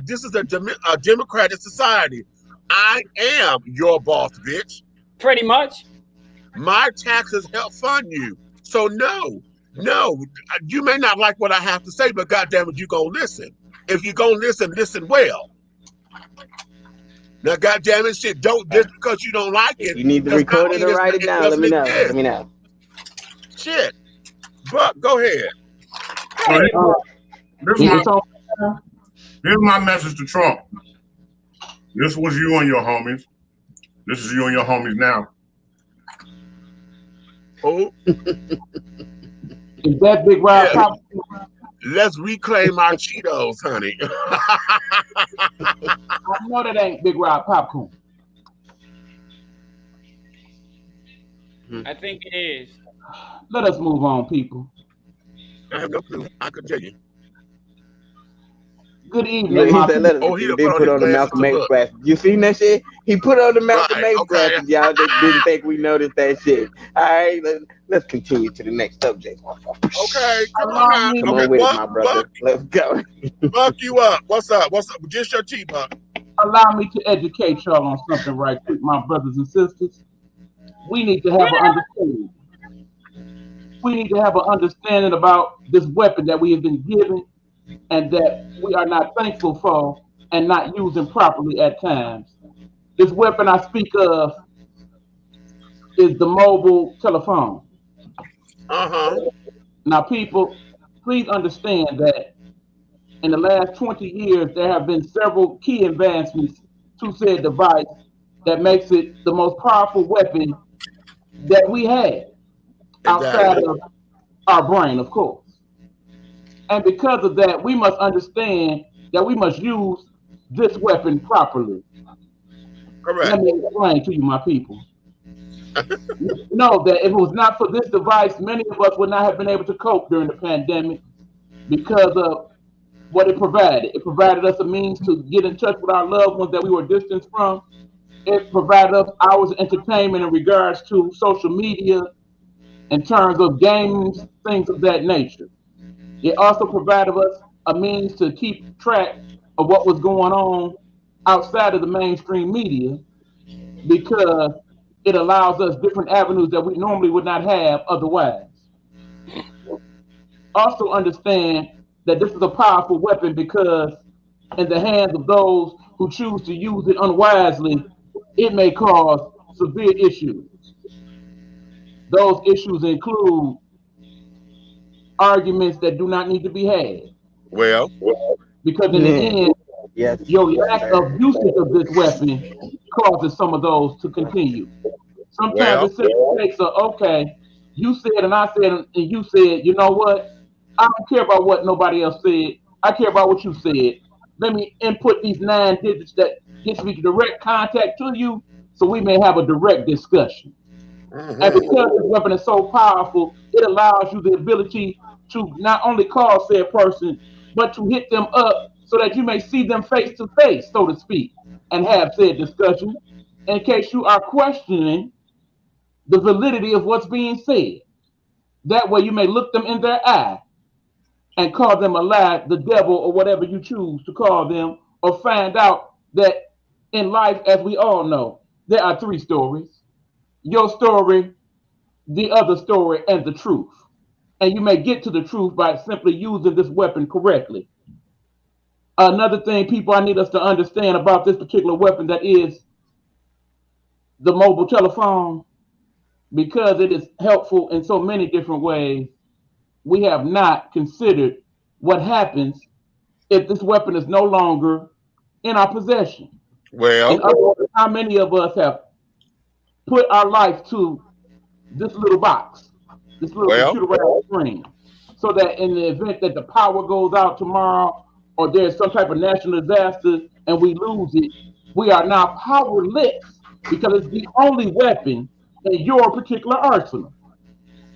this is a democratic society. I am your boss, bitch. Pretty much. My taxes help fund you. So no, you may not like what I have to say, but goddamn it, you gonna listen. If you gonna listen well. Now, goddamn it, shit, don't just because you don't like it. You need to record it or write it down. Let me know. Let me know. Shit, Buck, go ahead. Here's my message to Trump. This was you and your homies. This is you and your homies now. Oh, is that Big Rob? Yeah. Let's reclaim our Cheetos, honey. I know that ain't Big Rob popcorn. I think it is. Let us move on, people. I have no clue. I could tell you. Good evening. He put on the Malcolm X glasses. You seen that shit? He put on the Malcolm X glasses. Y'all didn't think we noticed that shit. All right, let's continue to the next subject. Okay, come on. Come on with it, my brother. Let's go. Buck you up. What's up? Just your tea, Buck. Allow me to educate y'all on something right quick, my brothers and sisters. We need to have an understanding. We need to have an understanding about this weapon that we have been given and that we are not thankful for and not using properly at times. This weapon I speak of is the mobile telephone. Uh-huh. Now, people, please understand that in the last 20 years, there have been several key advancements to said device that makes it the most powerful weapon that we have outside of our brain, of course. And because of that, we must understand that we must use this weapon properly. Correct. Let me explain to you, my people. Know that if it was not for this device, many of us would not have been able to cope during the pandemic because of what it provided. It provided us a means to get in touch with our loved ones that we were distanced from. It provided us hours of entertainment in regards to social media, in terms of games, things of that nature. It also provided us a means to keep track of what was going on outside of the mainstream media because it allows us different avenues that we normally would not have otherwise. Also understand that this is a powerful weapon because in the hands of those who choose to use it unwisely, it may cause severe issues. Those issues include arguments that do not need to be had. Well, because in the end, your lack of usage of this weapon causes some of those to continue. Sometimes it simply takes okay, you said and I said and you said, you know what? I don't care about what nobody else said. I care about what you said. Let me input these 9 digits that gets me direct contact to you so we may have a direct discussion. And because this weapon is so powerful, it allows you the ability to not only call said person, but to hit them up so that you may see them face to face, so to speak, and have said discussion in case you are questioning the validity of what's being said. That way you may look them in their eye and call them a lie, the devil, or whatever you choose to call them, or find out that in life, as we all know, there are 3 stories. Your story, the other story, and the truth. And you may get to the truth by simply using this weapon correctly. Another thing, people, I need us to understand about this particular weapon that is the mobile telephone, because it is helpful in so many different ways, we have not considered what happens if this weapon is no longer in our possession. Well, in other words, how many of us have put our life to this little box, this little computerized screen, so that in the event that the power goes out tomorrow or there's some type of national disaster and we lose it, we are now powerless because it's the only weapon in your particular arsenal.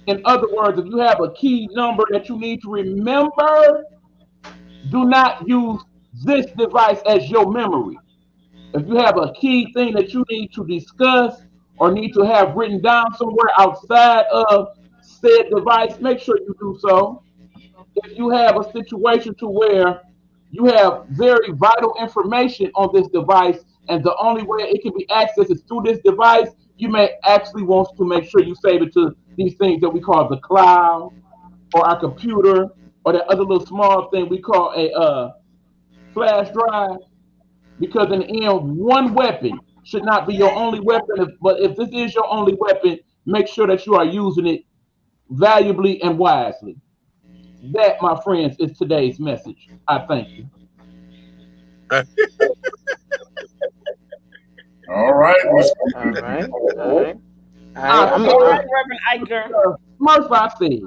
In other words, if you have a key number that you need to remember, do not use this device as your memory. If you have a key thing that you need to discuss or need to have written down somewhere outside of said device, make sure you do so. If you have a situation to where you have very vital information on this device and the only way it can be accessed is through this device, you may actually want to make sure you save it to these things that we call the cloud or our computer or that other little small thing we call a flash drive. Because in the end, one weapon should not be your only weapon. But if this is your only weapon, make sure that you are using it valuably and wisely. That, my friends, is today's message. I thank you. All right. All right. All right. I'm Reverend Eichner. Most I said.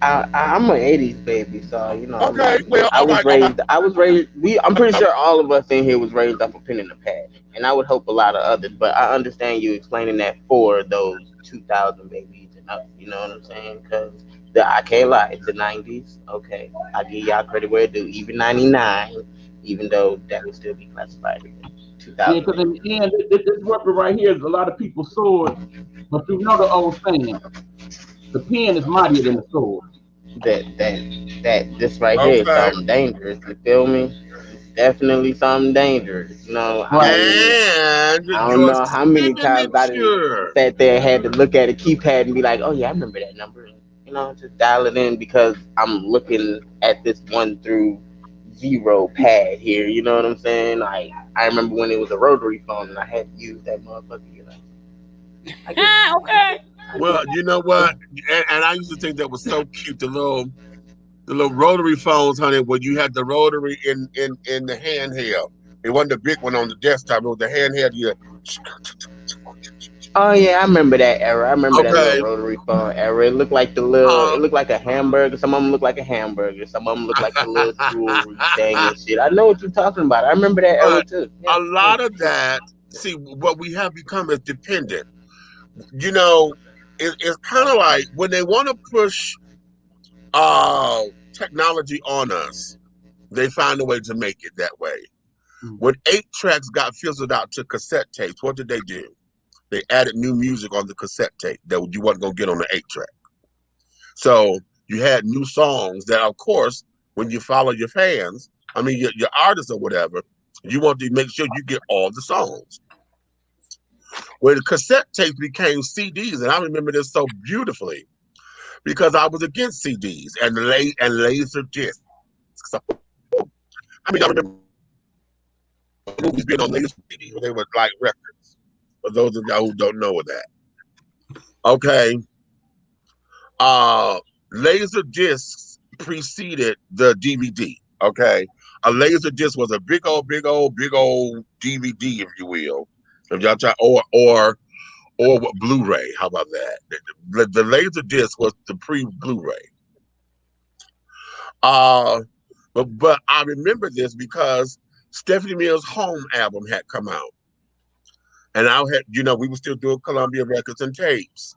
I'm an '80s baby, so you know. Okay, well, I was raised. I'm pretty sure all of us in here was raised off a pen and a pad, and I would hope a lot of others. But I understand you explaining that for those 2000 babies and up. You know what I'm saying? Because I can't lie, the '90s. Okay, I give y'all credit where it due. Even '99, even though that would still be classified as 2000. Yeah, because in the end, this weapon right here is a lot of people's sword. But you know the old saying, the pen is mightier than the sword. This right here is something dangerous. You feel me? It's definitely something dangerous. You know, I don't know how many times I sat there and had to look at a keypad and be like, oh yeah, I remember that number. You know, just dial it in because I'm looking at this 1 through 0 pad here. You know what I'm saying? Like I remember when it was a rotary phone and I had to use that motherfucker. You know. Okay. Well, you know what? And I used to think that was so cute. The little rotary phones, honey, where you had the rotary in the handheld. It wasn't the big one on the desktop. It was the handheld. You Oh yeah, I remember that era. I remember that little okay? rotary phone era. It looked like it looked like a hamburger. Some of them look like a hamburger. Some of them look like the little jewelry thing and shit. I know what you're talking about. I remember that era But too. a lot of that, see, what we have become is dependent. You know, it's kind of like when they want to push technology on us, they find a way to make it that way. When 8 tracks got filtered out to cassette tapes, what did they do? They added new music on the cassette tape that you wasn't gonna get on the 8 track. So you had new songs that, of course, when you follow your fans, I mean your artists or whatever, you want to make sure you get all the songs. When the cassette tapes became CDs, and I remember this so beautifully because I was against CDs and laser discs. So, I mean, I remember movies being on laser CDs, they were like records. For those of y'all who don't know that, okay. Laser discs preceded the DVD. Okay, a laser disc was a big old DVD, if you will. If y'all try, or Blu-ray. How about that? The laser disc was the pre-Blu-ray. But I remember this because Stephanie Mills' Home album had come out, and I had, we were still doing Columbia Records and tapes.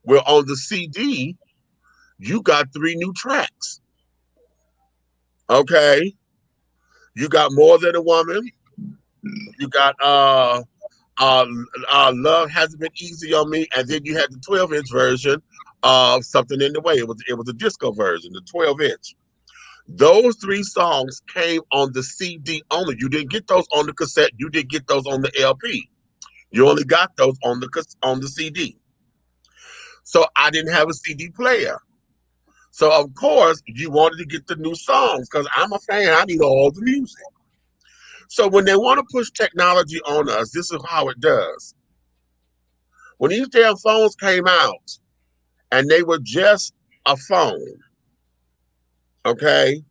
Well, on the CD, you got 3 new tracks. Okay, you got More Than a Woman. You got Love Hasn't Been Easy on Me, and then you had the 12-inch version of Something in the Way. It was a disco version, the 12-inch. Those 3 songs came on the CD only. You didn't get those on the cassette. You didn't get those on the LP. You only got those on the CD. So I didn't have a CD player. So of course you wanted to get the new songs because I'm a fan. I need all the music. So when they want to push technology on us, this is how it does. When these damn phones came out and they were just a phone, okay?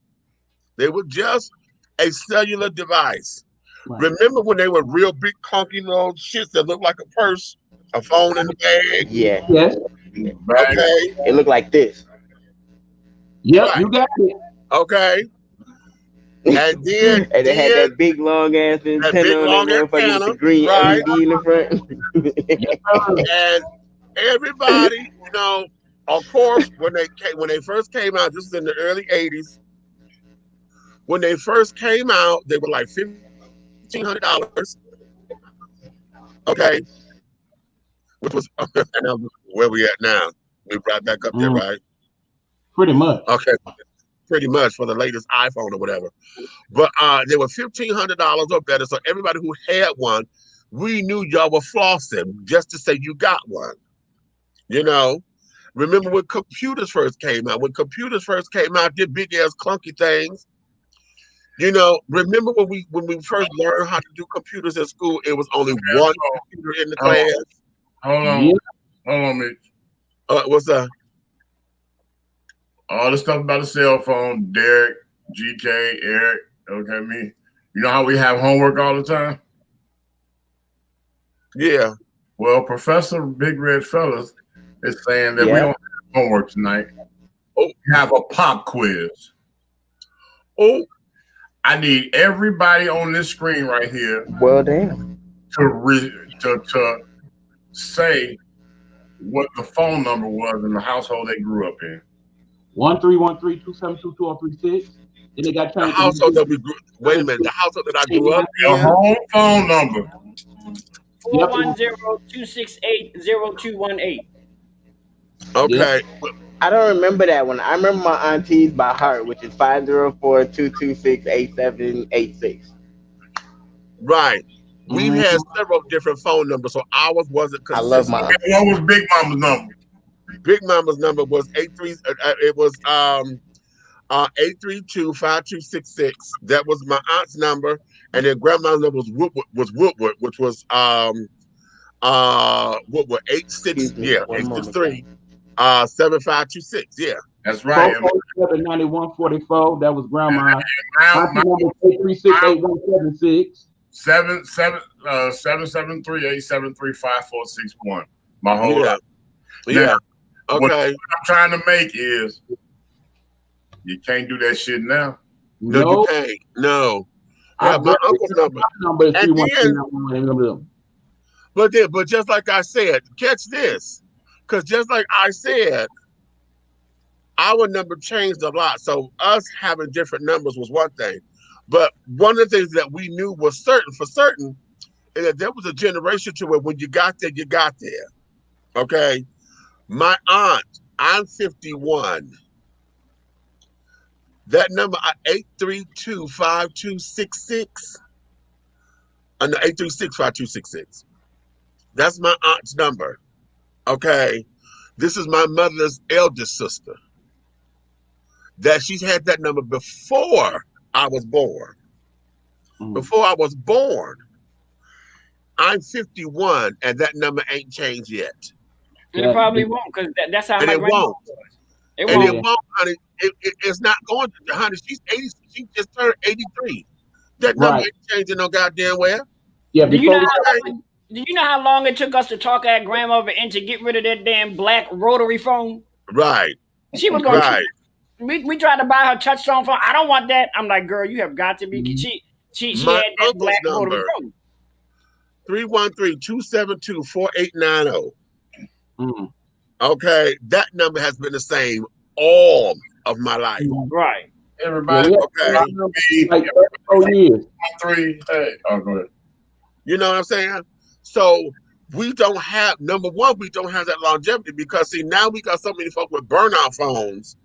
They were just a cellular device. Right. Remember when they were real big clunky little shits that looked like a purse, a phone in the bag? Yeah. Yes. Okay. It looked like this. Yep, right. You got it. Okay. And then and they had that big long ass antenna on that motherfucker with the green right. LED in the front. And everybody, of course, when they first came out, this is in the early 80s. When they first came out, they were like $1,500. Okay. Which was where we at now. We brought back up there, right? Pretty much. Okay. Pretty much for the latest iPhone or whatever. But they were $1,500 or better. So everybody who had one, we knew y'all were flossing just to say you got one. Remember when computers first came out? When computers first came out, did big ass clunky things. Remember when we first learned how to do computers at school, it was only one computer in the class. Hold on, Mitch. What's that? All the stuff about the cell phone, Derek, GK, Eric, okay, me. You know how we have homework all the time? Yeah. Well, Professor Big Red Fellas is saying that we don't have homework tonight. We have a pop quiz. I need everybody on this screen right here. Well, damn. To say what the phone number was in the household they grew up in. 1-313-272-2036. Then they got the household that we grew. Wait a minute. The household that I grew up in. Your home phone number. 410-268-0218. Okay. I don't remember that one. I remember my auntie's by heart, which is 504-226-8786. Right. We've had several different phone numbers, so ours wasn't consistent. I love my auntie. What was Big Mama's number? Big Mama's number was 832-5266. That was my aunt's number, and then Grandma's number was Woodward, which was What were 86? Yeah, 863. 7526. Yeah. That's right. 447-9144. That was grandma. My number 836-8176. 773-873-5461. My whole life. Yeah. Now, okay. What I'm trying to make is you can't do that shit now. No, you can't. No. I have my uncle's number. But just like I said, catch this. Because just like I said, our number changed a lot. So us having different numbers was one thing. But one of the things that we knew was certain is that there was a generation to where when you got there, you got there. Okay. My aunt, I'm 51. That number, 832-5266. 836-5266. That's my aunt's number. Okay. This is my mother's eldest sister. That she's had that number before I was born. Before I was born. I'm 51 and that number ain't changed yet. And it probably won't, because that's how my grandma was. It won't, honey. It's not going to, honey. She's 80. She just turned 83. That number ain't changing no goddamn where. Yeah, do you know how long it took us to talk our grandmother into get rid of that damn black rotary phone? Right. She was going to. We tried to buy her touch tone phone. I don't want that. I'm like, girl, you have got to be. She had that black rotary phone. 313-272-4890. Okay, that number has been the same all of my life. Right. Everybody. Okay. Like 4 years. 3. Hey. Oh, go ahead. You know what I'm saying? So we don't have, number one, we don't have that longevity because see, now we got so many folks with burnout phones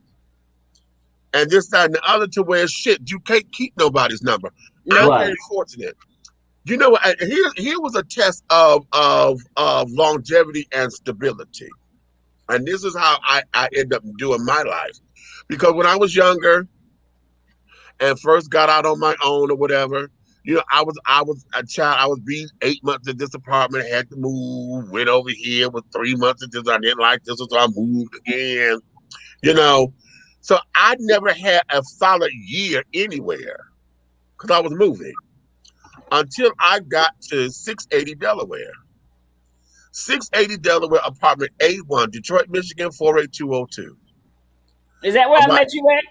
and this, that, and the other to where shit, you can't keep nobody's number. I'm very fortunate. You know what? Here was a test of longevity and stability. And this is how I end up doing my life. Because when I was younger and first got out on my own or whatever, you know, I was a child. I was being 8 months in this apartment, had to move, went over here, was 3 months in this. I didn't like this, so I moved again. You know, so I never had a solid year anywhere because I was moving until I got to 680 Delaware. 680 Delaware, apartment A1, Detroit, Michigan, 48202. Is that where I met you at?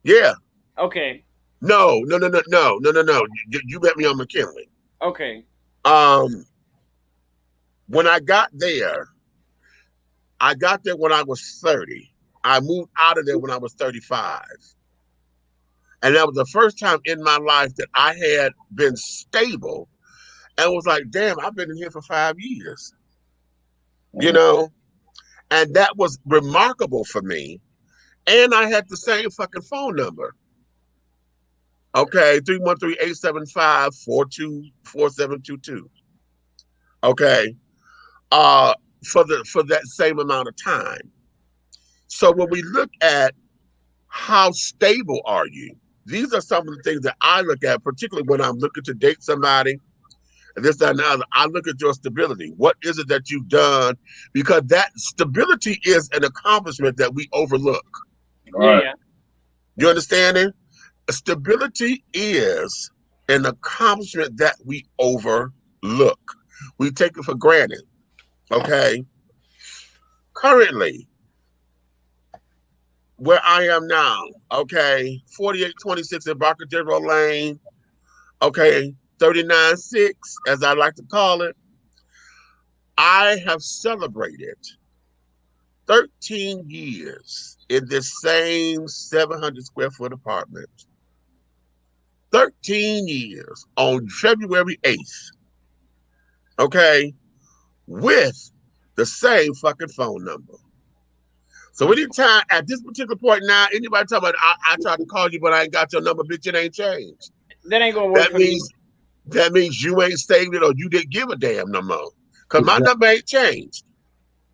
Yeah. Okay. No. You met me on McKinley. Okay. When I got there when I was 30. I moved out of there when I was 35. And that was the first time in my life that I had been stable and was like, damn, I've been in here for 5 years. You know? And that was remarkable for me. And I had the same fucking phone number. Okay, 313-875-4722. Okay. For that same amount of time. So when we look at how stable are you, these are some of the things that I look at, particularly when I'm looking to date somebody, and this, that, and the other. I look at your stability. What is it that you've done? Because that stability is an accomplishment that we overlook. Yeah. You understand it? Stability is an accomplishment that we overlook. We take it for granted. Okay. Currently, where I am now, okay, 4826 Embarcadero Lane, okay, 39.6, as I like to call it. I have celebrated 13 years in this same 700 square foot apartment. 13 years on February 8th, okay, with the same fucking phone number. So anytime, at this particular point now, anybody talk about, I tried to call you, but I ain't got your number, bitch, it ain't changed. That ain't gonna work. That means you ain't saved it or you didn't give a damn no more. Because my number ain't changed.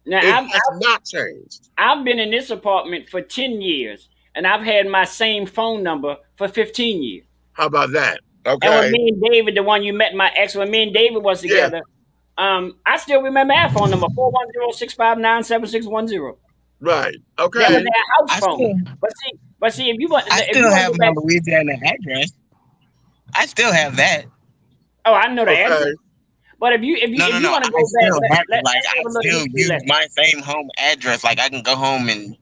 Now, it has not changed. I've been in this apartment for 10 years, and I've had my same phone number for 15 years. How about that? Okay. And when me and David, the one you met, my ex, when me and David was together, I still remember our phone number 410-659-7610. Right. Okay. That was their house phone. But see, if you want, I still have my Louisiana address. I still have that. Oh, I know the address. But if you want to go I back, still use my same home address. Like I can go home and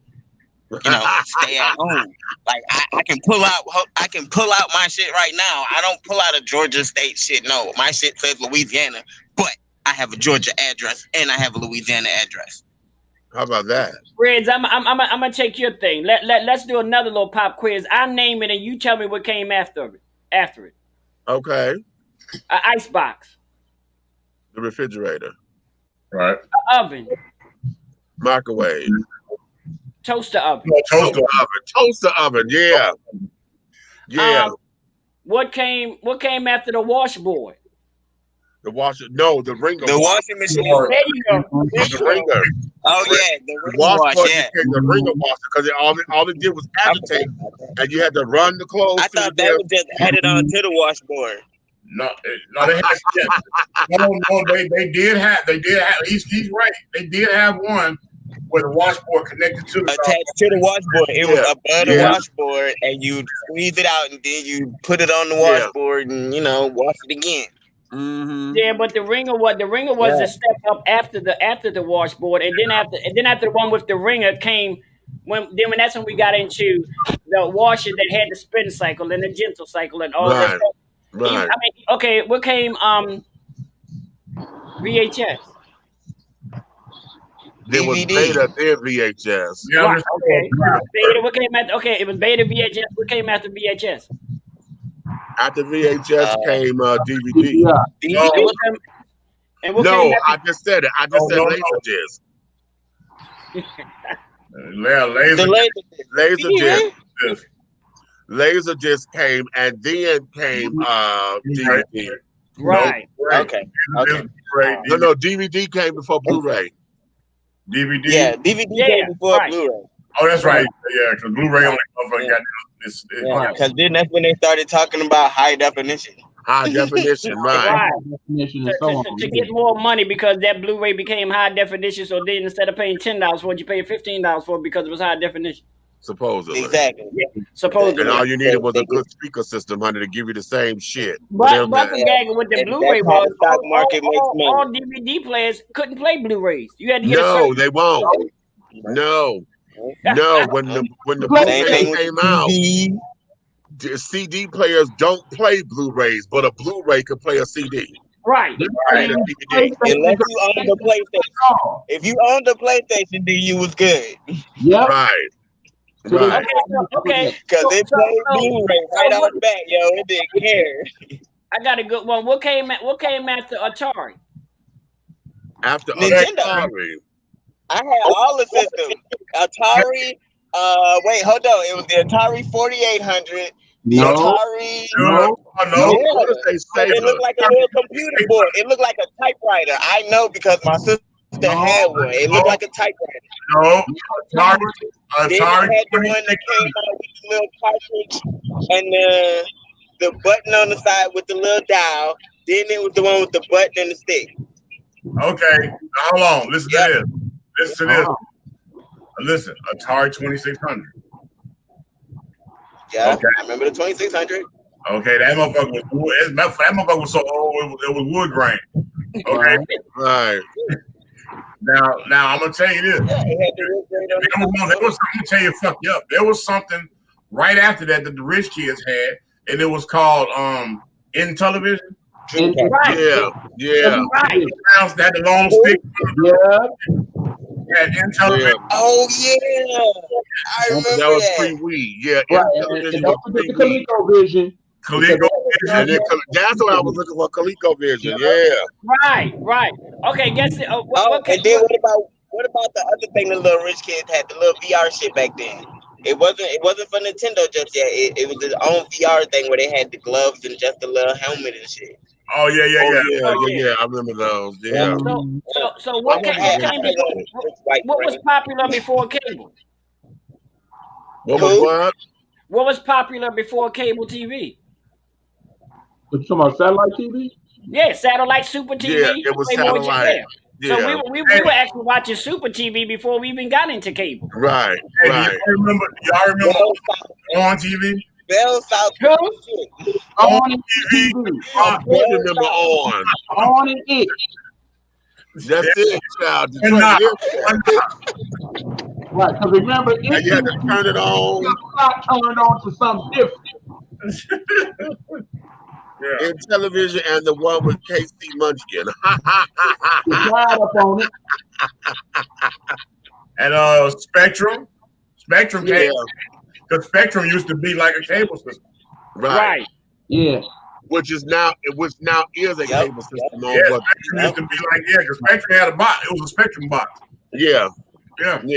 stay at home. Like I can pull out my shit right now. I don't pull out a Georgia state shit. No, my shit says Louisiana, but I have a Georgia address and I have a Louisiana address. How about that? Reds, I'm gonna take your thing. Let's do another little pop quiz. I name it and you tell me what came after it. Okay. An icebox. The refrigerator. Right. An oven. Microwave. Toaster oven. Toaster oven. Yeah. Yeah. What came after the washboard? The washer. No, the ringer. The washing machine. There you go. The ringer. Oh yeah, the washboard became the ringer washer because all it did was agitate, and you had to run the clothes. I thought that was just added on to the washboard. No, they had. No, they did have. He's right. They did have one where the washboard connected to the attached to the washboard. It was above the washboard, and you squeeze it out, and then you put it on the washboard, and wash it again. Mm-hmm. Yeah, but the ringer was a step up after the washboard, and then after the one with the ringer came when that's when we got into the washer that had the spin cycle and the gentle cycle and all that stuff. Right. I mean, okay, what came VHS? There was Beta, then VHS. Yeah. Right, okay. Beta, what came after? Okay, it was Beta, VHS. What came after VHS? After VHS came DVD. Yeah. And what No, came I just said it. I just said Laserdisc. Laserdisc came, and then came DVD. Right. Okay. No, DVD came before Blu-ray. DVD. Yeah, DVD came before Blu-ray. Oh, that's right. Yeah, because Blu-ray only got this. Because then that's when they started talking about high definition. High definition, right. To get more money because that Blu-ray became high definition. So then instead of paying $10 for it, you paid $15 for it because it was high definition. Supposedly. Exactly. Yeah, supposedly. And all you needed was a good speaker system, honey, to give you the same shit. But the gag with the Blu-ray was stock market all DVD players couldn't play Blu-rays. You had to get No, they won't. No. When the Blu-ray came out, the CD players don't play Blu-rays, but a Blu-ray could play a CD. Right. Unless you own the PlayStation. If you owned the PlayStation, then you was good. Yeah. Right. Right. Okay. Because they played Blu-ray right off the bat, yo. It didn't care. I got a good one. What came after Atari? After Nintendo. Atari. I had all the systems. Atari. Wait, hold on. It was the Atari 4800. The Atari. No. It looked like a little computer board. It looked like a typewriter. I know because my sister had one. It looked like a typewriter. No. Then it had the one that came out with the little cartridge and the button on the side with the little dial. Then it was the one with the button and the stick. Okay. Now, hold on. Listen to this. Listen to this. Listen, Atari 2600. Yeah, okay. I remember the 2600. Okay, that motherfucker was so old, it was wood grain. Okay. Right. Now I'm gonna tell you this. I'm gonna tell you, fuck you up. There was something right after that the rich kids had, and it was called in television. Right. Yeah. Right. That long stick. Yeah, in television. Oh yeah, I remember that was pre-Wii. Yeah, and don't forget the ColecoVision. And then, that's what I was looking for. ColecoVision. Yeah. Right. Okay, guess it. And then what about the other thing the little rich kids had, the little VR shit back then? It wasn't for Nintendo just yet. It was its own VR thing where they had the gloves and just the little helmet and shit. Oh yeah. I remember those. Yeah. So what was popular before cable? What was what? What was popular before cable TV? What you talking about, satellite TV? Yeah, satellite Super TV. Yeah, it was satellite. So we were actually watching Super TV before we even got into cable. Right, Hey, right. Y'all remember on TV? Bell South. On TV. I remember on. On and it. That's it, child. Right, because remember, and you had to turn it on. Not turned on to something different. In television, and the one with KC Munchkin. You died up on it. And Spectrum came because Spectrum used to be like a cable system. Right. Yeah. Which now is a cable system. Yeah, Spectrum used to be like because Spectrum had a box. It was a Spectrum box. Yeah. Yeah. And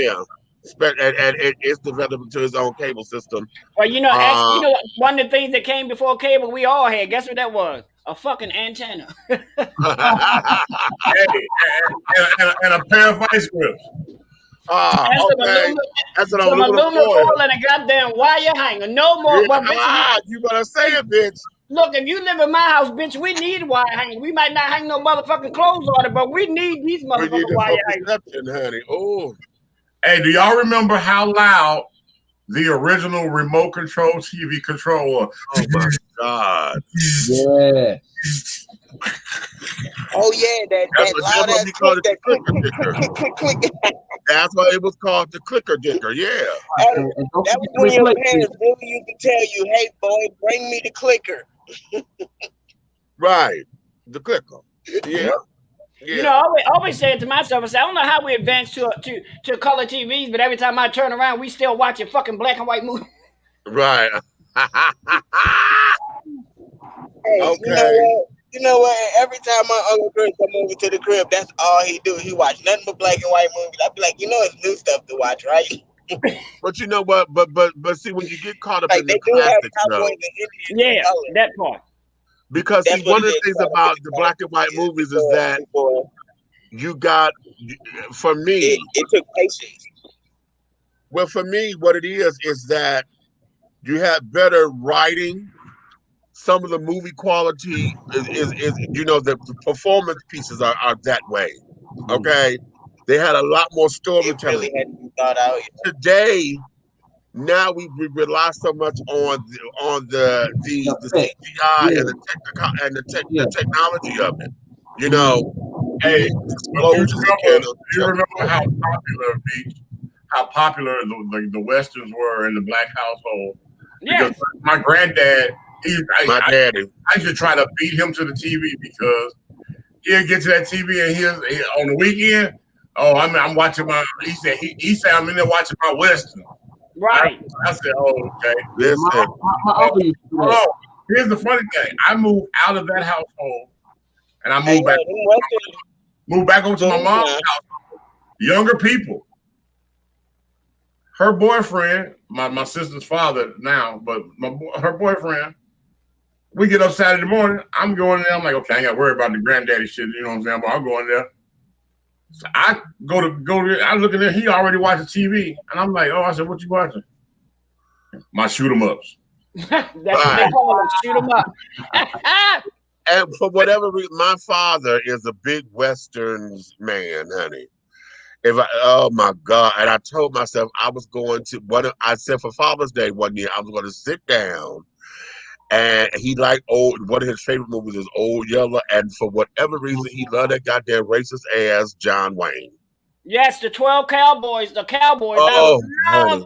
it's developed into its own cable system. Well, actually, one of the things that came before cable we all had. Guess what that was? A fucking antenna. And a pair of vice grips. Okay. That's what I'm aluminum looking for. foil and a goddamn wire hanger. No more. You better say it, bitch. Look, if you live in my house, bitch, we need wire hanger. We might not hang no motherfucking clothes on it, but we need these motherfucking wire hangers. Honey. Oh. Hey, do y'all remember how loud the original remote control TV control was? Oh my God. Yeah. Oh yeah, that loud ass click, that click. That's why it was called the clicker dicker. Yeah. That was when your parents really used to tell you, "Hey boy, bring me the clicker." Right. The clicker. Yeah. Yeah. I always say it to myself. I say, I don't know how we advanced to color TVs, but every time I turn around, we still watching fucking black and white movies. Right. Hey, you know what? Every time my Uncle Chris come over to the crib, that's all he do. He watch nothing but black and white movies. I be like, it's new stuff to watch, right? But you know what? But see, when you get caught up in the do have classics, cowboys and Indians. Yeah, that part. Because see, one of the things about the black and white movies is that you got, for me, it took patience. Well, for me, what it is that you have better writing. Some of the movie quality is the performance pieces are that way. Okay, they had a lot more storytelling. Really had to be thought out. Today, now we rely so much on the CGI and the technology of it. Hey, you remember how popular the westerns were in the black household? Yeah. Because my granddad, my daddy, I used to try to beat him to the TV because he'll get to that TV and he on the weekend. Oh, I'm watching my. He said I'm in there watching my western. Right. I said, oh, okay. Listen. Here's the funny thing. I moved out of that household and I moved back over to my mom's house. Younger people. Her boyfriend, my sister's father now, but her boyfriend, we get up Saturday morning. I'm going there. I'm like, okay, I ain't got to worry about the granddaddy shit. You know what I'm saying? But I'm going there. So I go there. I look in there. He already watching TV, and I'm like, oh, I said, what you watching? My shoot 'em ups. That's what they call them, shoot 'em up. And for whatever reason, my father is a big westerns man, honey. Oh my God! And I told myself I was going to. I said for Father's Day one year I was going to sit down. And he liked one of his favorite movies is Old Yeller, and for whatever reason, he loved that goddamn racist ass John Wayne. Yes, the 12 Cowboys, the Cowboys. Oh, that.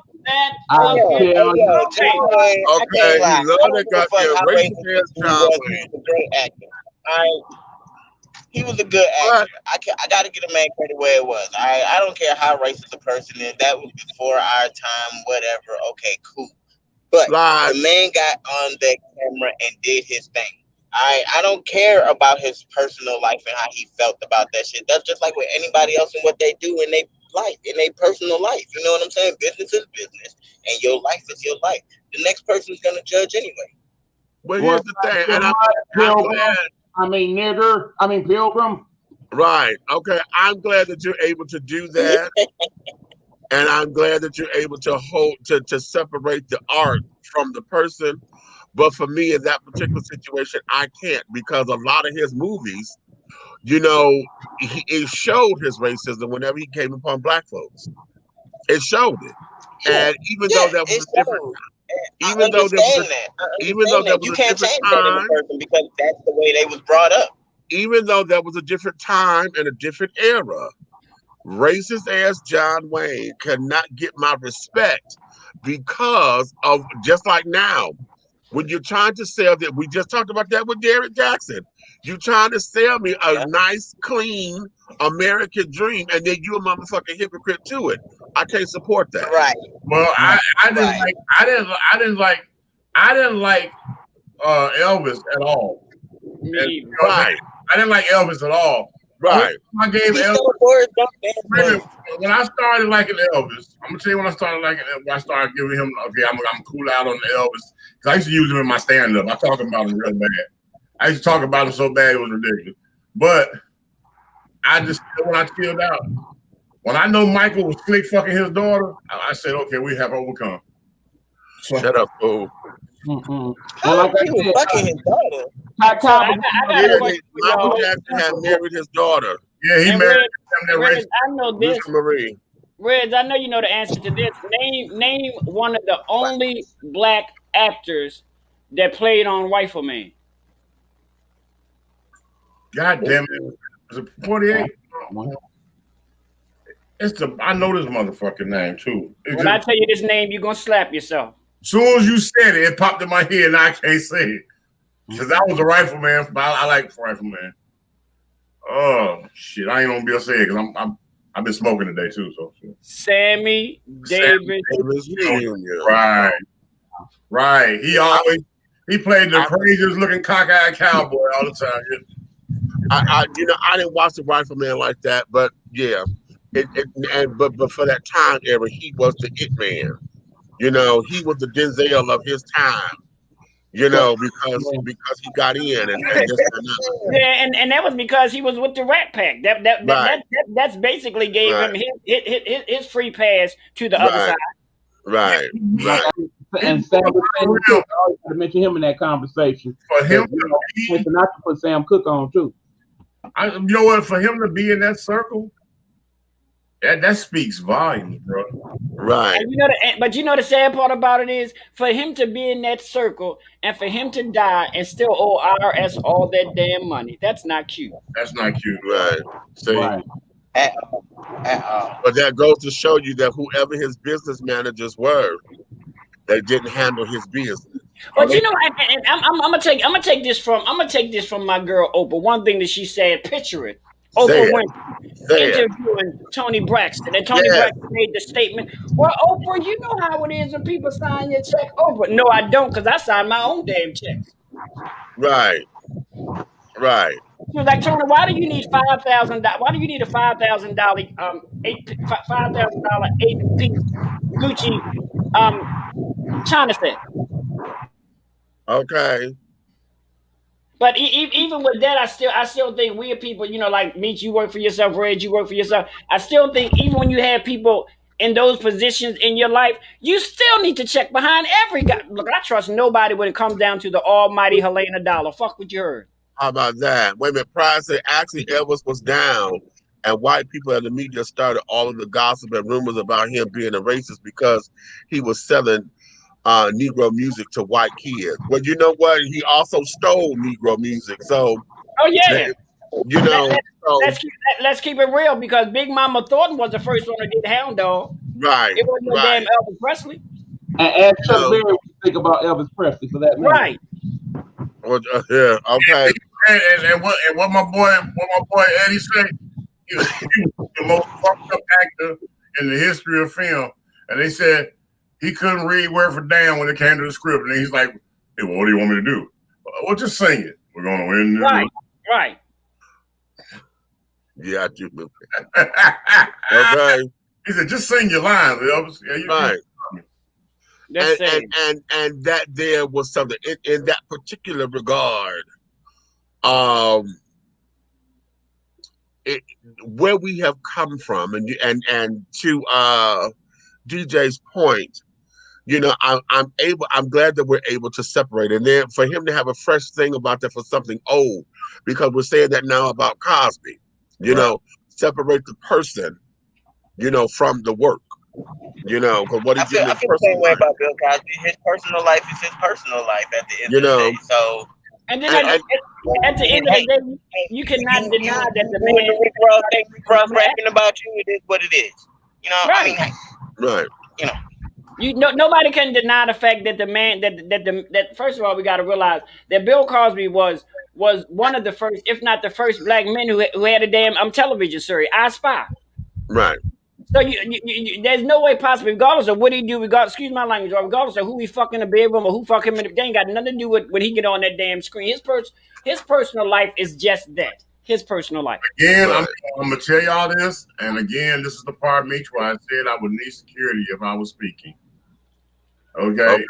Okay, he loved that goddamn racist ass John Wayne. Great actor. He was a good actor. I got to give a man credit where it was. I don't care how racist a person is. That was before our time. Whatever. Okay, cool. But the man got on the camera and did his thing. I don't care about his personal life and how he felt about that shit. That's just like with anybody else and what they do in their life, in their personal life. You know what I'm saying? Business is business, and your life is your life. The next person is gonna judge anyway. Well, here's the thing, and I'm glad. Pilgrim. Right. Okay. I'm glad that you're able to do that. And I'm glad that you're able to to separate the art from the person. But for me, in that particular situation, I can't, because a lot of his movies, you know, it showed his racism whenever he came upon black folks. It showed it. And even though that was a different, even though there was You a can't different change that in a time, person because that's the way they was brought up. even though there was a different time and a different era, racist ass John Wayne cannot get my respect because of, just like now, when you're trying to sell that, we just talked about that with Derrick Jackson. You're trying to sell me a nice, clean American dream, and then you a motherfucking hypocrite to it. I can't support that. Right. Well, I didn't like Elvis at all. Right. I didn't like Elvis at all. Right. I gave Elvis. When I started liking Elvis, I'm gonna tell you when I started liking Elvis. I started giving him, okay, I'm cool out on Elvis, because I used to use him in my stand-up. I talk about him real bad. I used to talk about him so bad it was ridiculous. But I just, when I chilled out, when I know Michael was slick fucking his daughter, I said, okay, we have overcome. Shut up, fool. And like I said, fucking his daughter. Michael Jackson had married his daughter. Yeah, he married Reg, I know this. Marie. Reg, I know you know the answer to this. Name one of the only black actors that played on Rifle Man. God damn it. Was it 48? I know this motherfucking name too. When I tell you this name, you're gonna slap yourself. Soon as you said it, it popped in my head and I can't say it. Because that was a Rifleman. I like Rifleman. Oh shit. I ain't gonna be able to say it because I've been smoking today too. So Sammy Davis Jr. Right. He played the craziest looking cockeyed cowboy all the time. I didn't watch the Rifleman like that, but yeah. But for that time era, he was the it man. You know, he was the Denzel of his time. You know, because he got in and just yeah, and that was because he was with the Rat Pack. That's basically gave him his free pass to the other side. Right. And Sam, I always got to mention him in that conversation. For him, not to put Sam Cooke on too. You know what? For him to be in that circle, that speaks volumes, bro. Right. And but you know the sad part about it is, for him to be in that circle and for him to die and still owe IRS all that damn money, that's not cute. That's not cute. Right. See? Right. But that goes to show you that whoever his business managers were, they didn't handle his business. But you know, and I'm gonna take this from my girl Oprah. One thing that she said, picture it. Oprah Winfrey interviewing Tony Braxton, and Tony Braxton made the statement, well, Oprah, you know how it is when people sign your check. Oprah, no, I don't, because I sign my own damn checks. Right. She was like, Tony, why do you need $5,000? Why do you need a $5,000 8-piece Gucci China set? Okay. But even with that, I still think we are people, you know, like Meech, you work for yourself, Reg, you work for yourself. I still think even when you have people in those positions in your life, you still need to check behind every guy. Look, I trust nobody when it comes down to the almighty Helena Dollar. Fuck what you heard. How about that? Wait a minute, prior to actually Elvis was down, and white people in the media started all of the gossip and rumors about him being a racist because he was selling Negro music to white kids. Well, you know what? He also stole Negro music. So, you know, let's keep it real, because Big Mama Thornton was the first one to get Hound Dog. Right. It wasn't no damn Elvis Presley. And ask Chuck Berry what you think about Elvis Presley for that matter. Right. Well, yeah. Okay. And what my boy Eddie said, he was the most fucked up actor in the history of film, and they said he couldn't read word for damn when it came to the script. And he's like, hey, well, what do you want me to do? Well, just sing it. We're going to win. Right. Yeah, I do. Okay. He said, just sing your lines. Right. And that there was something in that particular regard. Where we have come from, and to DJ's point, I'm glad that we're able to separate. And then for him to have a fresh thing about that for something old, because we're saying that now about Cosby, separate the person, from the work, because what he did in his I feel the personal same way life. about Bill Cosby. His personal life is his personal life at the end of the day. So, and then at the end of the day, you cannot deny that the doing man. the Rick Ross thing, Rick Ross rapping about you. It is what it is. Right. Right. Nobody can deny the fact that the man that first of all, we got to realize that Bill Cosby was one of the first, if not the first, black men who had a damn television series, I Spy. Right. So there's no way possible, regardless of what he do, excuse my language, or regardless of who he fuck in the bedroom or who fuck him they ain't got nothing to do with when he get on that damn screen. His personal life is just that. His personal life. Again, I'm gonna tell y'all this, and again, this is the part of me where I said I would need security if I was speaking. Okay.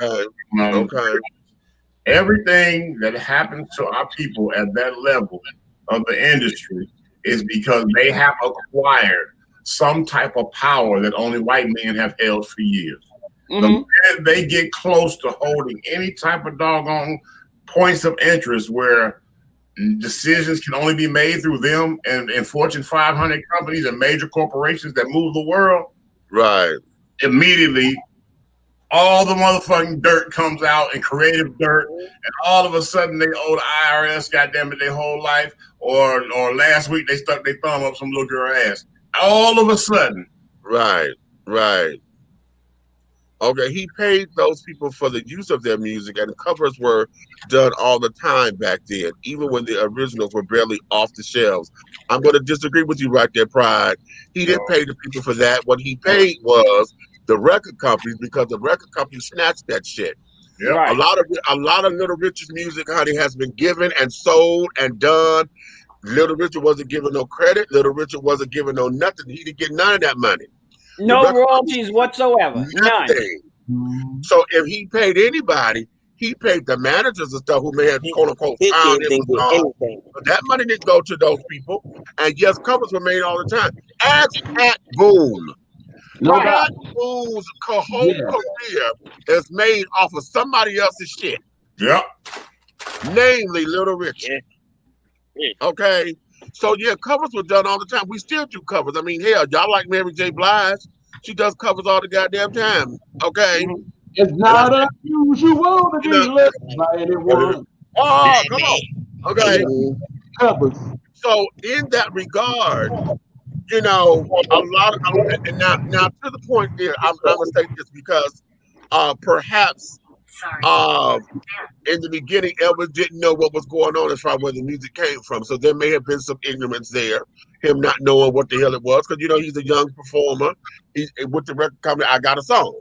Everything that happens to our people at that level of the industry is because they have acquired some type of power that only white men have held for years. The minute they get close to holding any type of doggone points of interest where decisions can only be made through them and Fortune 500 companies and major corporations that move the world, right? Immediately, all the motherfucking dirt comes out and creative dirt, and all of a sudden they owe the IRS, goddamn it, their whole life, or last week they stuck their thumb up some little girl ass. All of a sudden, right. Okay, he paid those people for the use of their music, and covers were done all the time back then, even when the originals were barely off the shelves. I'm going to disagree with you right there, Pride. He didn't pay the people for that. What he paid was the record companies, because the record companies snatched that shit. Yeah, right. A lot of Little Richard's music, honey, has been given and sold and done. Little Richard wasn't given no credit. Little Richard wasn't given no nothing. He didn't get none of that money. No royalties whatsoever. Nothing. None. So if he paid anybody, he paid the managers and stuff who may have quote unquote found it. But that money didn't go to those people. And yes, covers were made all the time. Ask Pat Boone. Pat Boone's whole career is made off of somebody else's shit. Yep. Namely Little Richard. Okay. So yeah, covers were done all the time. We still do covers. I mean, hell, y'all like Mary J. Blige. She does covers all the goddamn time. Okay. It's not unusual to be listened by anyone. Oh, come on. Okay. Covers. So in that regard, a lot of and now to the point there, I'm gonna say this because perhaps in the beginning, Elvis didn't know what was going on as far as where the music came from. So there may have been some ignorance there, him not knowing what the hell it was. Because, he's a young performer. He's with the record company, I got a song,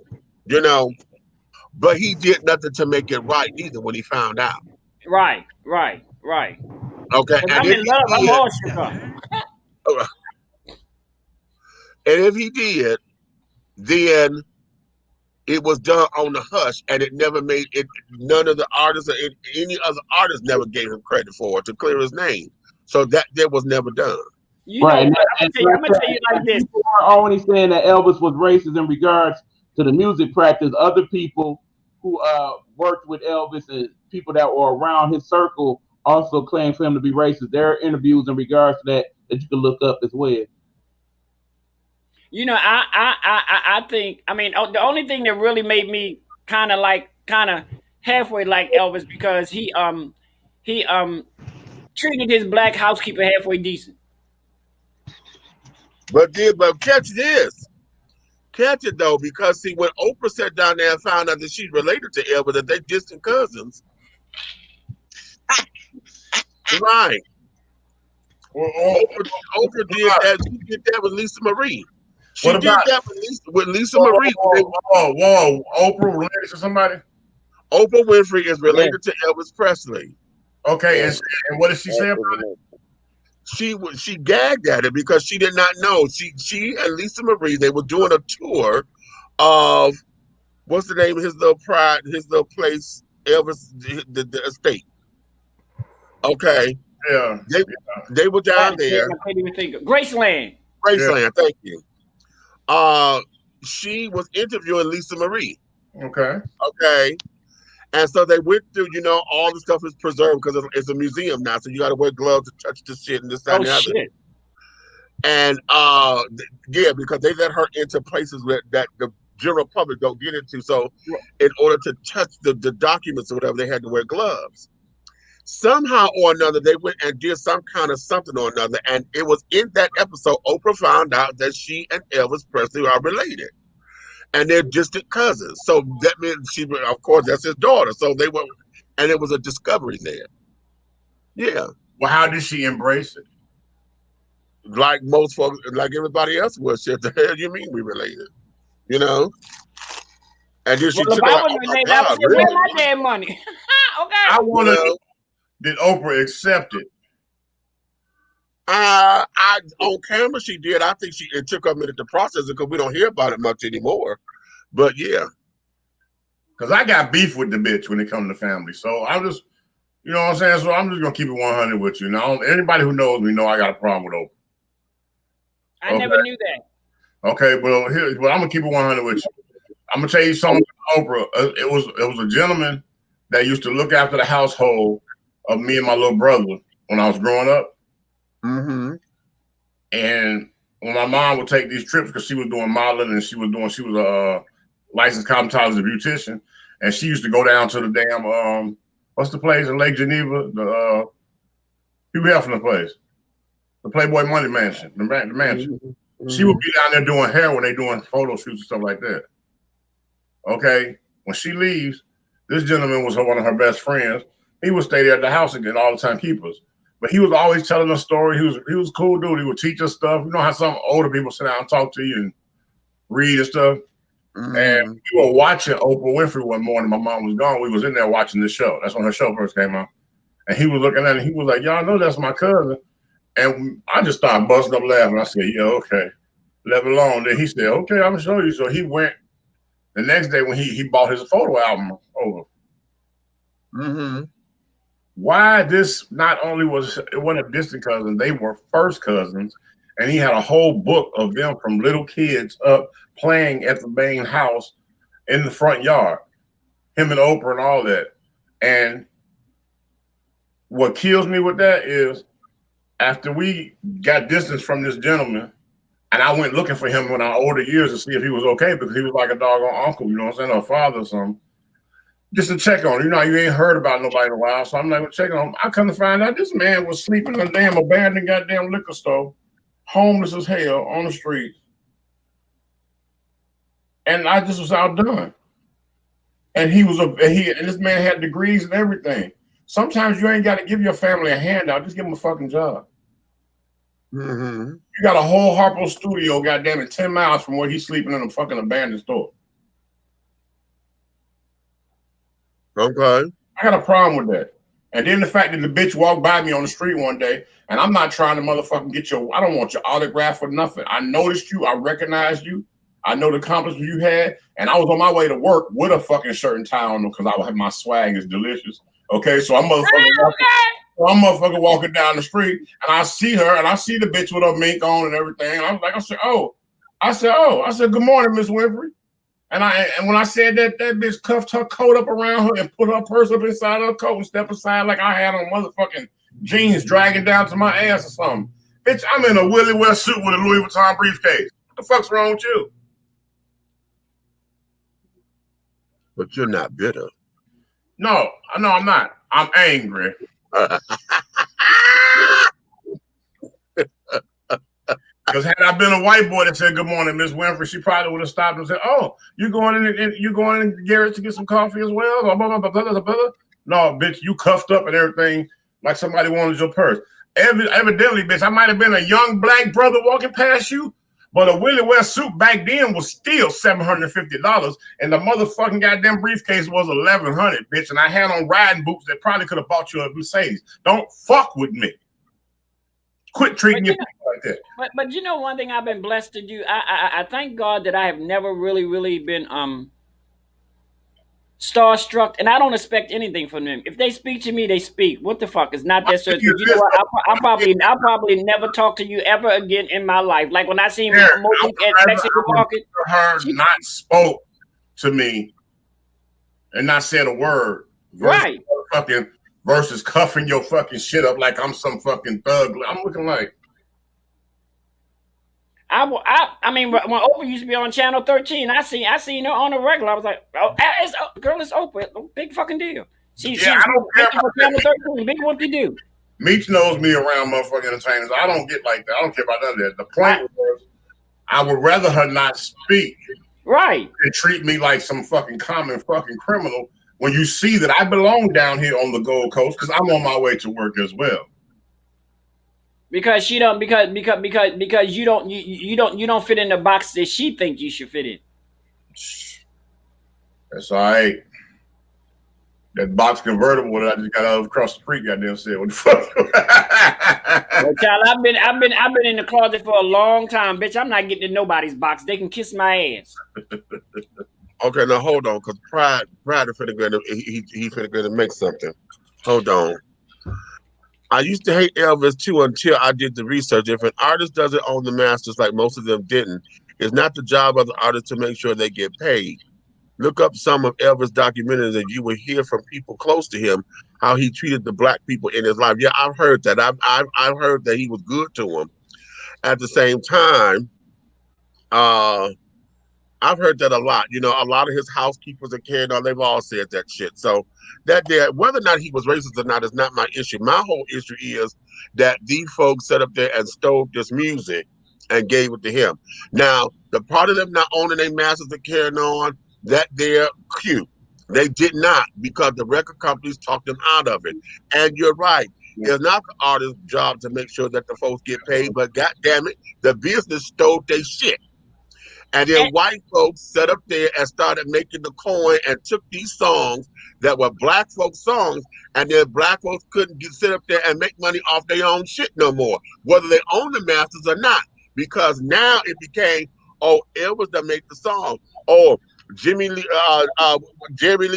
But he did nothing to make it right either when he found out. Right. Okay. And I'm in love. I'm all shit. And if he did, then it was done on the hush, and it never made it. None of the artists or any other artists never gave him credit for it to clear his name. So that was never done. Right. I'm gonna tell you like this. People are only saying that Elvis was racist in regards to the music practice. Other people who worked with Elvis and people that were around his circle also claim for him to be racist. There are interviews in regards to that you can look up as well. I think, the only thing that really made me kind of halfway like Elvis because he treated his black housekeeper halfway decent. But catch it though, because see, when Oprah sat down there and found out that she's related to Elvis, that they distant cousins. Right. Well, Oprah did that. She did that with Lisa Marie. She did that with Lisa Marie. Whoa. Oprah related to somebody? Oprah Winfrey is related to Elvis Presley. Okay, and what did she say about it? She gagged at it because she did not know. She and Lisa Marie, they were doing a tour of what's the name of his little place, Elvis, the estate. Okay. Yeah. They were down there. I can't even think of Graceland. Thank you. She was interviewing Lisa Marie. Okay. Okay. And so they went through, all the stuff is preserved because it's a museum now. So you got to wear gloves to touch the shit and this, that, and the other. Shit. And yeah, because they let her into places that the general public don't get into. So in order to touch the documents or whatever, they had to wear gloves. Somehow or another, they went and did some kind of something or another. And it was in that episode, Oprah found out that she and Elvis Presley are related. And they're distant cousins. So that means of course, that's his daughter. So they were, and it was a discovery there. Yeah. Well, how did she embrace it? Like most folks, like everybody else was. What the hell you mean we related? And then she took I was related. I was where's my damn money? Okay. I want to know, did Oprah accept it? On camera she did. I think it took a minute to process it because we don't hear about it much anymore. But yeah, because I got beef with the bitch when it comes to family. So I'm just, you know what I'm saying. So I'm just gonna keep it 100 with you. Now, anybody who knows me know I got a problem with Oprah. I never knew that. Okay, but I'm gonna keep it 100 with you. I'm gonna tell you something about Oprah. It was a gentleman that used to look after the household of me and my little brother when I was growing up. Mm-hmm. And when my mom would take these trips, because she was doing modeling and she was a licensed cosmetologist beautician, and she used to go down to the damn what's the place in Lake Geneva? The Hugh Hefner place, the Playboy Money Mansion, the mansion. Mm-hmm. She would be down there doing hair when they doing photo shoots and stuff like that. Okay, when she leaves, this gentleman was one of her best friends. He would stay there at the house and get all the time keepers. But he was always telling a story. He was a cool dude. He would teach us stuff. You know how some older people sit down and talk to you and read and stuff. Mm-hmm. And we were watching Oprah Winfrey one morning. My mom was gone. We was in there watching the show. That's when her show first came out. And he was looking at it. He was like, "Y'all know that's my cousin." And I just started busting up laughing. I said, "Yeah, okay, let it alone." Then he said, "Okay, I'm gonna show you." So he went the next day when he bought his photo album over. Mm-hmm. Why this not only it wasn't a distant cousin, they were first cousins, and he had a whole book of them from little kids up playing at the main house in the front yard, him and Oprah and all that. And what kills me with that is after we got distance from this gentleman, and I went looking for him in our older years to see if he was okay, because he was like a doggone uncle, you know what I'm saying, or a father or something. Just to check on him. You ain't heard about nobody in a while, so I'm not gonna check on him. I come to find out this man was sleeping in a damn abandoned goddamn liquor store, homeless as hell on the street. And I just was outdone. And this man had degrees and everything. Sometimes you ain't got to give your family a handout, just give them a fucking job. Mm-hmm. You got a whole Harpo studio, goddamn it, 10 miles from where he's sleeping in a fucking abandoned store. Okay. I got a problem with that. And then the fact that the bitch walked by me on the street one day, and I'm not trying to motherfucking I don't want your autograph or nothing. I noticed you. I recognized you. I know the accomplishments you had. And I was on my way to work with a fucking shirt and tie on because my swag is delicious. Okay, so I'm motherfucking walking down the street, and I see her, and I see the bitch with her mink on and everything. And I was like, I said, "Good morning, Miss Winfrey." And when I said that bitch cuffed her coat up around her and put her purse up inside her coat and stepped aside like I had on motherfucking jeans dragging down to my ass or something. Bitch, I'm in a Willie West suit with a Louis Vuitton briefcase. What the fuck's wrong with you? But you're not bitter. No, I'm not. I'm angry. Because had I been a white boy that said, "Good morning, Miss Winfrey," she probably would have stopped and said, "Oh, you going in Garrett to get some coffee as well?" Blah, blah, blah, blah, blah, blah. No, bitch, you cuffed up and everything like somebody wanted your purse. Evidently, bitch, I might have been a young black brother walking past you, but a Willie West suit back then was still $750, and the motherfucking goddamn briefcase was $1,100, bitch. And I had on riding boots that probably could have bought you a Mercedes. Don't fuck with me. Quit treating your people like that. But you know one thing I've been blessed to do. I thank God that I have never really been starstruck, and I don't expect anything from them. If they speak to me, they speak. What the fuck is not that certain? You know what? I'll probably never talk to you ever again in my life. Like when I seen Monique at Mexican Market, not spoke to me and not saying a word. Right. Versus cuffing your fucking shit up like I'm some fucking thug. I'm looking like. I mean, when Oprah used to be on Channel 13, I seen her on the regular. I was like, oh, girl, it's Oprah. Big fucking deal. She's I don't care for Channel 13. Big what they do. Meech knows me around motherfucking entertainers. I don't get like that. I don't care about none of that. The point was, I would rather her not speak. Right. And treat me like some fucking common fucking criminal when you see that I belong down here on the Gold Coast because I'm on my way to work as well. Because she don't because you don't fit in the box that she thinks you should fit in. That's all right. That box convertible that I just got out across the street, goddamn said, what the fuck? Well, child, I've been in the closet for a long time, bitch. I'm not getting in nobody's box. They can kiss my ass. Okay, now hold on, because Pride is finna go he finna go to make something. Hold on. I used to hate Elvis too until I did the research. If an artist doesn't own the masters, like most of them didn't, it's not the job of the artist to make sure they get paid. Look up some of Elvis' documentaries and you will hear from people close to him how he treated the black people in his life. Yeah, I've heard that. I've heard that he was good to them. At the same time, I've heard that a lot. You know, a lot of his housekeepers and carrying on, they've all said that shit. So that there, whether or not he was racist or not is not my issue. My whole issue is that these folks set up there and stole this music and gave it to him. Now, the part of them not owning their masters and carrying on, that they're cute. They did not, because the record companies talked them out of it. And you're right. It's not the artist's job to make sure that the folks get paid, but God damn it, the business stole their shit. And then white folks set up there and started making the coin and took these songs that were black folk songs, and then black folks couldn't sit up there and make money off their own shit no more, whether they own the masters or not. Because now it became, oh, Elvis that made the song. Oh, Jerry Lee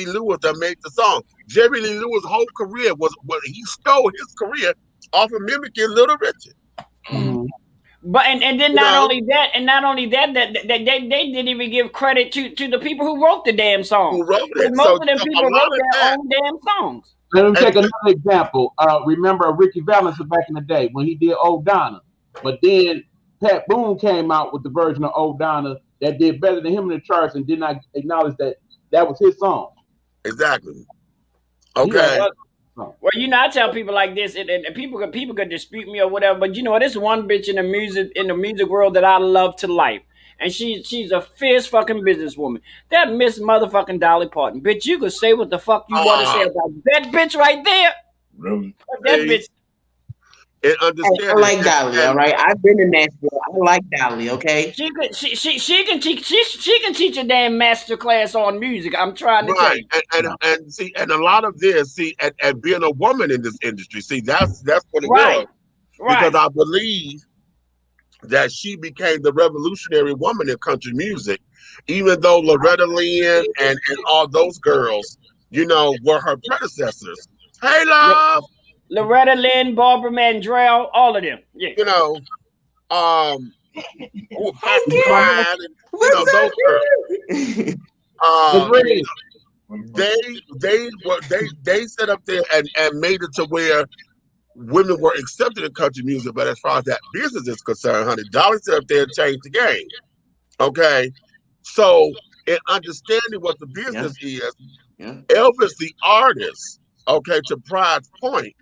Lewis that made the song. Jerry Lee Lewis' whole career was he stole his career off of mimicking Little Richard. Mm-hmm. But and then not only that, that they didn't even give credit to the people who wrote the damn song. Who wrote it? Most of them people wrote their own damn songs. Let me take another example. Remember Ricky Valens back in the day when he did Old Donna, but then Pat Boone came out with the version of Old Donna that did better than him in the charts and did not acknowledge that that was his song. Exactly. Okay. Well, you know, I tell people like this, and people could dispute me or whatever, but you know, there's one bitch in the music world that I love to life, and she's a fierce fucking businesswoman. That Miss motherfucking Dolly Parton, bitch. You could say what the fuck you want to say about that bitch right there. Really? That bitch. And understand. I like Dolly, all right. I've been in Nashville. I like Dolly, okay. She can teach a damn master class on music. I'm trying to tell you. And see, and a lot of this, and being a woman in this industry, see, that's what it was. Because I believe that she became the revolutionary woman in country music, even though Loretta Lynn and all those girls, you know, were her predecessors. Hey, love. Loretta Lynn, Barbara Mandrell, all of them. Yeah. You know, those girls. They set up there and made it to where women were accepted in country music, but as far as that business is concerned, honey, Dolly set up there and changed the game. Okay, so in understanding what the business is, Elvis the artist, okay, to Pride's point,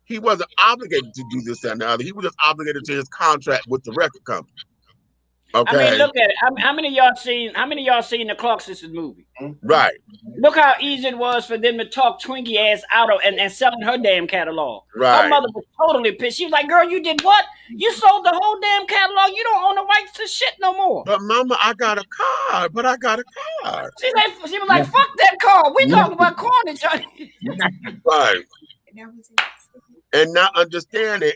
he wasn't obligated to do this and the other. He was just obligated to his contract with the record company. Okay. I mean, look at it. How many of y'all seen the Clark Sisters movie? Right. Look how easy it was for them to talk Twinkie ass out of and selling her damn catalog. Right. Her mother was totally pissed. She was like, "Girl, you did what? You sold the whole damn catalog. You don't own the rights to shit no more." But Mama, I got a car. She was like, "Fuck that car. We talking about cornage." Right. And not understanding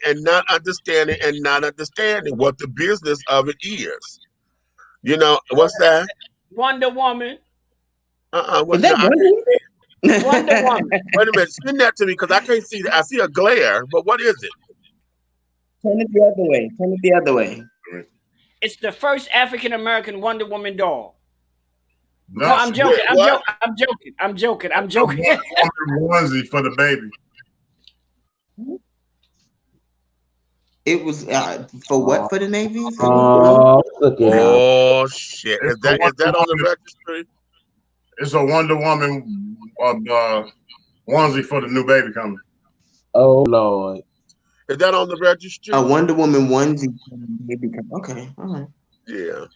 what the business of it is. You know, what's that? Wonder Woman. Wonder Woman? Wait a minute, send that to me because I can't see that. I see a glare, but what is it? Turn it the other way. It's the first African American Wonder Woman doll. No, I'm joking. I'm joking. Onesie for the baby. It was for what? For the Navy? Oh shit! Is that on the registry? It's a Wonder Woman onesie for the new baby coming. Oh Lord! Is that on the registry? A Wonder Woman onesie. Okay, all right. Yeah.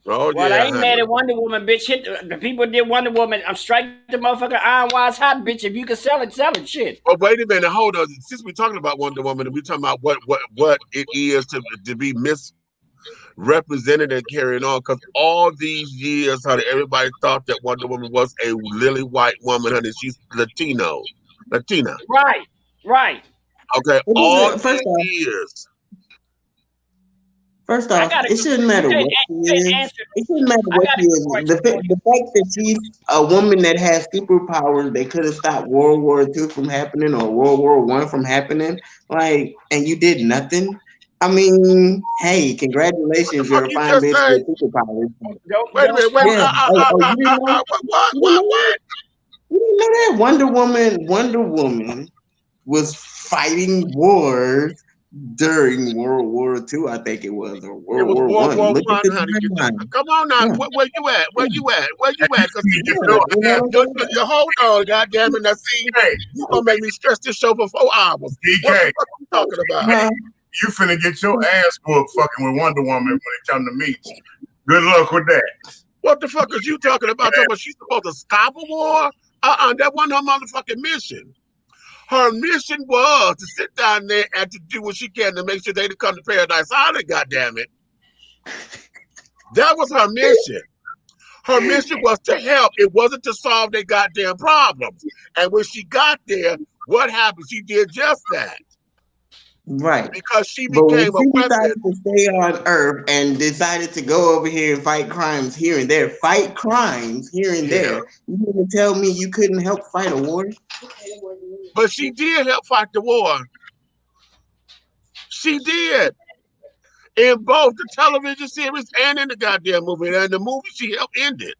Oh well, yeah. I ain't mad at Wonder Woman, bitch. Hit the people did Wonder Woman. I'm striking the motherfucker iron wise hot, bitch. If you can sell it, shit. Oh, wait a minute, hold on. Since we're talking about Wonder Woman, and we're talking about what it is to be misrepresented and carrying on, because all these years, honey, everybody thought that Wonder Woman was a lily white woman, honey. She's Latina. Right. Okay, all these years. First off, it shouldn't matter what she is. It shouldn't matter what she is. The fact that she's a woman that has superpowers that could have stopped World War II from happening or World War I from happening, like, and you did nothing. I mean, hey, congratulations, you're a fine bitch with superpowers. Wait a minute, what? You didn't know that Wonder Woman was fighting wars during World War II, I think it was, or World War I. Look at the timeline. Come on now, where you at? Where you at? Because you hold on, goddamn it. Now see, you gonna make me stress this show for 4 hours. What the fuck you talking about? You finna get your ass whooped fucking with Wonder Woman when it come to meet. Good luck with that. What the fuck is you talking about? Talking about she's supposed to stop a war? That wasn't her motherfucking mission. Her mission was to sit down there and to do what she can to make sure they come to Paradise Island, goddammit. That was her mission. Her mission was to help. It wasn't to solve their goddamn problems. And when she got there, what happened? She did just that. Right. Because she but became when a she decided weapon. to stay on Earth and decided to go over here and fight crimes here and there, there, you mean to tell me you couldn't help fight a war? But she did help fight the war. She did. In both the television series and in the goddamn movie. And in the movie, she helped end it.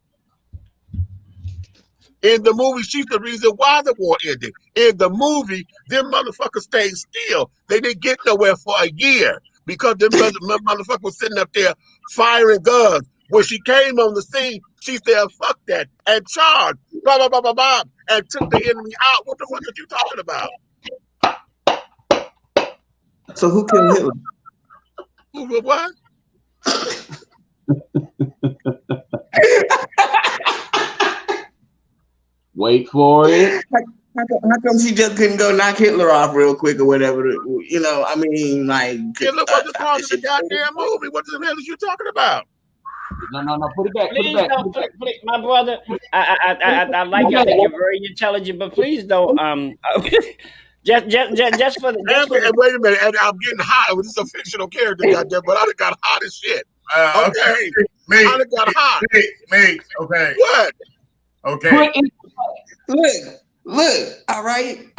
In the movie, she's the reason why the war ended. In the movie, them motherfuckers stayed still. They didn't get nowhere for a year because them motherfuckers was sitting up there firing guns. When she came on the scene, she said, fuck that, and charged, blah, blah, blah, blah, blah, and took the enemy out. What the fuck are you talking about? So who killed Hitler? Who, what? Wait for it. How come she just couldn't go knock Hitler off real quick or whatever? You know, I mean, like Hitler wasn't part of the goddamn movie. What the hell is you talking about? No, put it back. Please don't, please, my brother. I like you. I think you're very intelligent, but please don't. Just for the. Wait a minute, and I'm getting hot. This is a fictional character, goddamn, but I done got hot as shit. Okay, I done got hot. Me. Okay. What? Okay. Look, all right.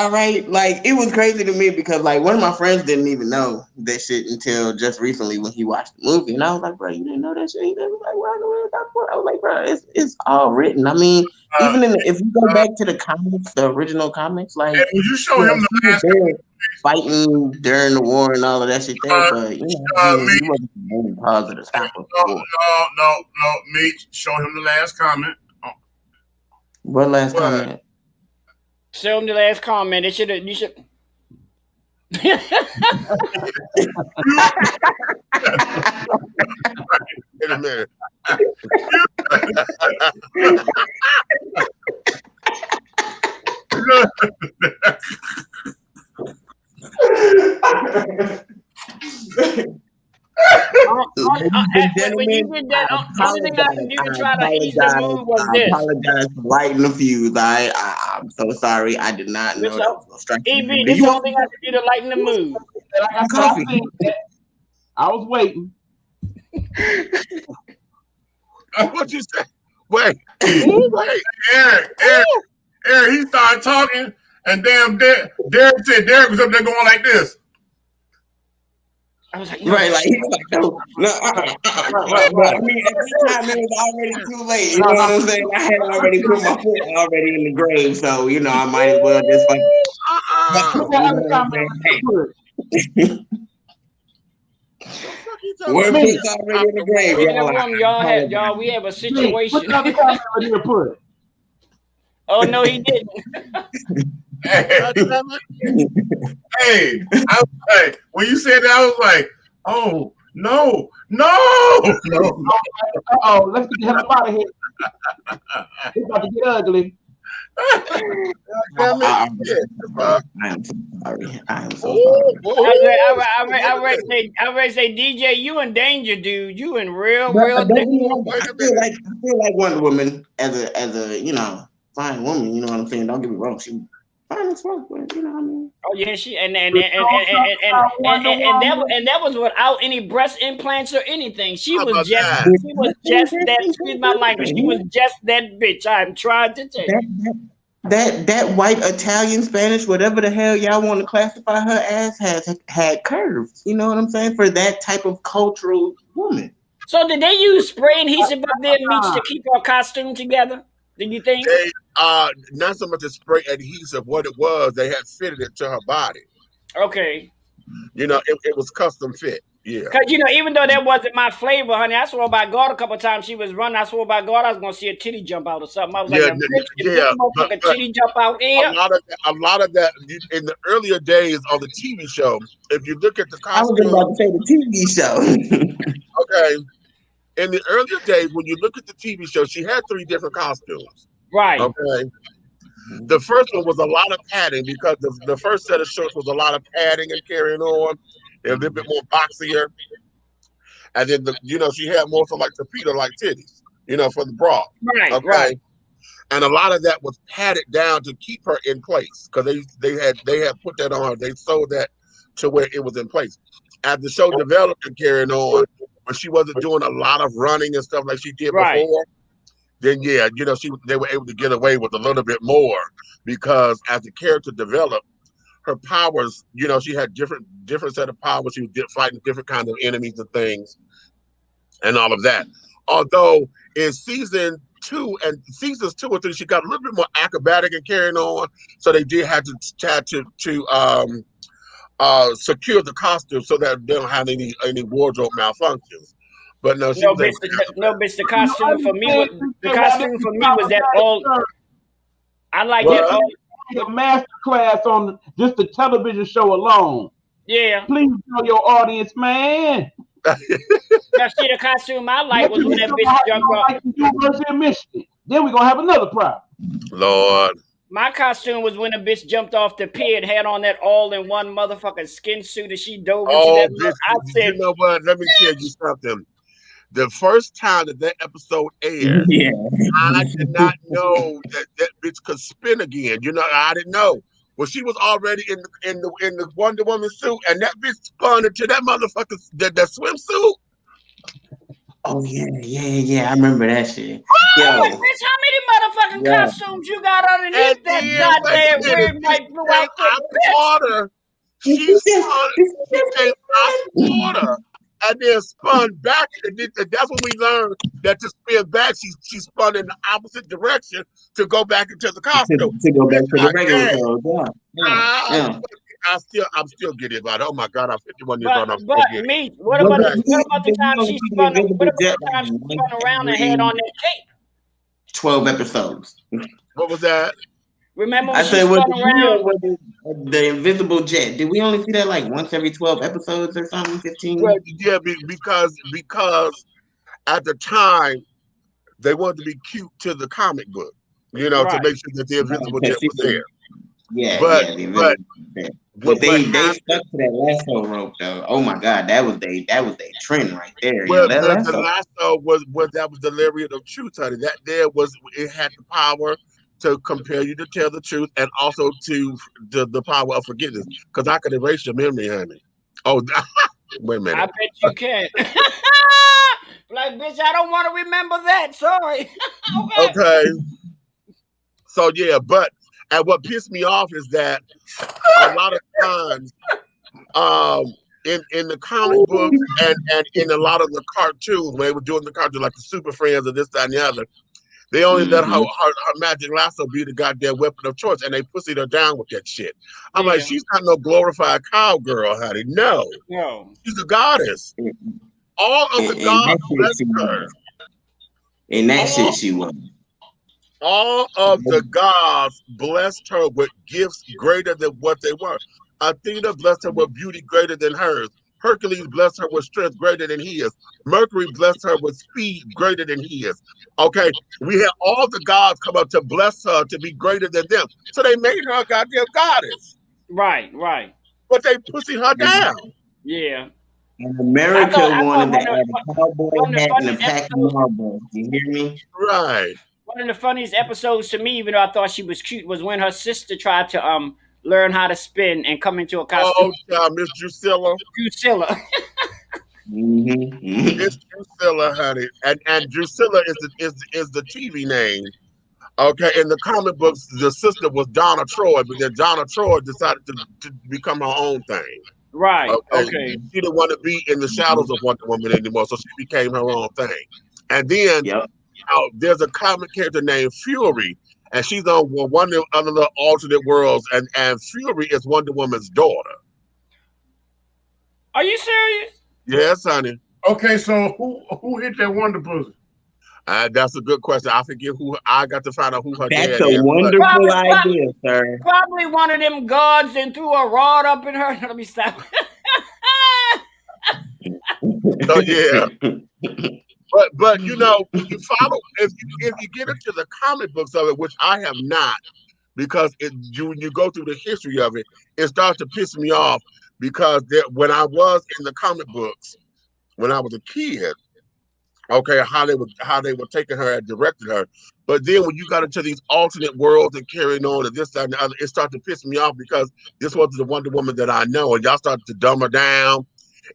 Like, it was crazy to me because, like, one of my friends didn't even know that shit until just recently when he watched the movie. And I was like, bro, you didn't know that shit? He was like, well, I was like, bro, it's all written. I mean, even if you go back to the comics, the original comics, like, you show him the last fighting during the war and all of that shit there, but, you know, he wasn't the main cause of the stop of the war. No, me, show him the last comment. What last comment? Show him the last comment. You should. Wait a minute. When you did that, only thing I can do to try to ease the mood was this. I apologize for lighting the fuse. I'm so sorry. I did not know that was going to strike you. EB, this is the only thing I can do to lighten the mood. I was waiting. What you say? Wait. Wait. Eric, he started talking, and damn, Derek said Derek was up there going like this. I was like, right, like he was like, no. But I mean, at this time it was already too late. You know what I'm saying? I had already put my foot already in the grave, so you know I might as well just fucking. We're foot's already in the grave, y'all. We have a situation. Oh no, he didn't. Hey, when you said that, I was like, oh no. Oh, let's get the hell up out of here. It's about to get ugly. I am so sorry. I am so sorry. I already say, DJ, you in danger, dude. You in real I danger. feel like Wonder Woman as a fine woman. You know what I'm saying? Don't get me wrong. She fine as fuck, but you know what I mean. Oh yeah, she and that was without any breast implants or anything. She was just that. Excuse my language. She was just that bitch. I'm trying to tell you. That white Italian Spanish, whatever the hell y'all want to classify her as, had curves. You know what I'm saying? For that type of cultural woman. So did they use spray adhesive up there, Meech, to keep her costume together? Did you think? They not so much a spray adhesive. What it was, they had fitted it to her body. Okay. You know, it was custom fit. Yeah. Because, even though that wasn't my flavor, honey, I swore by God a couple of times she was running. I swore by God I was going to see a titty jump out or something. I was like, this motherfucker titty jump out here. A lot of that in the earlier days on the TV show, if you look at the costume. I was about to say the TV show. Okay. In the earlier days, when you look at the TV show, she had 3 different costumes. Right. Okay. The first one was a lot of padding because the first set of shorts was a lot of padding and carrying on. They're a little bit more boxier. And then, she had more so like torpedo-like titties, for the bra. Right, okay? right. And a lot of that was padded down to keep her in place because they had put that on her. They sewed that to where it was in place. As the show developed and carrying on, when she wasn't doing a lot of running and stuff like she did before, then they were able to get away with a little bit more because as the character developed, her powers, she had different set of powers. She was fighting different kinds of enemies and things and all of that. Although in seasons 2 or 3, she got a little bit more acrobatic and carrying on. So they did have to secure the costume so that they don't have any wardrobe malfunctions. But no, bitch, the costume for me was that all. I like that all. A master class on just the television show alone. Yeah. Please tell your audience, man. Now, see, the costume I like was when that bitch jumped off. University of Michigan. Then we're gonna have another problem. Lord. My costume was when a bitch jumped off the pier and had on that all-in-one motherfucking skin suit and she dove into that. Bitch, I said, you know what? Let me tell you something. The first time that episode aired, I did not know that bitch could spin again. I didn't know. Well, she was already in the Wonder Woman suit, and that bitch spun into that motherfucker that swimsuit. Oh yeah. I remember that shit. Yo, bitch, how many motherfucking costumes you got underneath that goddamn weird white blue outfit? Water. She came out of water. And then spun back, and that's when we learned that to spin back, she spun in the opposite direction to go back into the costume. To go back to the regular clothes. I'm still getting about it. Oh my God, I'm 51 years old. But me, what about the time she spun around and had on that cape? 12 episodes. What was that? Remember when she spun around? The invisible jet. Did we only see that like once every 12 episodes or something? 15? Well, yeah, because at the time they wanted to be cute to the comic book, to make sure that the invisible jet was there. Yeah, but they stuck to that lasso rope though. Oh my God, that was they trend right there. Well, the lasso was the lariat of truth, honey. That it had the power to compel you to tell the truth and also to the power of forgiveness. Because I could erase your memory, honey. Oh, wait a minute. I bet you can. Like, bitch, I don't want to remember that. Sorry. Okay. So, yeah, and what pissed me off is that a lot of times in the comic books and in a lot of the cartoons, when they were doing the cartoons like the Super Friends or this, that, and the other, they only let her magic lasso be the goddamn weapon of choice, and they pussied her down with that shit. I'm like, she's not no glorified cowgirl, honey. No, she's a goddess. All of the gods blessed her. And that shit she was. All of the gods blessed her with gifts greater than what they were. Athena blessed her with beauty greater than hers. Hercules blessed her with strength greater than his. Mercury blessed her with speed greater than his. Okay, we had all the gods come up to bless her to be greater than them. So they made her a goddamn goddess. Right. But they pussy her down. Yeah. And America wanted to add a cowboy hat and a pack of marbles. You hear me? Right. One of the funniest episodes to me, even though I thought she was cute, was when her sister tried to learn how to spin and come into a costume. Oh, Miss Drusilla. Miss Drusilla, honey, and Drusilla is the TV name. Okay, in the comic books, the sister was Donna Troy, but then Donna Troy decided to become her own thing. Right. Okay. She didn't want to be in the shadows of Wonder Woman anymore, so she became her own thing. And then there's a comic character named Fury, and she's on one of the alternate worlds, and Fury is Wonder Woman's daughter. Are you serious? Yes, honey. Okay, so who hit that Wonder Pussy? That's a good question. I forget who. I got to find out who her dad is. That's a wonderful idea, sir. Probably one of them gods and threw a rod up in her. Let me stop. So yeah. But you know, you follow if you get into the comic books of it, which I have not, because when you go through the history of it, it starts to piss me off because when I was in the comic books, when I was a kid, okay, how they were taking her and directing her, but then when you got into these alternate worlds and carrying on and this, that, and the other, it started to piss me off because this wasn't the Wonder Woman that I know, and y'all started to dumb her down.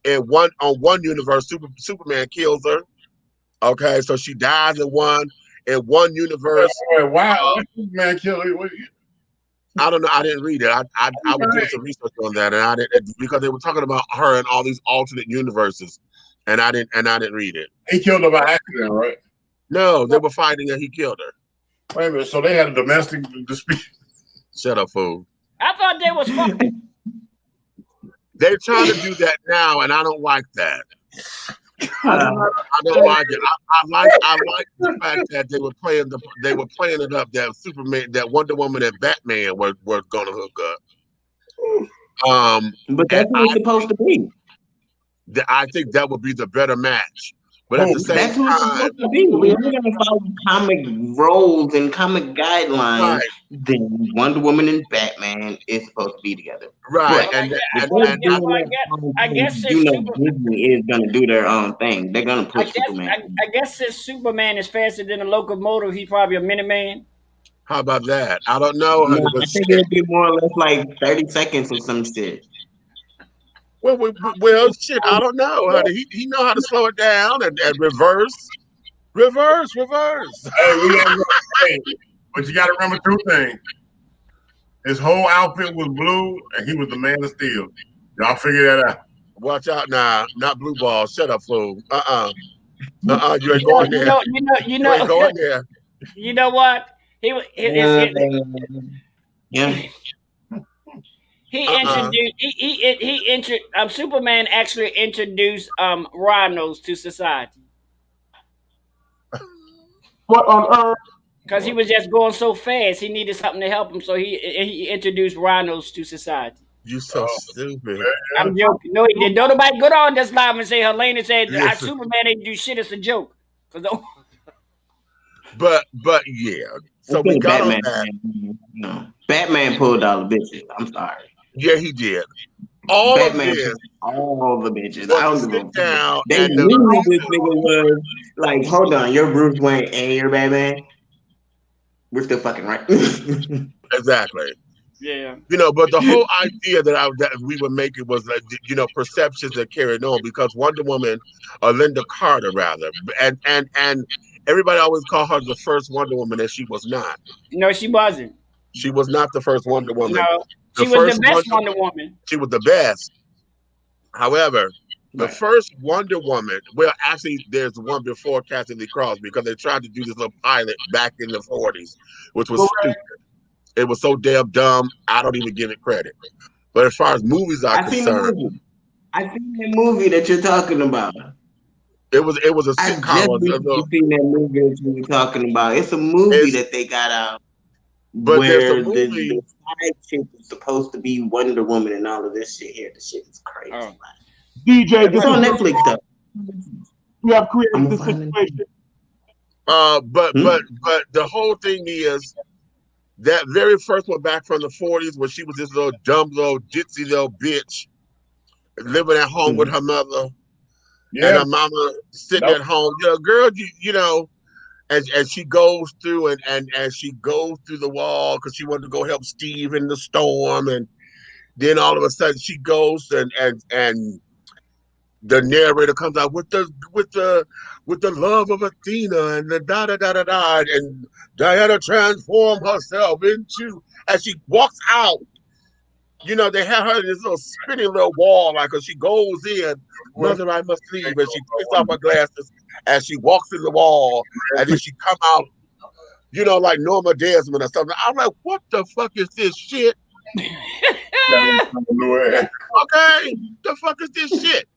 And on one universe, Superman kills her. Okay, so she dies in one universe. Wow, man, kill her. I don't know. I didn't read it. I was doing some research on that, and I didn't, because they were talking about her in all these alternate universes, and I didn't read it. He killed her by accident, right? No, they were fighting and he killed her. Wait a minute. So they had a domestic dispute. Shut up, fool. I thought they was fucking. They're trying to do that now, and I don't like that. I don't like it. I like the fact that they were playing it up that Superman, that Wonder Woman, and Batman were gonna hook up. But that's what it's supposed to be. I think that would be the better match. But at the same that's what it's supposed to be. We're gonna follow comic roles and comic guidelines. Right. Then Wonder Woman and Batman is supposed to be together. Right. I guess Disney is gonna do their own thing. They're gonna push Superman. I guess since Superman is faster than a locomotive, he's probably a Minuteman. How about that? I don't know. No, I think it'll be more or less like 30 seconds or some shit. Well, shit, I don't know. Honey. He know how to slow it down and reverse. Hey, but you got to remember two things. His whole outfit was blue, and he was the Man of Steel. Y'all figure that out. Watch out now, not blue ball. Shut up, fool. You ain't going there. You ain't going there. You know what? Superman actually introduced rhinos to society. What on earth? Because he was just going so fast, he needed something to help him, so he introduced rhinos to society. You so stupid. I'm joking. No, he didn't. Don't nobody go on this live and say Helena said Superman ain't do shit. It's a joke. But yeah. So we got Batman. on that. No, Batman pulled all the bitches. I'm sorry. Yeah, he did. All Batman of this. All the bitches. Well, I don't sit down. They knew who this nigga was. Like, hold on, you're Bruce Wayne and you're Batman. We're still fucking right. Exactly. Yeah. You know, but the whole idea that we were making was like, you know, perceptions that carried on, because Wonder Woman, or Linda Carter rather, and everybody always called her the first Wonder Woman, and she was not. No, she wasn't. She was not the first Wonder Woman. No, she was the best Wonder Woman. She was the best. However, the Right. first Wonder Woman, well, actually, there's one before Kathy Lee Crosby because they tried to do this little pilot back in the 40s, which was stupid. It was so damn dumb, I don't even give it credit. But as far as movies are I seen the concerned, movie. I seen that movie that you're talking about. it was a I sitcom. just recently seen that movie that you were talking about. It's a movie that they got out But there's a where the movie. side chick is supposed to be Wonder Woman and all of this shit here. The shit is crazy. DJ, It's on Netflix though. You have created this situation. But the whole thing is that very first one back from the 40s where she was this little dumb little ditzy little bitch living at home with her mother and her mama sitting at home. You know, girl, you know, and she goes through and she goes through the wall because she wanted to go help Steve in the storm, and then all of a sudden she goes and the narrator comes out with the love of Athena and the da da da da da, and Diana transformed herself into, as she walks out. You know, they have her in this little spinning little wall, like as she goes in, mother, I must leave, and she takes off her glasses as she walks in the wall, and then she come out, you know, like Norma Desmond or something. I'm like, what the fuck is this shit? Okay, the fuck is this shit?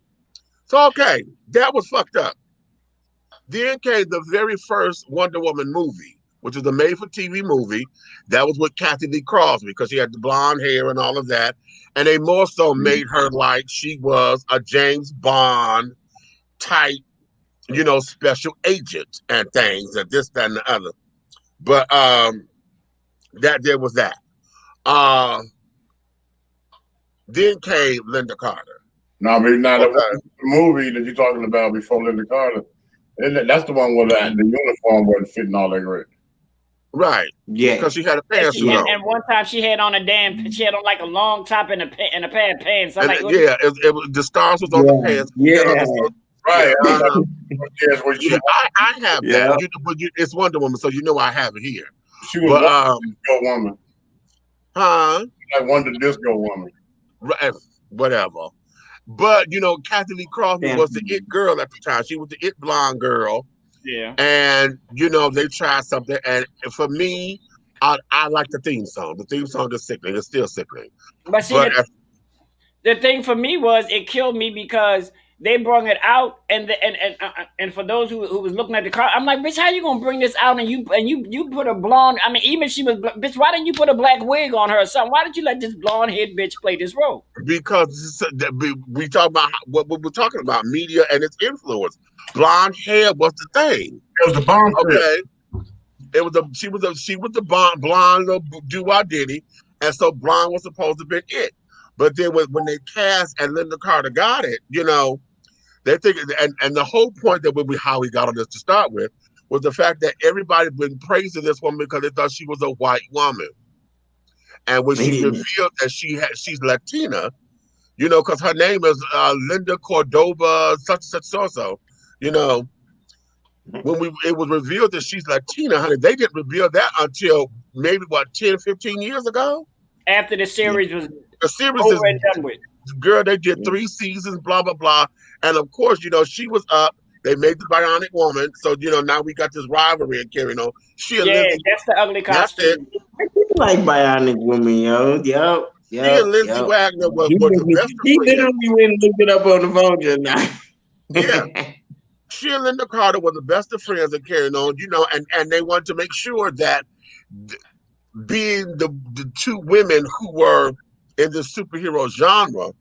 So, okay, that was fucked up. Then came the very first Wonder Woman movie, which is a made-for-TV movie. That was with Kathy Lee Crosby because she had the blonde hair and all of that. And they more so made her like she was a James Bond type, you know, special agent and things and this, that, and the other. But that there was that. Then came Linda Carter. No, I mean, now the movie that you're talking about before Linda Carter, that's the one where the uniform wasn't fitting all that great. Right. Yeah. Because she had a pantsuit on. And one time she had on she had on like a long top and a pair of pants. I'm like, yeah, it was, the stars was on the pants. Yeah. Right. I have that. But it's Wonder Woman, so you know I have it here. She was a disco woman. Huh? Like Wonder Disco Woman. Right. Whatever. But you know, Kathy Lee Crosby was the it girl at the time. She was the it blonde girl. Yeah. And you know, they tried something, and for me, I like the theme song. The theme song is sickening. It's still sickening. But see, the thing for me was it killed me because they brought it out, and for those who was looking at the car, I'm like, bitch, how you gonna bring this out and you put a blonde? I mean, even if she was, bitch, why didn't you put a black wig on her or something? Why did you let this blonde head bitch play this role? Because we talk about what we're talking about, media and its influence. Blonde hair was the thing. It was the Bond. Okay. It was she was the blonde little do-wah diddy, and so blonde was supposed to be it. But then when they cast and Linda Carter got it, you know, they think, and the whole point that how we got on this to start with was the fact that everybody been praising this woman because they thought she was a white woman, and when she revealed that she's Latina, you know, because her name is Linda Cordova such so, you know. When it was revealed that she's Latina, honey, they didn't reveal that until maybe 10, 15 years ago. After the series was over and done with. Girl, they did 3 seasons, blah blah blah, and of course, you know, she was up. They made the Bionic Woman, so you know now we got this rivalry and carrying on. That's the ugly costume. I like Bionic Woman, yo. Yep. She and Lindsay Wagner was the best. He literally went and looked it up on the phone just now. Yeah. She and Linda Carter were the best of friends and carrying on, you know, and they wanted to make sure that being the 2 women who were in the superhero genre,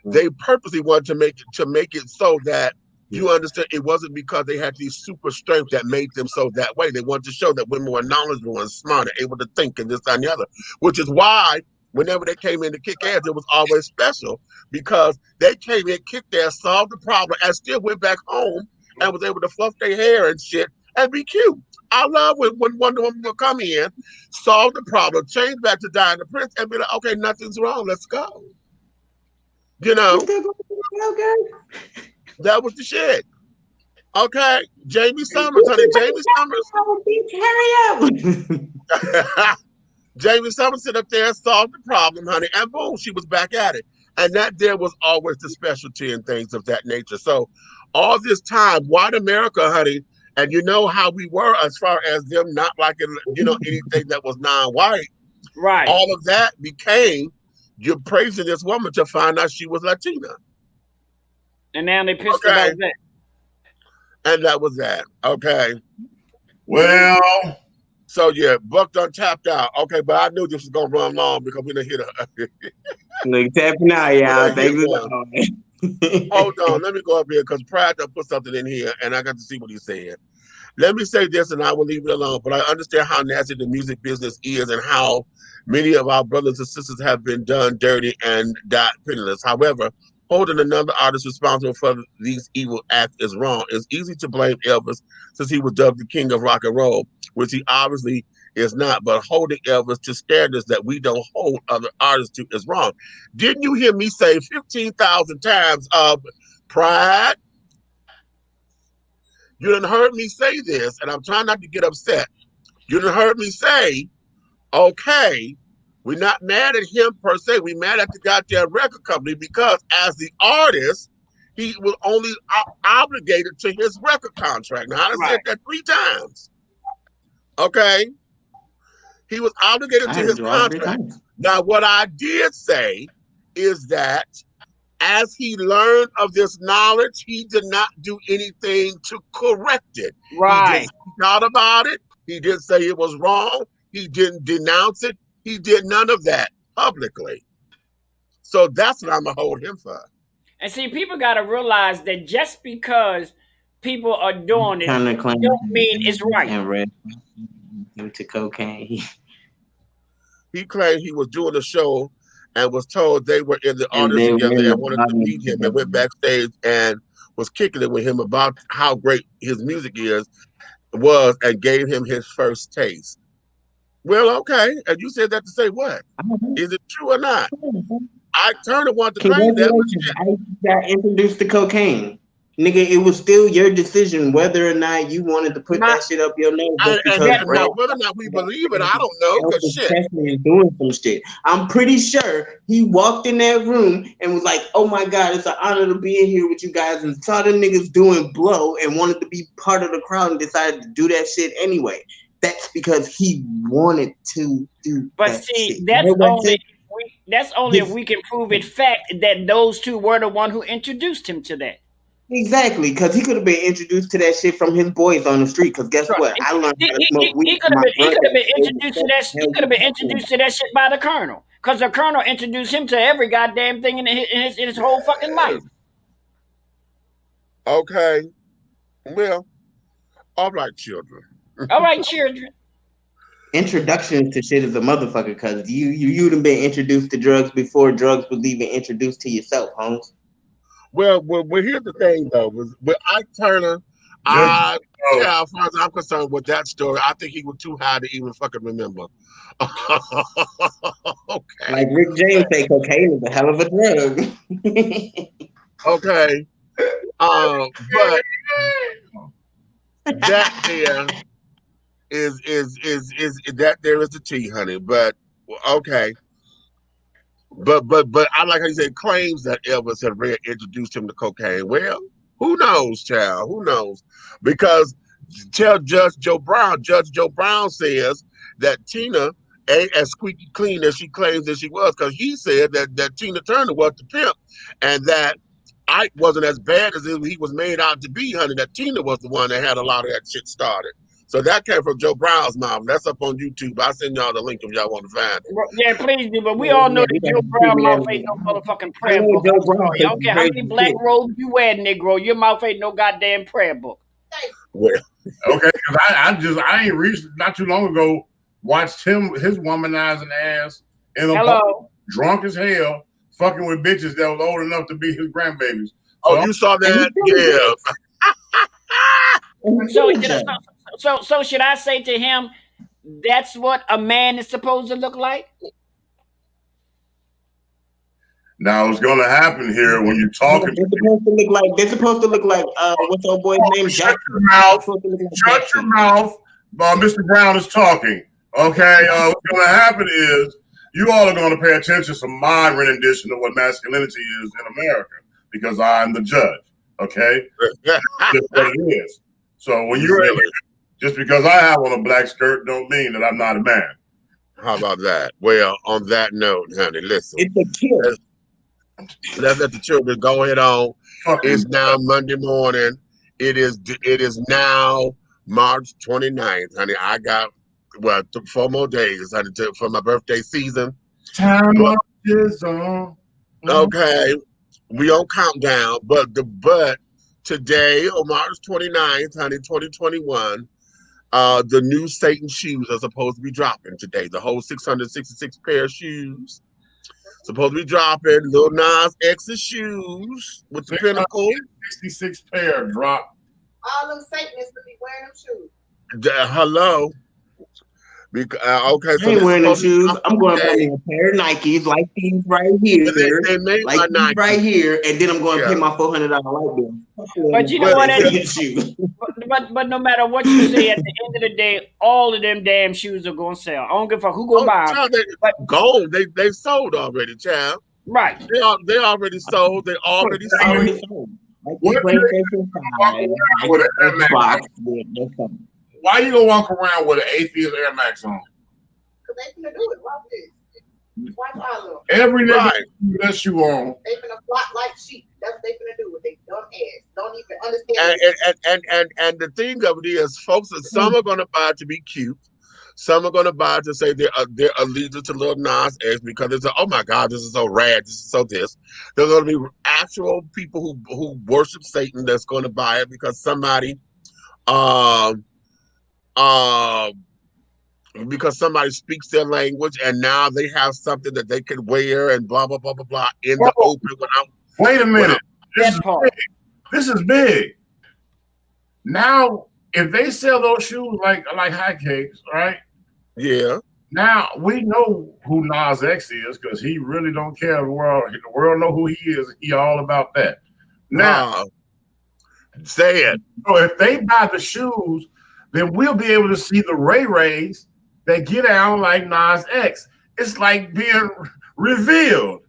they purposely wanted to make it so that you understand it wasn't because they had these super strength that made them so that way. They wanted to show that women were knowledgeable and smart and able to think and this and the other, which is why whenever they came in to kick ass, it was always special because they came in, kicked ass, solved the problem, and still went back home and was able to fluff their hair and shit and be cute. I love when Wonder Woman will come in, solve the problem, change back to Diana Prince, and be like, okay, nothing's wrong, let's go. You know? That was the shit. Okay, Jamie Summers, honey. Jamie Summers. Jamie Summers sit up there, solved the problem, honey, and boom, she was back at it. And that there was always the specialty and things of that nature. So all this time, white America, honey, and you know how we were as far as them not liking, anything that was non-white. Right. All of that became you're praising this woman to find out she was Latina. And now they pissed about that. And that was that. Okay. Well. So yeah, Buck done tapped out. Okay, but I knew this was gonna run long because we didn't hit her. Look, tapping out, y'all. Hold on, let me go up here because Pratt done put something in here and I got to see what he said. Let me say this and I will leave it alone, but I understand how nasty the music business is and how many of our brothers and sisters have been done dirty and died penniless. However, holding another artist responsible for these evil acts is wrong. It's easy to blame Elvis since he was dubbed the king of rock and roll, which he obviously is not, but holding Elvis to standards that we don't hold other artists to is wrong. Didn't you hear me say 15,000 times pride? You done heard me say this, and I'm trying not to get upset. You done heard me say, okay, we're not mad at him per se. We're mad at the goddamn record company because as the artist, he was only obligated to his record contract. Now, I said that 3 times. Okay? He was obligated to his contract. Now, what I did say is that as he learned of this knowledge, he did not do anything to correct it. Right. He didn't speak out about it. He didn't say it was wrong. He didn't denounce it. He did none of that publicly. So that's what I'm going to hold him for. And see, people got to realize that just because people are doing it, don't mean it's right. And to cocaine. He claimed he was doing a show and was told they were in the audience together and wanted to meet him and went backstage and was kicking it with him about how great his music was and gave him his first taste. Well, okay. And you said that to say what? Is it true or not? Ike Turner wanted to claim that. I got introduced to cocaine. Nigga, it was still your decision whether or not you wanted to put that shit up your nose. Whether or not we believe it, I don't know. Because shit. Is doing some shit. I'm pretty sure he walked in that room and was like, oh my God, it's an honor to be in here with you guys, and saw the niggas doing blow and wanted to be part of the crowd and decided to do that shit anyway. That's because he wanted to do that shit. That's only if we can prove it fact that those two were the one who introduced him to that. Exactly, because he could have been introduced to that shit from his boys on the street. Because guess what? I learned how to smoke weed. He could have been introduced to that. He could have been introduced to that shit by the Colonel, because the Colonel introduced him to every goddamn thing in his whole fucking life. Okay, well, all right, children. All right, children. Introductions to shit is a motherfucker, because you'd have been introduced to drugs before drugs was even introduced to yourself, Holmes. Well, here's the thing, though. With Ike Turner, as far as I'm concerned with that story, I think he was too high to even fucking remember. Okay. Like Rick James say, cocaine is a hell of a drug. Okay. But that there is that there is the tea, honey. But okay. But I like how you say claims that Elvis had introduced him to cocaine. Well, who knows, child? Who knows? Because tell Judge Joe Brown says that Tina ain't as squeaky clean as she claims that she was, because he said that Tina Turner was the pimp and that Ike wasn't as bad as he was made out to be, honey, that Tina was the one that had a lot of that shit started. So that came from Joe Brown's mouth. That's up on YouTube. I'll send y'all the link if y'all want to find it. Yeah, please do. But we all know that Joe Brown mouth ain't no motherfucking prayer book. I don't care how many black robes you wear, Negro. Your mouth ain't no goddamn prayer book. Well, okay, because I ain't reached not too long ago, watched his womanizing ass in a bar, drunk as hell, fucking with bitches that was old enough to be his grandbabies. So you saw that? Yeah. So should I say to him, that's what a man is supposed to look like? Now it's gonna happen here when you're talking. They're supposed to look like what's our boy's name? Shut your mouth. Shut your mouth. Mr. Brown is talking. Okay. What's gonna happen is You all are going to pay attention to my rendition of what masculinity is in America because I'm the judge. Okay, that's what it is. So when you're really? Just because I have on a black skirt, don't mean that I'm not a man. How about that? Well, on that note, honey, listen. It's a kill. Let's let the children go ahead on. It's now Monday morning. It is now March 29th, honey. I got 4 more days, honey, for my birthday season. Time is on. Okay, we on countdown, but today on March 29th, honey, 2021. The new Satan shoes are supposed to be dropping today. The whole 666 pair of shoes supposed to be dropping. Lil Nas X's shoes with the pinnacle. 66 pair drop. All them Satanists will be wearing them shoes. Hello. Okay, I ain't wearing them shoes. I'm going to buy me a pair of Nikes like these right here, like these right here, and then I'm going to pay my $400 light bill. But you know what? But no matter what you say, at the end of the day, all of them damn shoes are going to sell. I don't give a fuck who going to buy them. Gold, they sold already, child. Right. They already sold. They already sold. Why you gonna walk around with an atheist Air Max on? Because they finna do it. Watch this. Watch all of them. Every nigga that shoe on. They finna flock like sheep. That's what they finna do with they dumb ass. Don't even understand. And the thing of it is, folks, some are gonna buy it to be cute. Some are gonna buy it to say they're allegiant to Lil Nas X because it's oh my God, this is so rad, this is so this. There's gonna be actual people who worship Satan that's gonna buy it because somebody because somebody speaks their language and now they have something that they can wear and blah blah blah blah blah in the open without. Wait a minute, this is big. Now, if they sell those shoes like hotcakes, right? Yeah. Now we know who Nas X is because he really don't care. The world know who he is. He all about that. Now, say it. So if they buy the shoes, then we'll be able to see the Rays that get out like Nas X. It's like being revealed.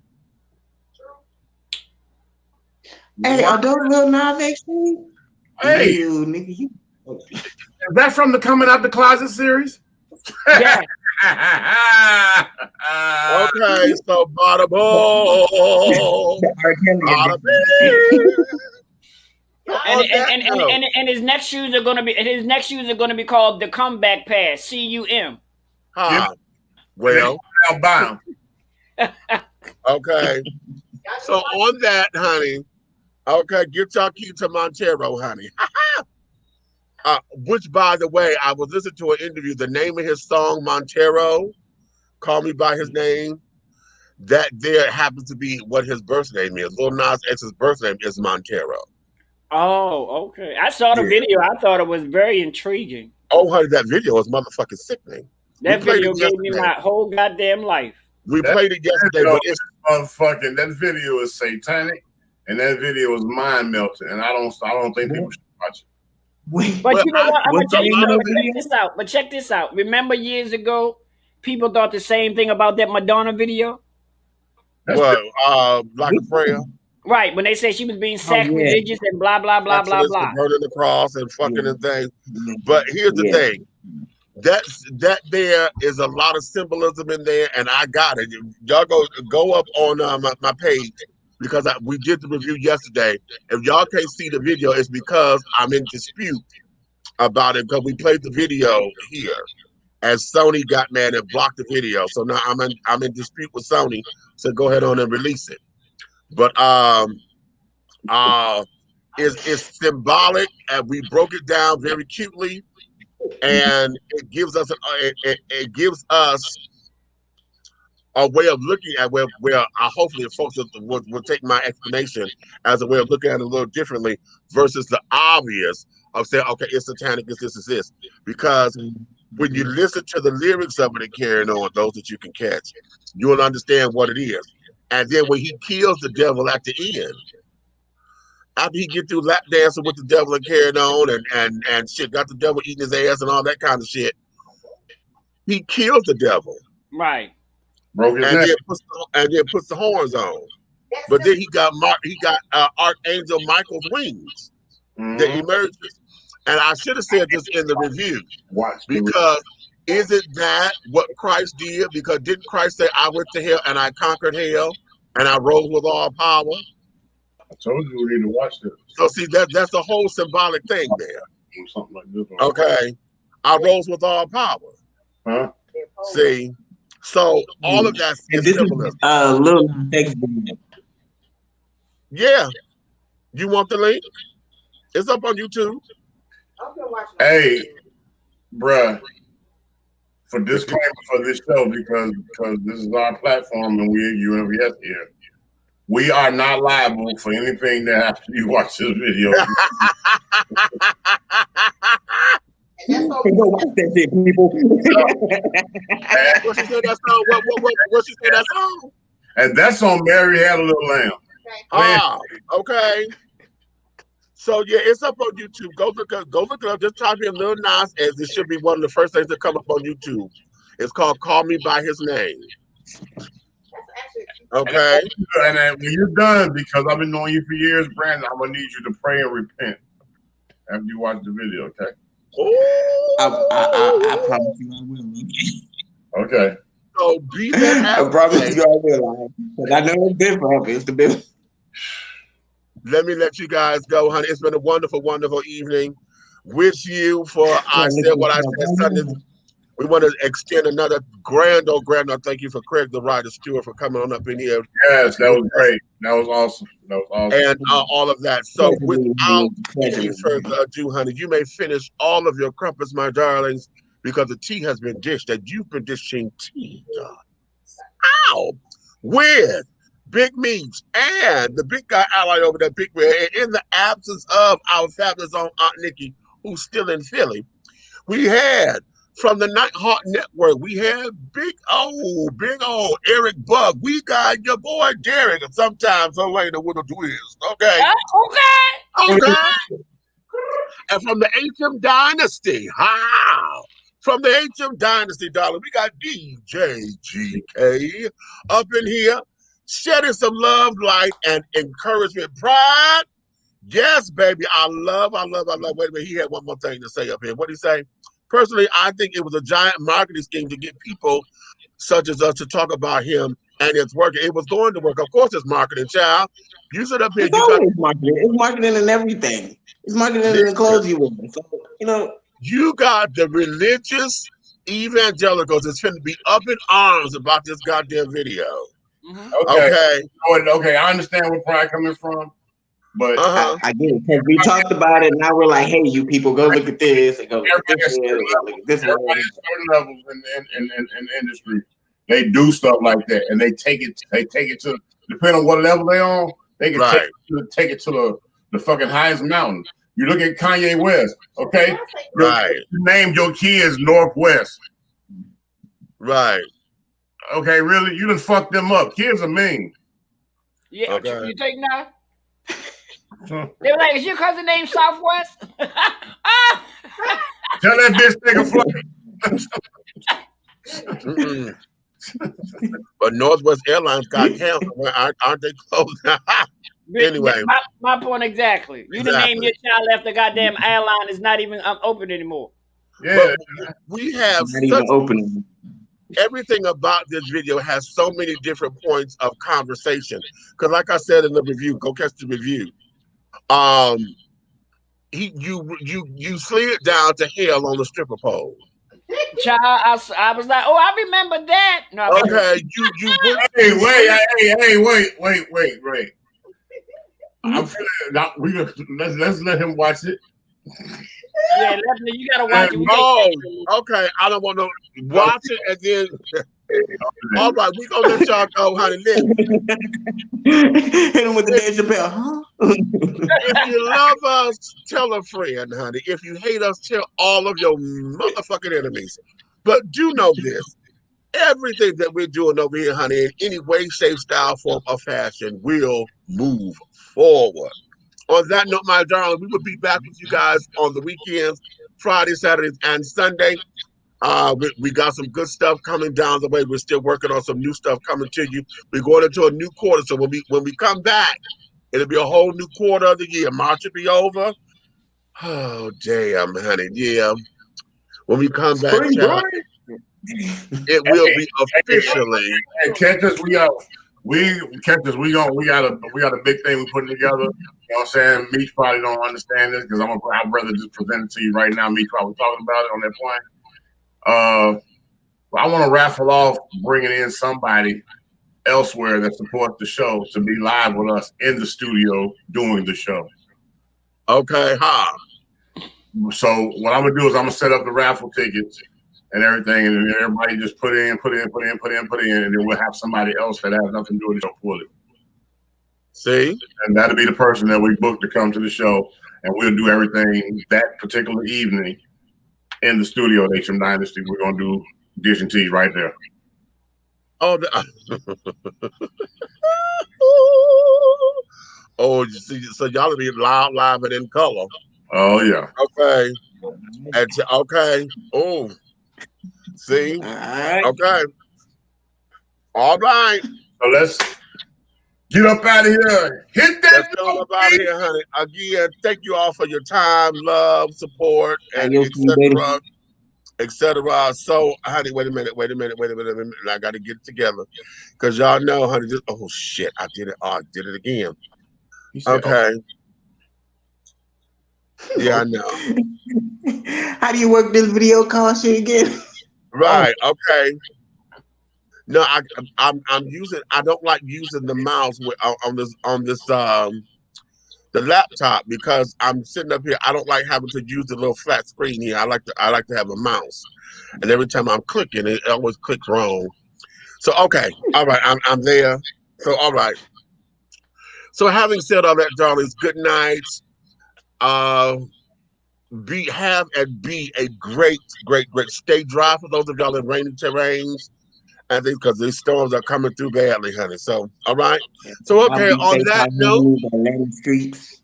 Hey, are those little Nas X shoes? Hey, you nigga, is that from the Coming Out the Closet series? Yeah. Okay, so bada boom. And his next shoes are gonna be called the Comeback Pass. CUM. Well, I'll buy them. Okay. So on that, honey. Okay, get your key to Montero, honey. Which, by the way, I was listening to an interview. The name of his song, Montero, Call Me By His Name, that there happens to be what his birth name is. Lil Nas X's birth name is Montero. Oh, okay. I saw the video. I thought it was very intriguing. Oh, honey, that video was motherfucking sickening. That video gave me my whole goddamn life. We played it yesterday, but it's motherfucking. That video is satanic, and that video is mind melting, and I don't think people should watch it. But you know what? I'm gonna tell you something. Check this out. But check this out. Remember years ago, people thought the same thing about that Madonna video. What? Like a prayer. Right, when they say she was being sacrilegious and blah blah blah blah blah. Burning the cross and fucking and things. But here's the thing. That there is a lot of symbolism in there, and I got it. Y'all go up on my page because we did the review yesterday. If y'all can't see the video, it's because I'm in dispute about it because we played the video here, and Sony got mad and blocked the video. So now I'm in dispute with Sony. So go ahead on and release it. But it's symbolic, and we broke it down very cutely, and it gives us it gives us a way of looking at where hopefully folks will take my explanation as a way of looking at it a little differently versus the obvious of saying, okay, it's satanic, it's this. Because when you listen to the lyrics of it and carrying on, those that you can catch, you will understand what it is. And then when he kills the devil at the end, after he get through lap dancing with the devil and carrying on and shit, got the devil eating his ass and all that kind of shit, he kills the devil. Right. Broke his and neck. then puts the horns on. But then he got Archangel Michael's wings that emerges. And I should have said this in the review. Because isn't that what Christ did? Because didn't Christ say, I went to hell and I conquered hell and I rose with all power? I told you we need to watch this. So see, that's a whole symbolic thing there. Something like this. Okay. I rose with all power. Huh? See? So all of that is symbolism. Little Yeah. You want the link? It's up on YouTube. Hey, bruh, for disclaimer for this show, because this is our platform and we're UMVS here, we are not liable for anything that after you watch this video. Go watch that shit, people. What she said that song? What she said that song? And that's on Mary Had a Little Lamb. Ah, okay. So yeah, it's up on YouTube. Go look it up. Just type in Lil Nas X. This should be one of the first things that come up on YouTube. It's called "Call Me by His Name." Okay. And then when you're done, because I've been knowing you for years, Brandon, I'm gonna need you to pray and repent after you watch the video. Okay. I promise you I will. Okay. So be that. I promise you I will. Because I know it's been for her. It's the bit. Let me let you guys go, honey. It's been a wonderful, wonderful evening with you. For I said what I said Sunday. We want to extend another grand thank you for Craig the Writer Stewart for coming on up in here. Yes, that was great. That was awesome. That was awesome. And all of that. So without any further ado, honey, you may finish all of your crumpets, my darlings, because the tea has been dished, and you've been dishing tea, darling. Ow! With Big Meats and the big guy allied over there, Big Red. And in the absence of our fabulous own Aunt Nikki, who's still in Philly, we had from the Nighthawk Network, we had big old Eric Bug. We got your boy Derek, and sometimes Elena with a twist. Okay. Okay. And from the HM Dynasty, from the HM Dynasty, darling, we got DJ GK up in here, shedding some love, light, and encouragement. Pride. Yes, baby. I love. Wait a minute. He had one more thing to say up here. What did he say? Personally, I think it was a giant marketing scheme to get people such as us to talk about him, and it's working. It was going to work. Of course, it's marketing, child. You sit up here. It's marketing. It's marketing and everything. It's marketing in the clothes you wear. So, you got the religious evangelicals that's going to be up in arms about this goddamn video. Okay. Okay. I understand where Pride coming from. But I get it, because we talked about it. Now we're like, hey, you people, go look at this and go look at this. Everybody at certain levels in the industry, they do stuff like that, and they take it to, depending on what level they on, they can take it to the fucking highest mountain. You look at Kanye West, okay? Right. You named your kids Northwest. Right. Okay, really? You done fucked them up. Kids are mean. Yeah, okay. You take now? They were like, is your cousin named Southwest? Tell that bitch nigga But Northwest Airlines got canceled. Aren't they closed? Anyway. My point exactly. You didn't name your child after goddamn airline is not even open anymore. Yeah. But we have everything about this video has so many different points of conversation. Because like I said in the review, go catch the review. You slid down to hell on the stripper pole. Child, I was like, oh, I remember that. No, okay, wait. I'm feeling. Let's let him watch it. Yeah, you gotta watch it. Okay, I don't want to watch it and then. All right, we gonna let y'all go, honey. Hit him with the Dave Chappelle, huh? If you love us, tell a friend, honey. If you hate us, tell all of your motherfucking enemies. But do know this: everything that we're doing over here, honey, in any way, shape, style, form, or fashion, will move forward. On that note, my darling, we will be back with you guys on the weekends, Friday, Saturdays, and Sunday. We got some good stuff coming down the way. We're still working on some new stuff coming to you. We're going into a new quarter, so when we come back, it'll be a whole new quarter of the year. March will be over. Oh damn, honey, yeah. When we come back, child, it will be officially. Hey, catch us, we got a big thing we're putting together. You know what I'm saying? Meech probably don't understand this because I'd rather just present it to you right now. Meech probably talking about it on that point. But I want to raffle off bringing in somebody elsewhere that supports the show to be live with us in the studio doing the show. Okay, So what I'm gonna do is I'm gonna set up the raffle tickets and everything, and then everybody just put in, and then we'll have somebody else that has nothing to do with the show pull it. See? And that'll be the person that we booked to come to the show, and we'll do everything that particular evening in the studio at HM Dynasty. We're gonna do Dish and Tea right there. Oh, oh, you see, so y'all will be loud, live, and in color. Oh yeah. Okay. Okay. Oh. See. Okay. All right. So let's get up out of here. Hit that. Let's get up out of here, honey. Again, thank you all for your time, love, support, and etc. So, honey, wait a minute. I got to get it together because y'all know, honey. Oh shit! I did it. Oh, I did it again. Okay. Yeah, I know. How do you work this video call shit again? Right. Okay. No, I'm using. I don't like using the mouse on this the laptop because I'm sitting up here. I don't like having to use the little flat screen here. I like to have a mouse, and every time I'm clicking, it always clicks wrong. So okay, all right, I'm there. So all right. So having said all that, darlings, good night. Be a great stay dry for those of y'all in rainy terrains, and because these storms are coming through badly, honey. So all right. So okay, on that note, streets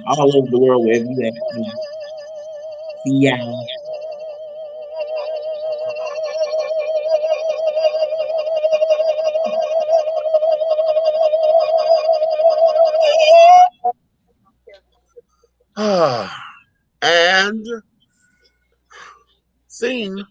all over the world, wherever you at. See y'all. and scene.